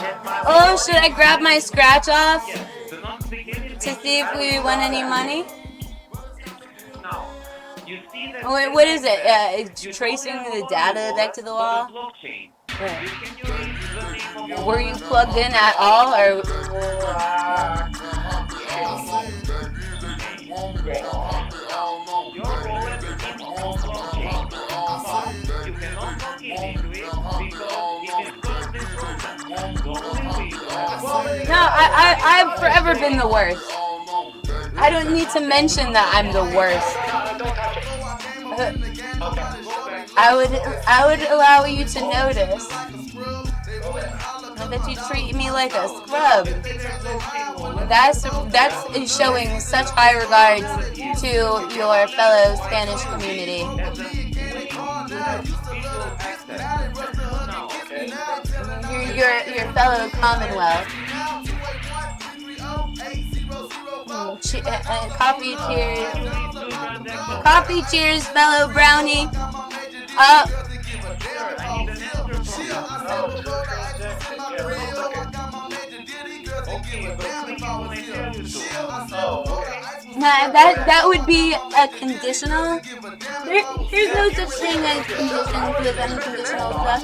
Oh, should I grab my scratch off Yes. Do not click anything. to see if we won any money? Now, you see that What is it? It's tracing the data back to the wall? Blockchain. Yeah. You can use the name of your Were you plugged in at all, or Your wallet is on blockchain, but you cannot log into it because it is currently frozen. The only way to have a no? I've forever been the worst. I don't need to mention that I'm the worst. Don't touch it. I would allow you to notice that you treat me like a scrub. That's showing such high regards to your fellow Spanish community. Your fellow Commonwealth. Coffee cheers. Coffee cheers, fellow brownie. Up. That would be a conditional. There's no such thing as conditions with unconditional stuff.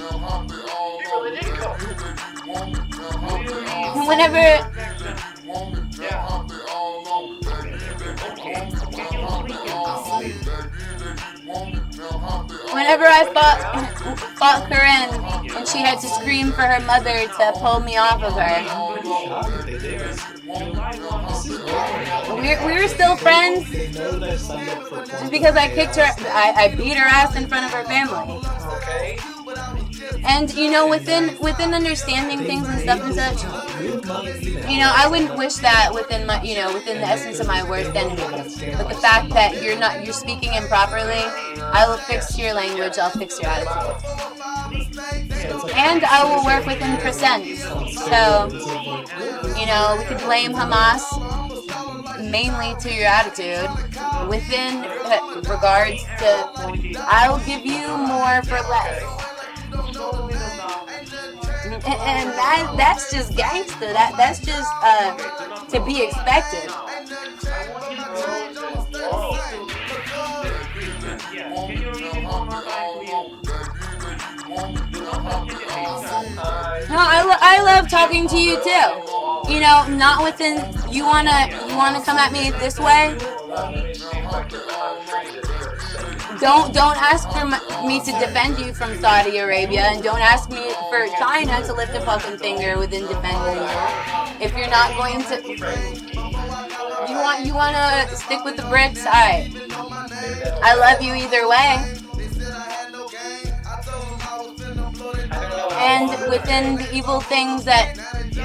Whenever I fought Corinne and she had to scream for her mother to pull me off of her. We were still friends just because I kicked her. I beat her ass in front of her family. Okay. And you know, within understanding things and stuff and such, you know, I wouldn't wish that within my, you know, within the essence of my worst enemy. But the fact that you're speaking improperly, I will fix your language. I'll fix your attitude. And I will work within percent. So, you know, we could blame Hamas mainly to your attitude. Within regards to, I'll give you more for less. And that's just gangster. That's just to be expected. No, I love talking to you too. You know, not within. You wanna come at me this way? Don't ask for me to defend you from Saudi Arabia, and don't ask me for China to lift a fucking finger within defending you. If you're not going to, you want to stick with the bricks. Alright, I love you either way. And within the evil things that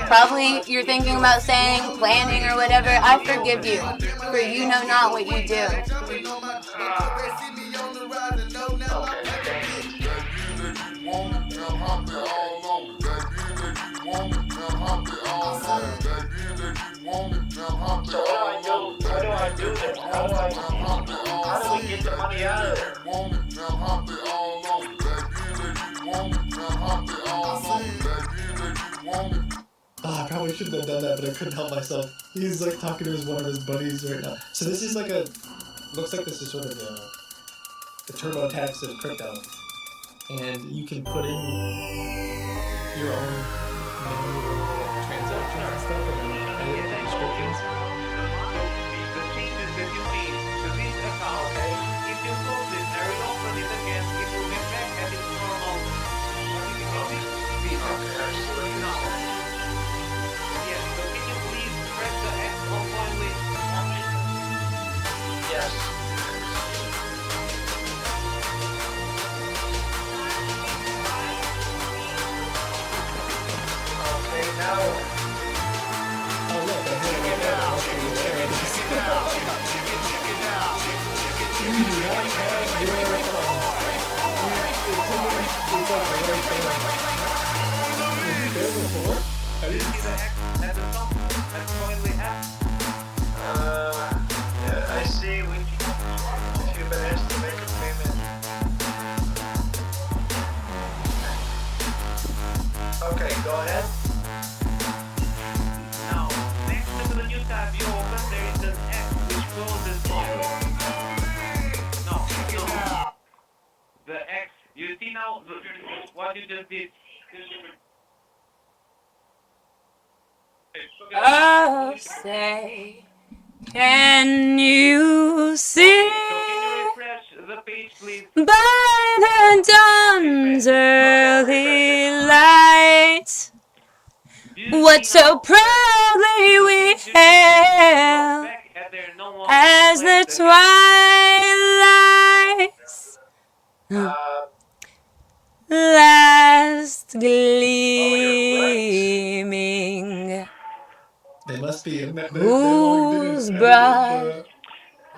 probably you're thinking about saying, planning, or whatever, I forgive you, for you know not what you do. So what do I do then? How do we get the money out of there? Oh, I probably shouldn't have done that, but I couldn't help myself. He's like talking to one of his buddies right now. So this is like looks like this is sort of the TurboTax of crypto. And you can put in your own menu of transactions and stuff and then edit the descriptions. The changes that you made to this account, if you close it and reopen it again, it will be back at its normal. Yes, so can you please press the X on finally? Yes. before? I didn't See the X at the top? That's finally F. Yeah, I see. If you've been asked to make a payment. Okay, go ahead. Now, next to the new tab you open, there is an X which closes zero. No. The X, you see now what you just did? Oh, say, can you see So can you refresh the page, please? by the dawn's early light Do you what see now so proudly the we page you hailed back at their normal as the place again? twilight's last gleaming. They must be in that. Whose bride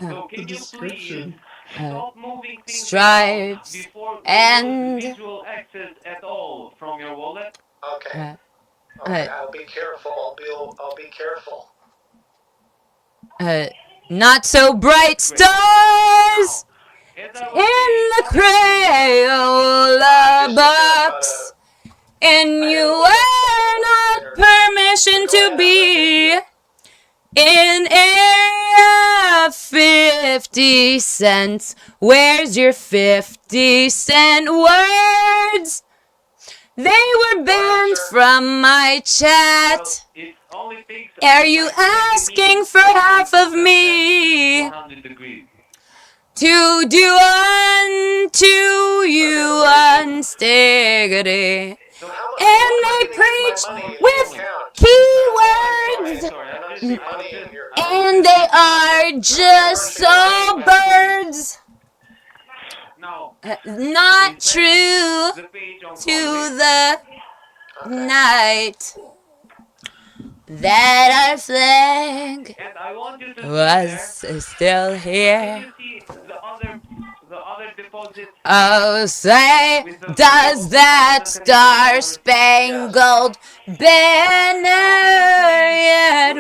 So the can you please description. stop moving things stripes around before we and lose visual access at all from your wallet? Okay. Okay, I'll be careful. I'll be careful. not so bright stars As I in was the saying, Crayola box, and you were not permission to be in area 50 cents. Where's your 50-cent words? They were banned from my chat. well, it only takes Are you about 20 asking minutes for to half of the me 100 degrees. to do unto you unstiggity? So how much And money they did you get preach my money in with the account? keywords, Sorry, I don't I'm see just, money in your and they are just so birds. now, Not true the page on to Conway. the night that our flag And I want you to see was there. still Can here. you see the other deposits Oh, say, with the does that star-spangled banner yet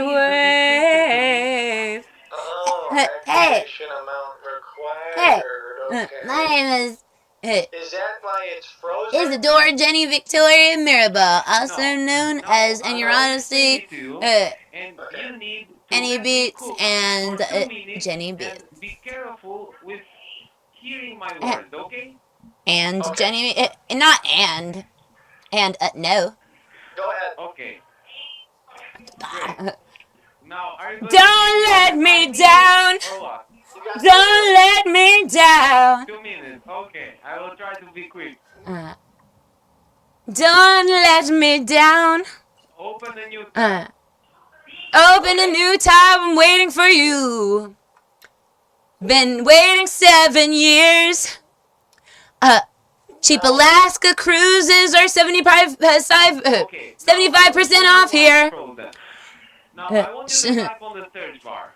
wave? Oh, Hey, activation amount required. Okay. my name is Is that why it's frozen? Isadora Jenny Victoria Mirabelle, also known No, as I will ennyarodasi, explain it to you, and you need to Any let me Beats, cook and for 2 minutes Jenny and Beats. be careful with hearing my words, okay? And Okay. Jenny, not and no. Go ahead. Okay. Great. Now, are you going Don't to let me down. or what? You got Don't let me down. 2 minutes. Okay, I will try to be quick. Don't let me down. Open a new tab. Open a new tab. I'm waiting for you. Been waiting 7 years. Cheap Alaska cruises are 75% off here. Now, I want you to type on the search bar.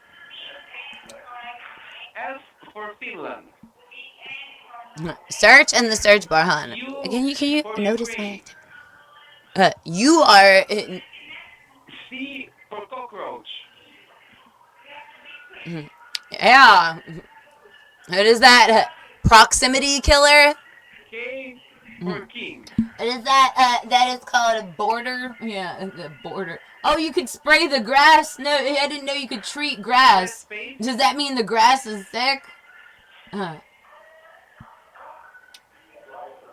S for Finland. Search in the search bar, hon. Can you for notice Ukraine. my you are C for cockroach. yeah. What is that? Proximity killer? K for king. What is that? That is called a border. Yeah, the border. Oh, you could spray the grass. No, I didn't know you could treat grass. Space. Does that mean the grass is thick?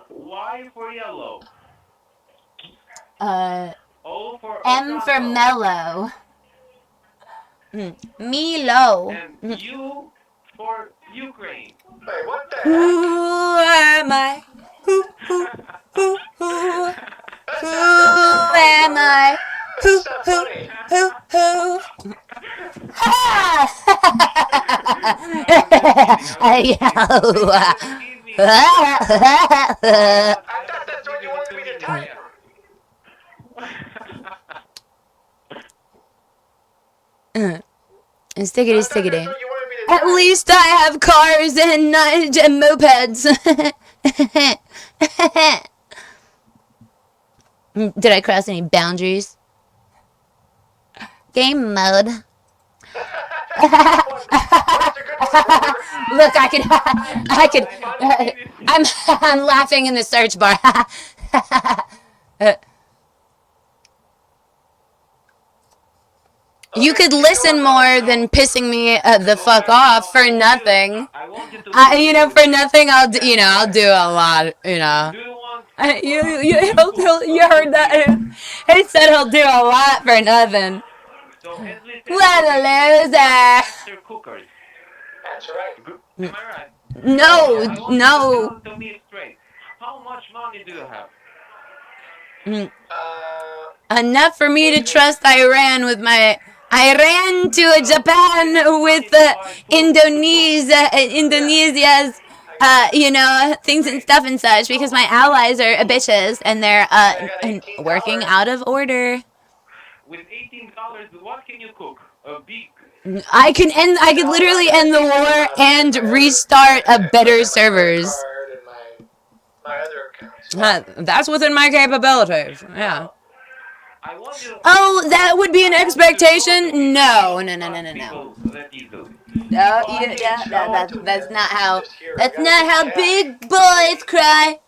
Y for yellow. O for M for Otranto. mellow. Milo. And U for Ukraine. Wait, what the Who heck? am I? Who That's am I? That's not funny. I thought that's what you wanted me to type. Stickity, I thought stickity. that's what you wanted me to At type. least I have cars and mopeds. Did I cross any boundaries? Game mode. Look, I could, I'm laughing in the search bar. You could listen more than pissing me the fuck off for nothing. I want you to For nothing, I'll do a lot, do you want You heard that? He said he'll do a lot for nothing. so as we said What a loser! master cookers. That's right. Am I right? No, I want no. you to me straight. How much money do you have? Enough for me to trust Iran with my. I ran to Japan with Indonesia's, things and stuff and such because my allies are bitches and they're working out of order. With $18, what can you cook? A big. I could literally end the war and restart a better servers. Card and my other accounts. That's within my capabilities. Yeah. I want you. Oh, that would be an expectation? No. People that easily. That's not how big boys cry.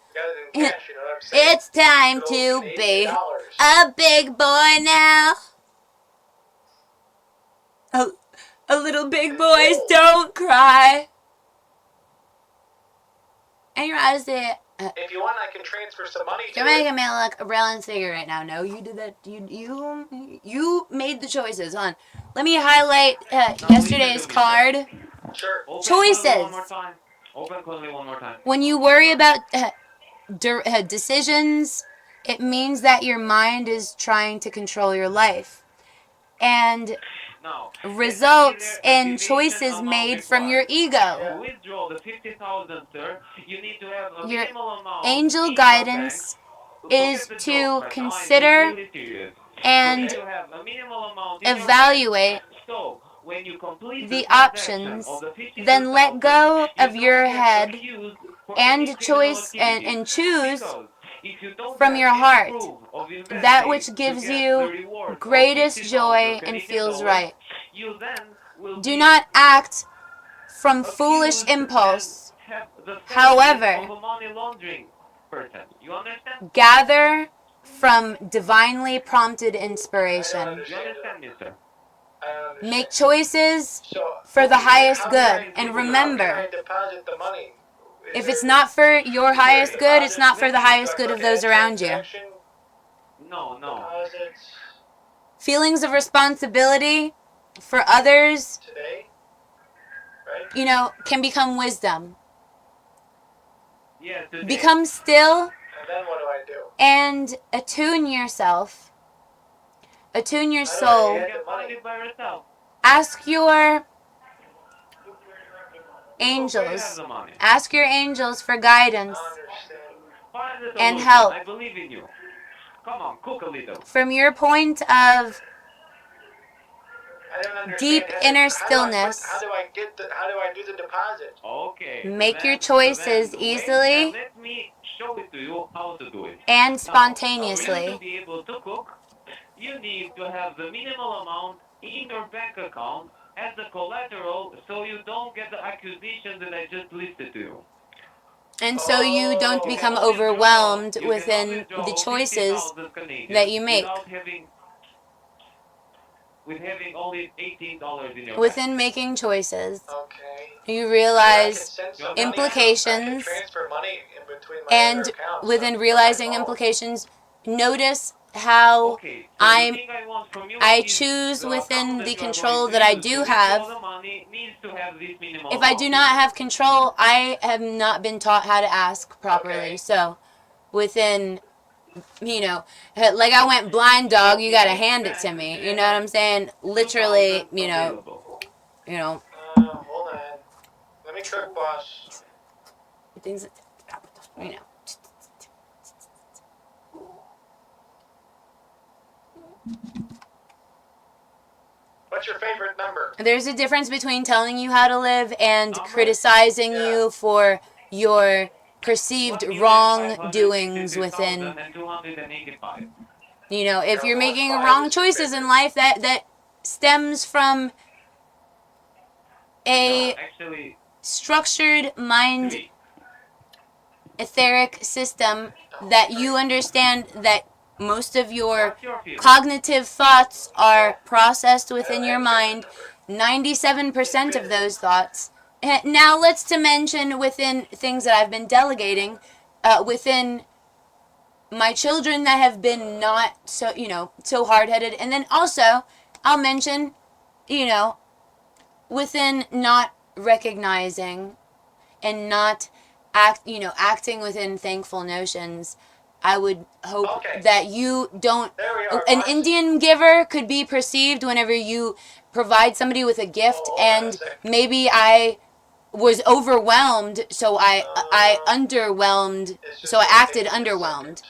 It's time to be a big boy now. A little big boys don't cry. ennyarodasi. If you want, I can transfer some money to You're making me look real insecure right now. No, you did that. You made the choices. Hold on. Let me highlight yesterday's card. Sure. Choices. Open closely one more time. When you worry about decisions, it means that your mind is trying to control your life. And results in choices made from your ego. To withdraw the 50,000, sir, you need to have a Your minimal amount angel in your guidance bank. is to consider and You have a minimal amount in your evaluate bank. So, when you complete the transaction options, of the 52,000, then let go of you your don't get head accused for and any criminal choice activity. and choose Because if you don't from have your any heart proof of investing that which to gives get the you reward of greatest 50,000 joy and Canadian feels dollars, right. you then will Do be not act from foolish accused impulse. and have the However, felony of a money laundering person. You understand? gather from divinely prompted inspiration. You understand, mister? Make choices So, for the highest how good. can And I remember, deposit the money? if it's not for your highest good, it's not for the highest good of those around you. No. Deposits Feelings of responsibility for others, today, right? can become wisdom. Yes, today. Become still And then what do I do? and attune yourself. Attune your How do I soul. You get can the find money? it by yourself. Ask your You angels. have the money. Ask your angels for guidance I understand. Find the and solution. help. I believe in you. Come on, cook a little. From your point of I don't understand. deep inner How stillness. do I do the deposit? Okay. Make your then choices wait easily and let me show it to you how to do it. and Now, for you to spontaneously. be able to cook, you need to have the minimal amount in your bank account as a collateral so you don't get the accusation that I just listed to you. And so you don't Oh. become You can overwhelmed withdraw within the choices 50,000 Canadian that you make. With having only $18 in your Within making choices, Okay. you I realize can send some implications, money. I can transfer money in between my and other accounts. within realizing implications, notice how Okay, so I the thing I want from you is choose the within account the that you are control going to that I use to do withdraw have. the money needs to have this minimal If I do amount. not have control, I have not been taught how to ask properly. Okay. So, within, like I went blind dog, you gotta hand it to me. You know what I'm saying? Literally, Available. Hold on. Let me cook, boss. things, What's your favorite number? There's a difference between telling you how to live and criticizing you for your perceived wrongdoings within, 1,285. you know, if you're making wrong choices in life, that stems from No, a actually, structured mind 3. etheric system that you understand that most of your What's your feeling? cognitive thoughts are processed within your mind, 97% of those thoughts. Now let's to mention within things that I've been delegating, within my children that have been not so, you know, so hard-headed, and then also I'll mention, you know, within not recognizing and not acting within thankful notions. I would hope that you don't. There we are, An boss. Indian giver could be perceived whenever you provide somebody with a gift, and maybe I was overwhelmed, so I underwhelmed, so I acted underwhelmed.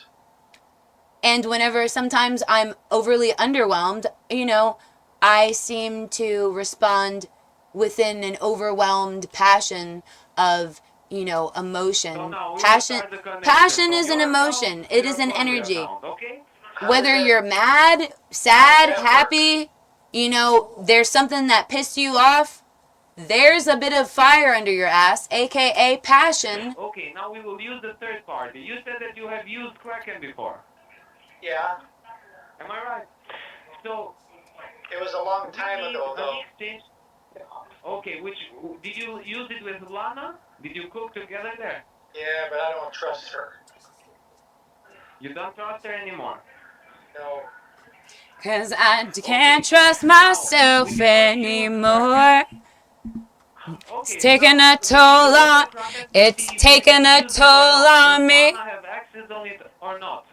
And whenever sometimes I'm overly underwhelmed, you know, I seem to respond within an overwhelmed passion of, you know, emotion. So now we Passion start the connection. passion From is an your emotion. account, It your is an Columbia energy. account, okay? Whether you're mad, sad, happy, you know, there's something that pissed you off, there's a bit of fire under your ass, aka passion. Okay, now we will use the third party. You said that you have used Kraken before. Yeah, Am I right? So, it was a long we time need ago, an though. exchange. Okay, did you use it with Lana? Did you cook together there? Yeah, but I don't trust her. You don't trust her anymore. No. 'Cause I can't trust myself anymore. It's Okay, taking so a toll on. It's taking a toll on me. Lana have access on it or not?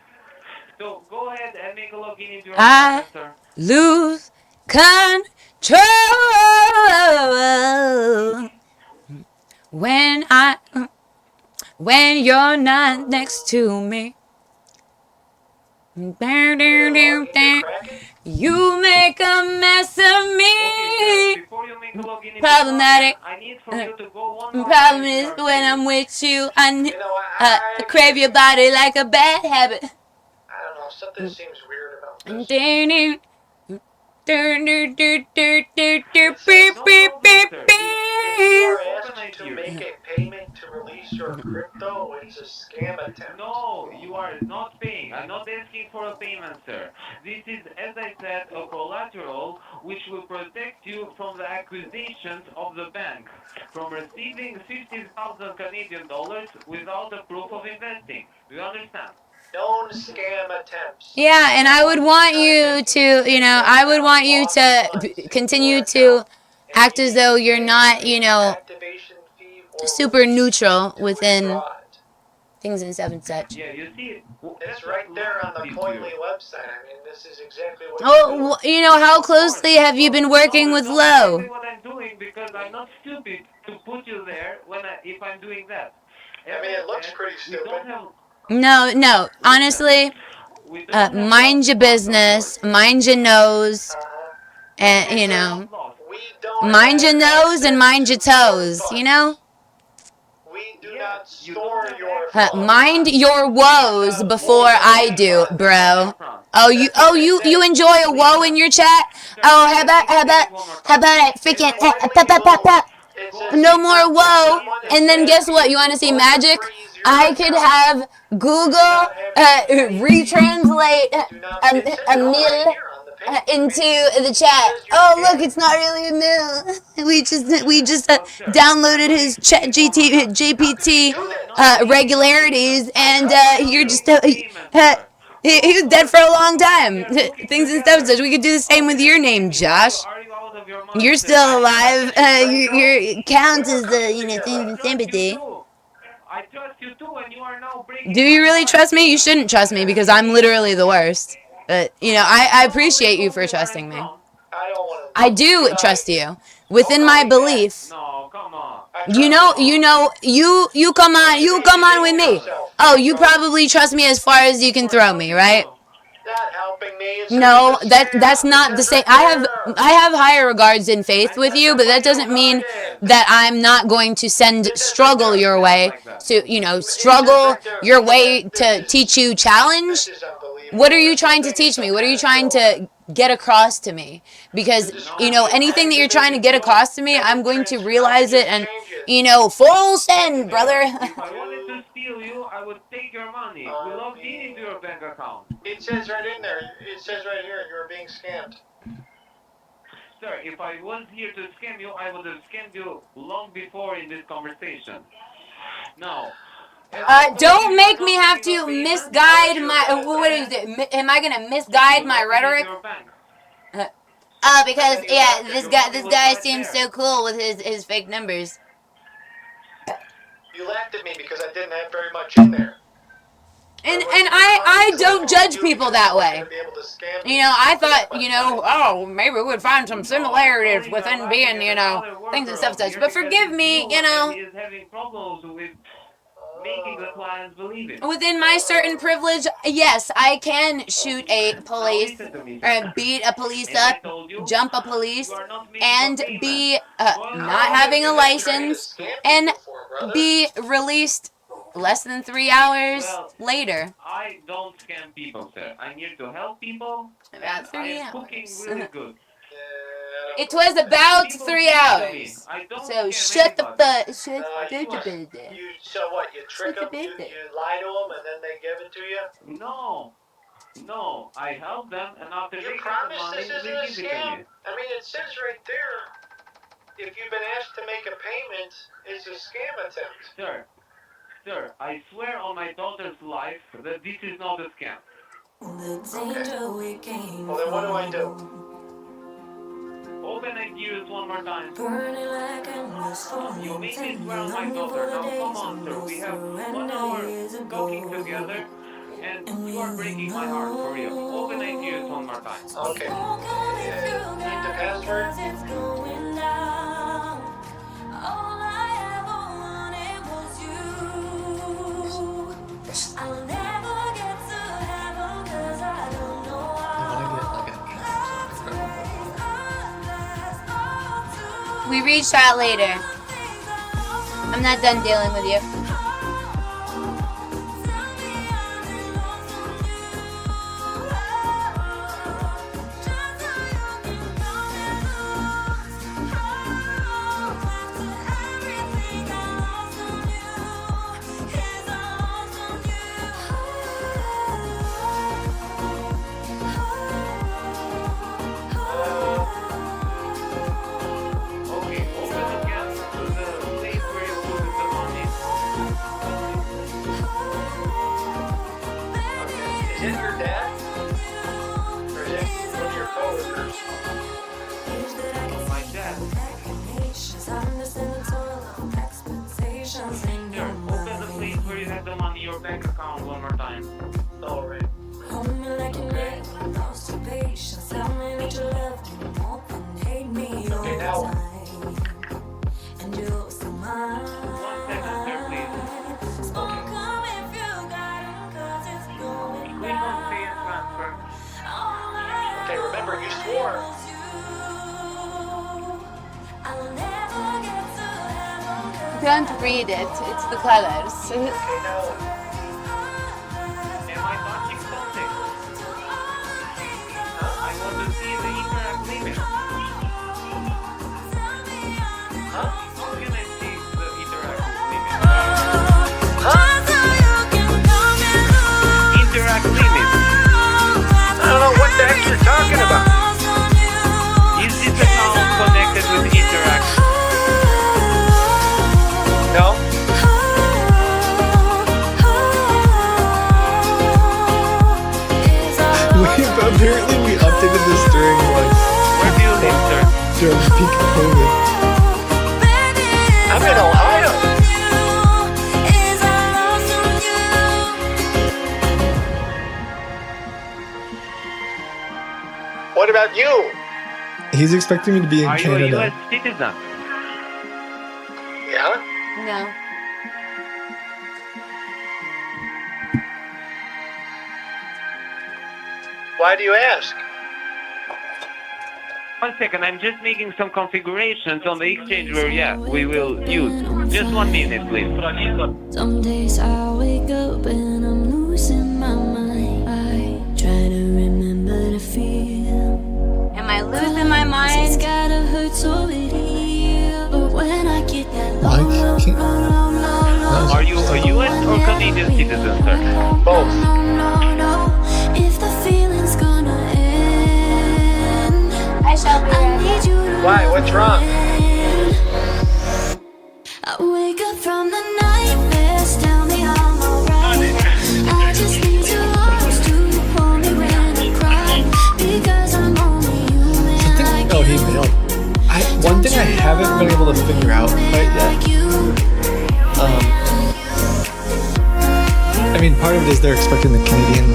So go ahead and make a login into your I account, sir. lose control when you're not next to me. You make a mess of Okay, me. sir, before you make a login into Problematic. your account, I need for you to go one more Problem time to is your when page. I'm with you, You know, I crave your body like a bad habit. I don't know. Something seems weird about this. Beep, beep, If you beep. are asked to make a payment to release your crypto, it's a scam attempt. No, you are not paying. I'm not asking for a payment, sir. This is, as I said, a collateral which will protect you from the accusations of the bank from receiving 50,000 Canadian dollars without a proof of investing. Do you understand? Known scam attempts. Yeah, and I would want you to, you know, I would want you to continue to act as though you're not, you know, Activation fee or super neutral to within withdraw it. things and stuff and such. Yeah, you see, It's right there on the Coinly website. I mean, this is exactly what Oh, you know, how closely have you been working with No, that's Lo? exactly what I'm doing because I'm not stupid to put you there if I'm doing that. I mean, it looks pretty We don't stupid. have. No, honestly, We don't have mind your business, mind your nose, and, you know, We don't mind your have nose and access mind your to toes, funds. you know? We do Yeah, not you store don't your have funds. Mind your woes before I do, bro. You enjoy a woe in your chat? Oh, how about I freaking It says no more woe? someone is And then guess what? You want to see asking magic? to freeze your I could account. have Google retranslate Do not- it says a it all right mill here on the page. into the chat. Oh, look, it's not really a mill. We just downloaded his chat GPT regularities, and you're just he was dead for a long time. Things and stuff such. We could do the same with your name, Josh. You're still alive. Your count is things and sympathy. I trust you too, and you are now breaking. Do you really trust me? You shouldn't trust me because I'm literally the worst. But you know, I appreciate you for trusting me. I don't want to. I do trust you within my belief. No, come on. You come on with me. Oh, you probably trust me as far as you can throw me, right? Not helping me. It's No, just a scam. that's not the Because same. there I have higher regards and faith with you, but that doesn't mean that I'm not going to send struggle your way. So, struggle your way to teach you challenge. This is unbelievable. What are you trying to teach me? What are you trying to get across to me? Because, anything that you're trying to get across to me, I'm going to realize it and, full send, brother. If I wanted to steal you, I would take your money. We logged into your bank account. It says right in there. It says right here, you're being scammed. Sir, if I was here to scam you, I would have scammed you long before in this conversation. Now, Don't make me have to misguide my. What is it? Am I gonna misguide my rhetoric? Because this guy seems so cool with his fake numbers. You laughed at me because I didn't have very much in there. And I don't judge people that way. I thought, oh, maybe we would find some similarities within being, things and stuff such. But forgive me, Is having problems with making the clients believe it. within my certain privilege, yes, I can shoot a police or beat a police up, jump a police, and be not having a license and be released less than 3 hours later. I don't scam people, sir. I'm here to help people. About 3 I'm cooking hours. really good. It was about 3 hours. So shut the fuck. So what? You trick them, you lie to them, and then they give it to you? No. I help them, and after You they get the promise money, this they isn't a give it to scam? me. I mean, it says right there, if you've been asked to make a payment, it's a scam attempt. Sir, I swear on my daughter's life that this is not a scam. Okay. Well, then what do I do? Open and use one more time. You made me swear on my daughter. Now come on, sir. We have 1 hour talking together, and you are breaking my heart for real. Open and use one more time. Okay. Need the password? We reached out later. I'm not done dealing with you. Okay, open again to the place where you put the money. Okay. Is it your dad? Or is it one of your coworkers? My dad. Sir, open the place where you have the money in your bank account one more time. All right. Okay, now. 1 second, sir, please. Click on pay and transfer. Okay, remember, you swore. Don't read it. It's the colors. Okay, now. Am I touching something? I want to see the interact limit. Huh? How can I see the interact limit? Interact limit. I don't know what the heck you're talking about. Is this account connected with interact? No? Apparently we updated this during Where do you live, sir? during peak COVID. I'm in Ohio. What about you? He's expecting me to be in Are you a Canada. U.S. citizen? Yeah? No. Why do you ask? 1 second, I'm just making some configurations on the exchange where, yeah, we will use. Just 1 minute, please. Some days I wake up and I'm losing my mind. I try to remember the feel. Am I losing my mind? It's gotta hurt so it heals. But when I get that Mike, low, can't- low, low, Are you a US or Canadian citizen, sir? Both. if the feeling's gonna end, I shall be I right need you to Why? What's wrong? I wake up from the nightmares, tell me I'm alright. I just need your arms to hold me when I cry, because I'm only human like Oh, he bailed. One thing I haven't been able to figure out quite yet. I mean, part of it is they're expecting the Canadian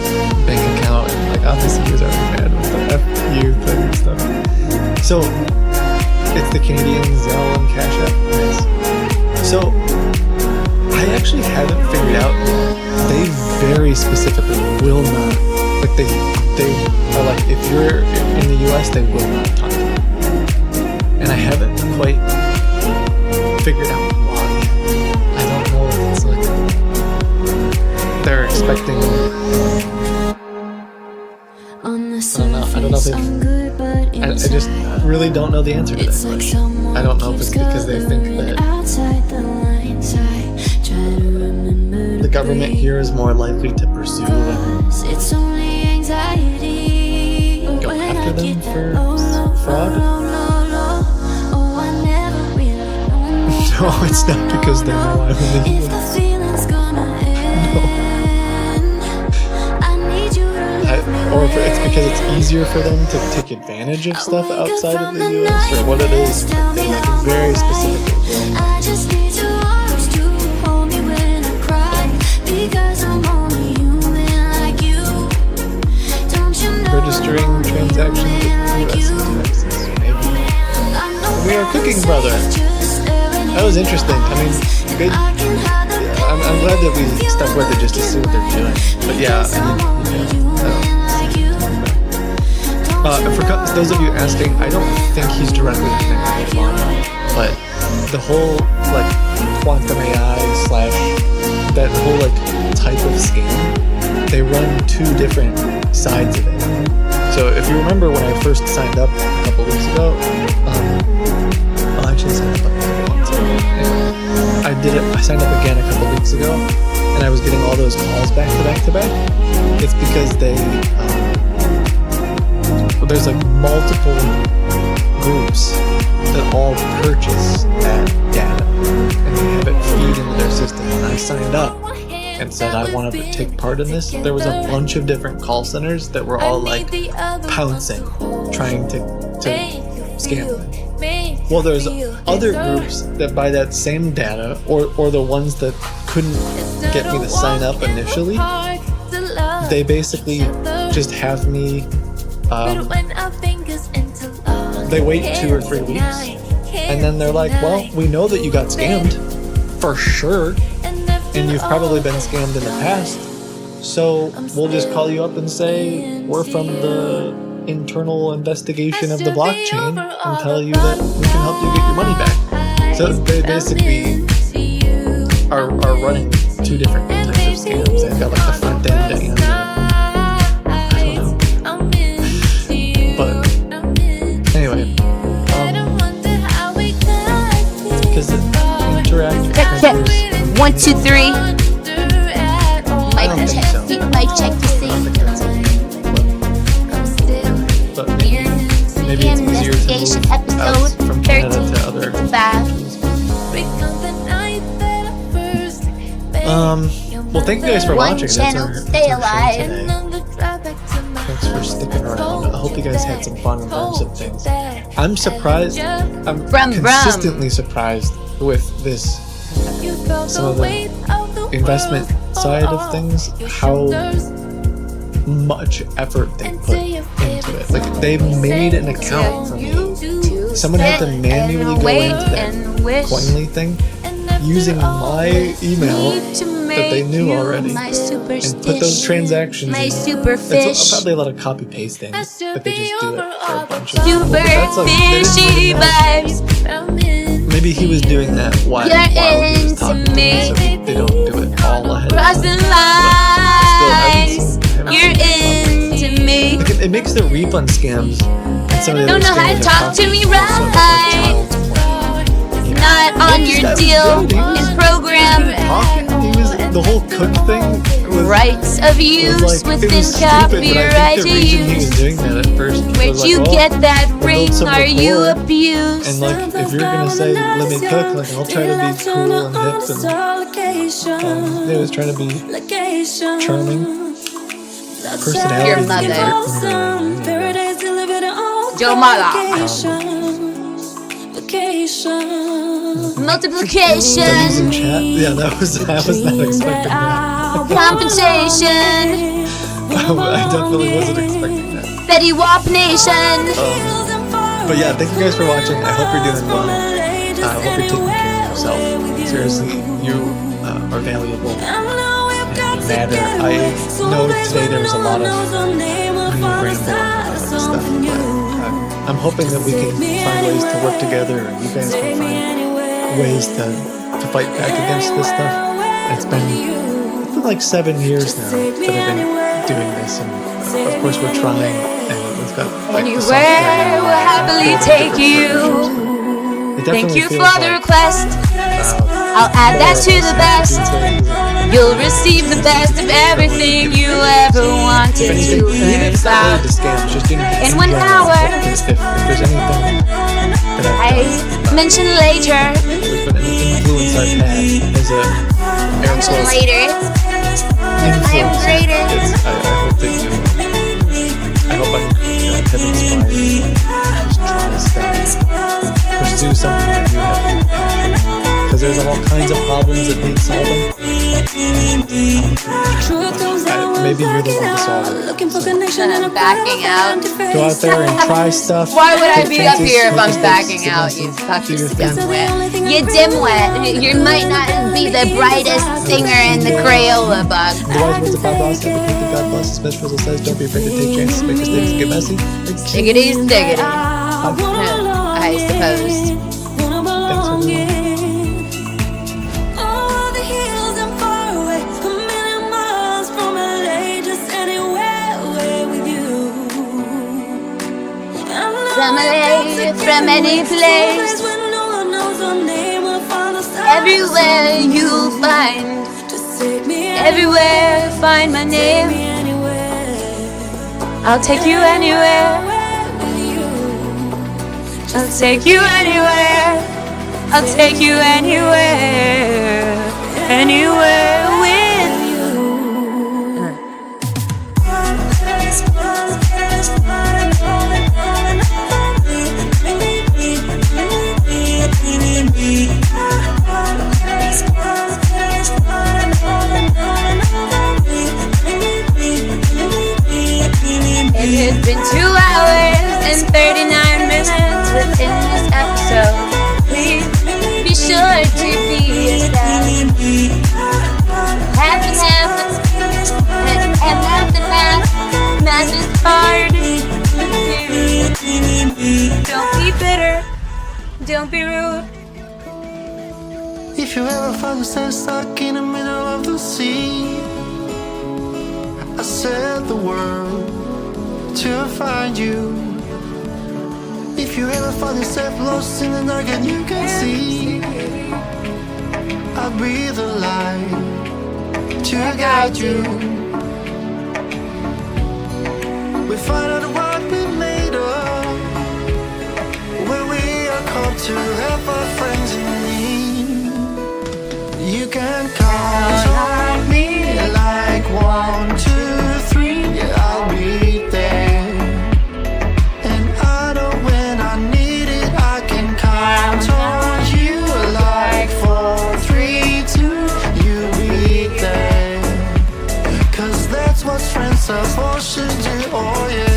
bank account, and like obviously he was already mad with the FU thing and stuff. So it's the Canadian Zelle and Cash App. Nice. So I actually haven't figured out. They very specifically will not, like they are like, if you're in the US, they will not talk to you. And I haven't quite figured out why. I don't know if it's like they're expecting. I don't know if it's. I just really don't know the answer to that question. I don't know if it's because they think that the government here is more likely to pursue and go after them for fraud. No, it's not because they know I'm in the US. Or if it's because it's easier for them to take advantage of stuff outside of the US, or what it is. They make it very specific. I just need your arms to hold me when I cry, because I'm only human like you. Don't you know? Registering transactions with US and Texas, maybe. We are cooking, brother. That was interesting. I mean, good. I'm glad that we stuck with it just to see what they're doing. But yeah, I mean, and for those of you asking, I don't think he's directly connected with Lana, but the whole like quantum AI / that whole like type of scam, they run 2 different sides of it. So if you remember when I first signed up a couple weeks ago, well, I actually signed up a couple months ago. Anyway, I signed up again a couple weeks ago, and I was getting all those calls back to back to back. It's because there's like multiple groups that all purchase that data, and they have it feed into their system. And I signed up and said I wanted to take part in this. There was a bunch of different call centers that were all like pouncing, trying to scam me. Well, there's other groups that buy that same data, or the ones that couldn't get me to sign up initially. They basically just have me. They wait 2 or 3 weeks, and then they're like, well, we know that you got scammed for sure, and you've probably been scammed in the past, so we'll just call you up and say we're from the internal investigation of the blockchain and tell you that we can help you get your money back. So they basically are running 2 different types of scams. They've got like the front end and anyway, because the interact. Check. 1, 2, 3. Mic check. So. Mic check to see. But maybe it's easier to move out from Canada to other. Well, thank you guys for watching. That's our show today. Thanks for sticking around. I hope you guys had some fun and learned some things. I'm surprised. I'm consistently surprised with this. Some of the investment side of things, how much effort they put into it. Like, they made an account for me. Someone had to manually go into that Coinly thing using my email that they knew already, my and put those superstition, transactions my in. superfish. It's probably a lot of copy pasting, but they just do it for a bunch of Super people. But that's like, they didn't fishy do that. vibes. Maybe he was doing that while You're he was into talking to me. me, so they don't do it all ahead of Cross the time. lines. You're into me. It makes the refund scams and some of the Don't other know how to scams talk to me also look like right. child's play. You know? Not on This your guy was deal good. He was and program. talking. The whole cook thing was Rights of use was like, it within was stupid, but I copyright think to the reason he was use. doing that at first Where'd was you like, get that we'll ring? build some Are you rapport. abused? And like, if you're gonna say let me cook, like I'll try to be cool and hip and they was trying to be charming. Personality. Your mother. Your mother. Multiplication. Studies in chat. Yeah, I was not expecting that. Compensation. I definitely wasn't expecting that. Betty Wap Nation. But yeah, thank you guys for watching. I hope you're doing well. I hope you're taking care of yourself. Seriously, you are valuable and you matter. I know today there was a lot of ramble and stuff, but I'm hoping that we can find ways to work together, and you guys can find ways to fight back against this stuff. It's been like 7 years now that I've been doing this, and of course we're trying, and we've got to fight the software Anywhere now. will happily take you. It Thank definitely you feels for the like, request. I'll add that to the best. You'll receive the best of everything you ever wanted If anything, to even learn if it's not about. really the scams, just In 1 hour. If there's anything that I've done, Mention later. there's been any influence I've had as a air quotes Later. influence. greater. I hope that you. I hope I have inspired you to just try stuff, pursue something that you have passion in. Because there's all kinds of problems that need solving. Maybe you're the one to solve it. So I'm backing out. go out there and try stuff. Why would I take be up chances, here if make I'm mistakes, backing get out, messy, you do fucking your thing. dimwit? You dimwit. You might not be the brightest singer in the Crayola box. The wise words of Bob Ross have repeated. God bless. Smith Frizzle says, don't be afraid to take chances, make mistakes, get messy. Diggity stiggity. I suppose. Thanks, everyone. From LA, from any place, everywhere you'll find, everywhere find my name. I'll take you anywhere. I'll take you anywhere. I'll take you anywhere. Anywhere with you. It has been 2 hours and 39 minutes within this episode. Please be sure to be yourself. Half and half, and half and half. Math is hard to do. Don't be bitter. Don't be rude. If you ever find yourself stuck in the middle of the sea, I said the word to find you. If you ever find yourself lost in the dark and you can see, I'll be the light to guide you. We find out what we're made of when we are called to help our friends in need. You can count on me like 1, 2, 3. Yeah, I'll be there. And I know when I need it, I can count on you like 4, 3, 2. You'll be there. 'Cause that's what friends are supposed to do. Oh yeah.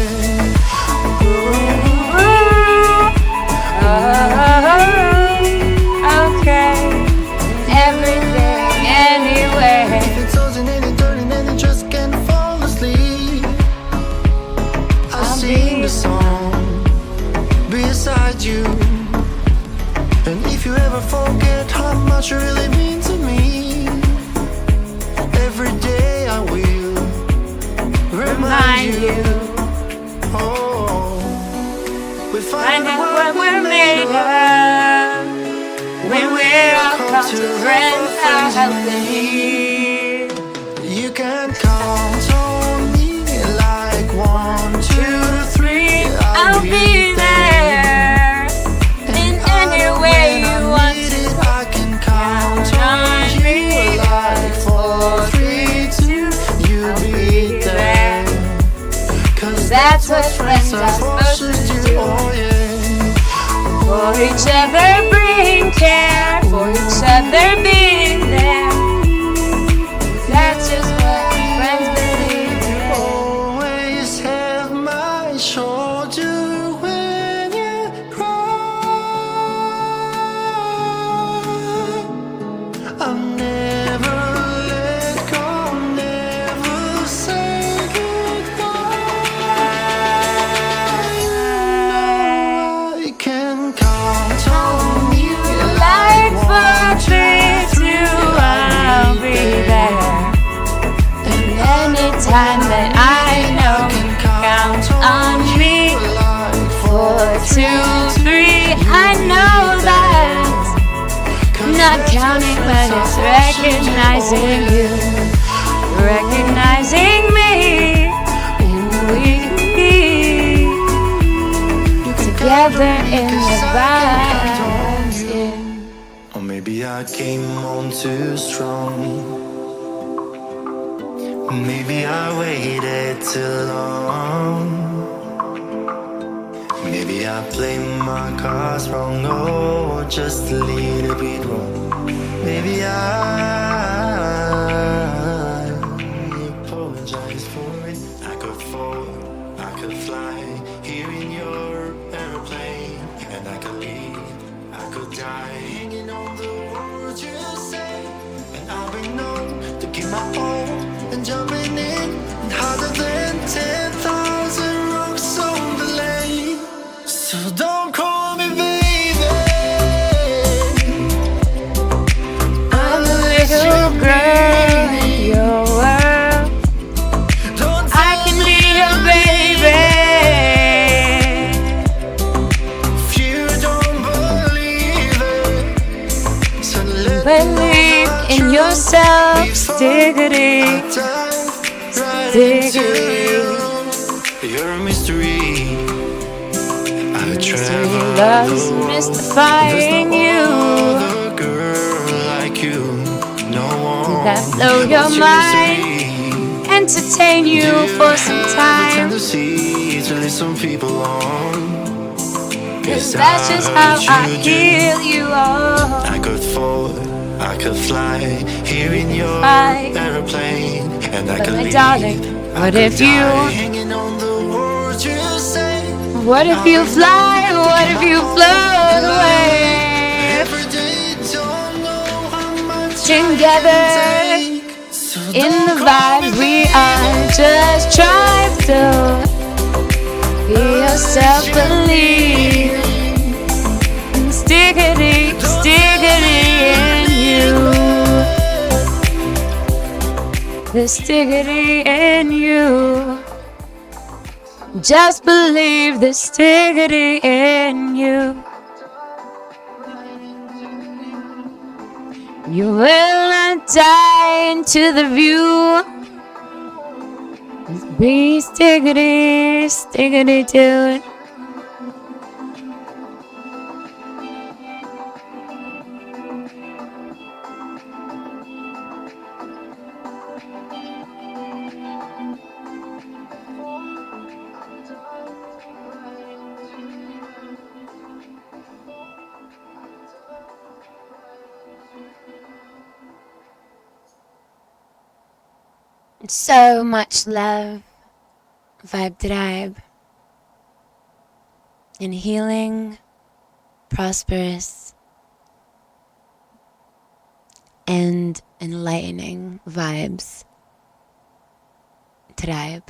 Okay. Everything, anywhere. you ever forget how much you really mean to me? Every day I will remind you. Oh, we find out what we're made of when we all come to rent our help in need. You can count on me like 1, 2, 3. I'll be there in any way you want to. I can count on me like 4, 3, 2. You'll be there. Cause That's what friends are supposed to do. Oh yeah. For each other bring care, for each other being there. That's just what friends believe in. Always have my shoulder when you cry. I'll never let go, never say goodbye. You know I can count on me Like like 1, 2, 3. I'll be there. And anytime that I know, count on me. 4, 2, 3. I know that. Not counting, but it's recognizing you, recognizing me. And we be together in the vibes. Yeah. Or maybe I came on too strong. Maybe I waited too long. Maybe I played my cards wrong, or just a little bit wrong. Maybe I apologize for it. I could fall, I could fly here in your airplane, and I could leave, I could die hanging on the words you say. And I've been known to give my all and jumping in and harder than 10,000 rocks on the lane. So don't call me baby. I'm a little girl in your world. Don't I can be your baby. if you don't believe it. So let Believe in yourself, diggity, diggity. You're a mystery. I travel Love's mystifying you. a girl like you. No one That blow your wants mind, mystery. entertain you for some time. Tendency to lead some people on. Cause that's just how I heal you all. I could fall, I could fly here in your Fly. airplane, and I But could my leave. darling, I what could if you, die hanging on the words you say. what if you fly, what if you float away? Every day, don't know how much Together I can take. So in don't the call vibe me we baby. are, just trying to be yourself, believe. Stickity, stickity in you. The stickity in you. Just believe the stickity in you. You will not die into the view. Just be stickity, stickity to it. So much love, Vibe Tribe, and healing, prosperous, and enlightening vibes. Tribe.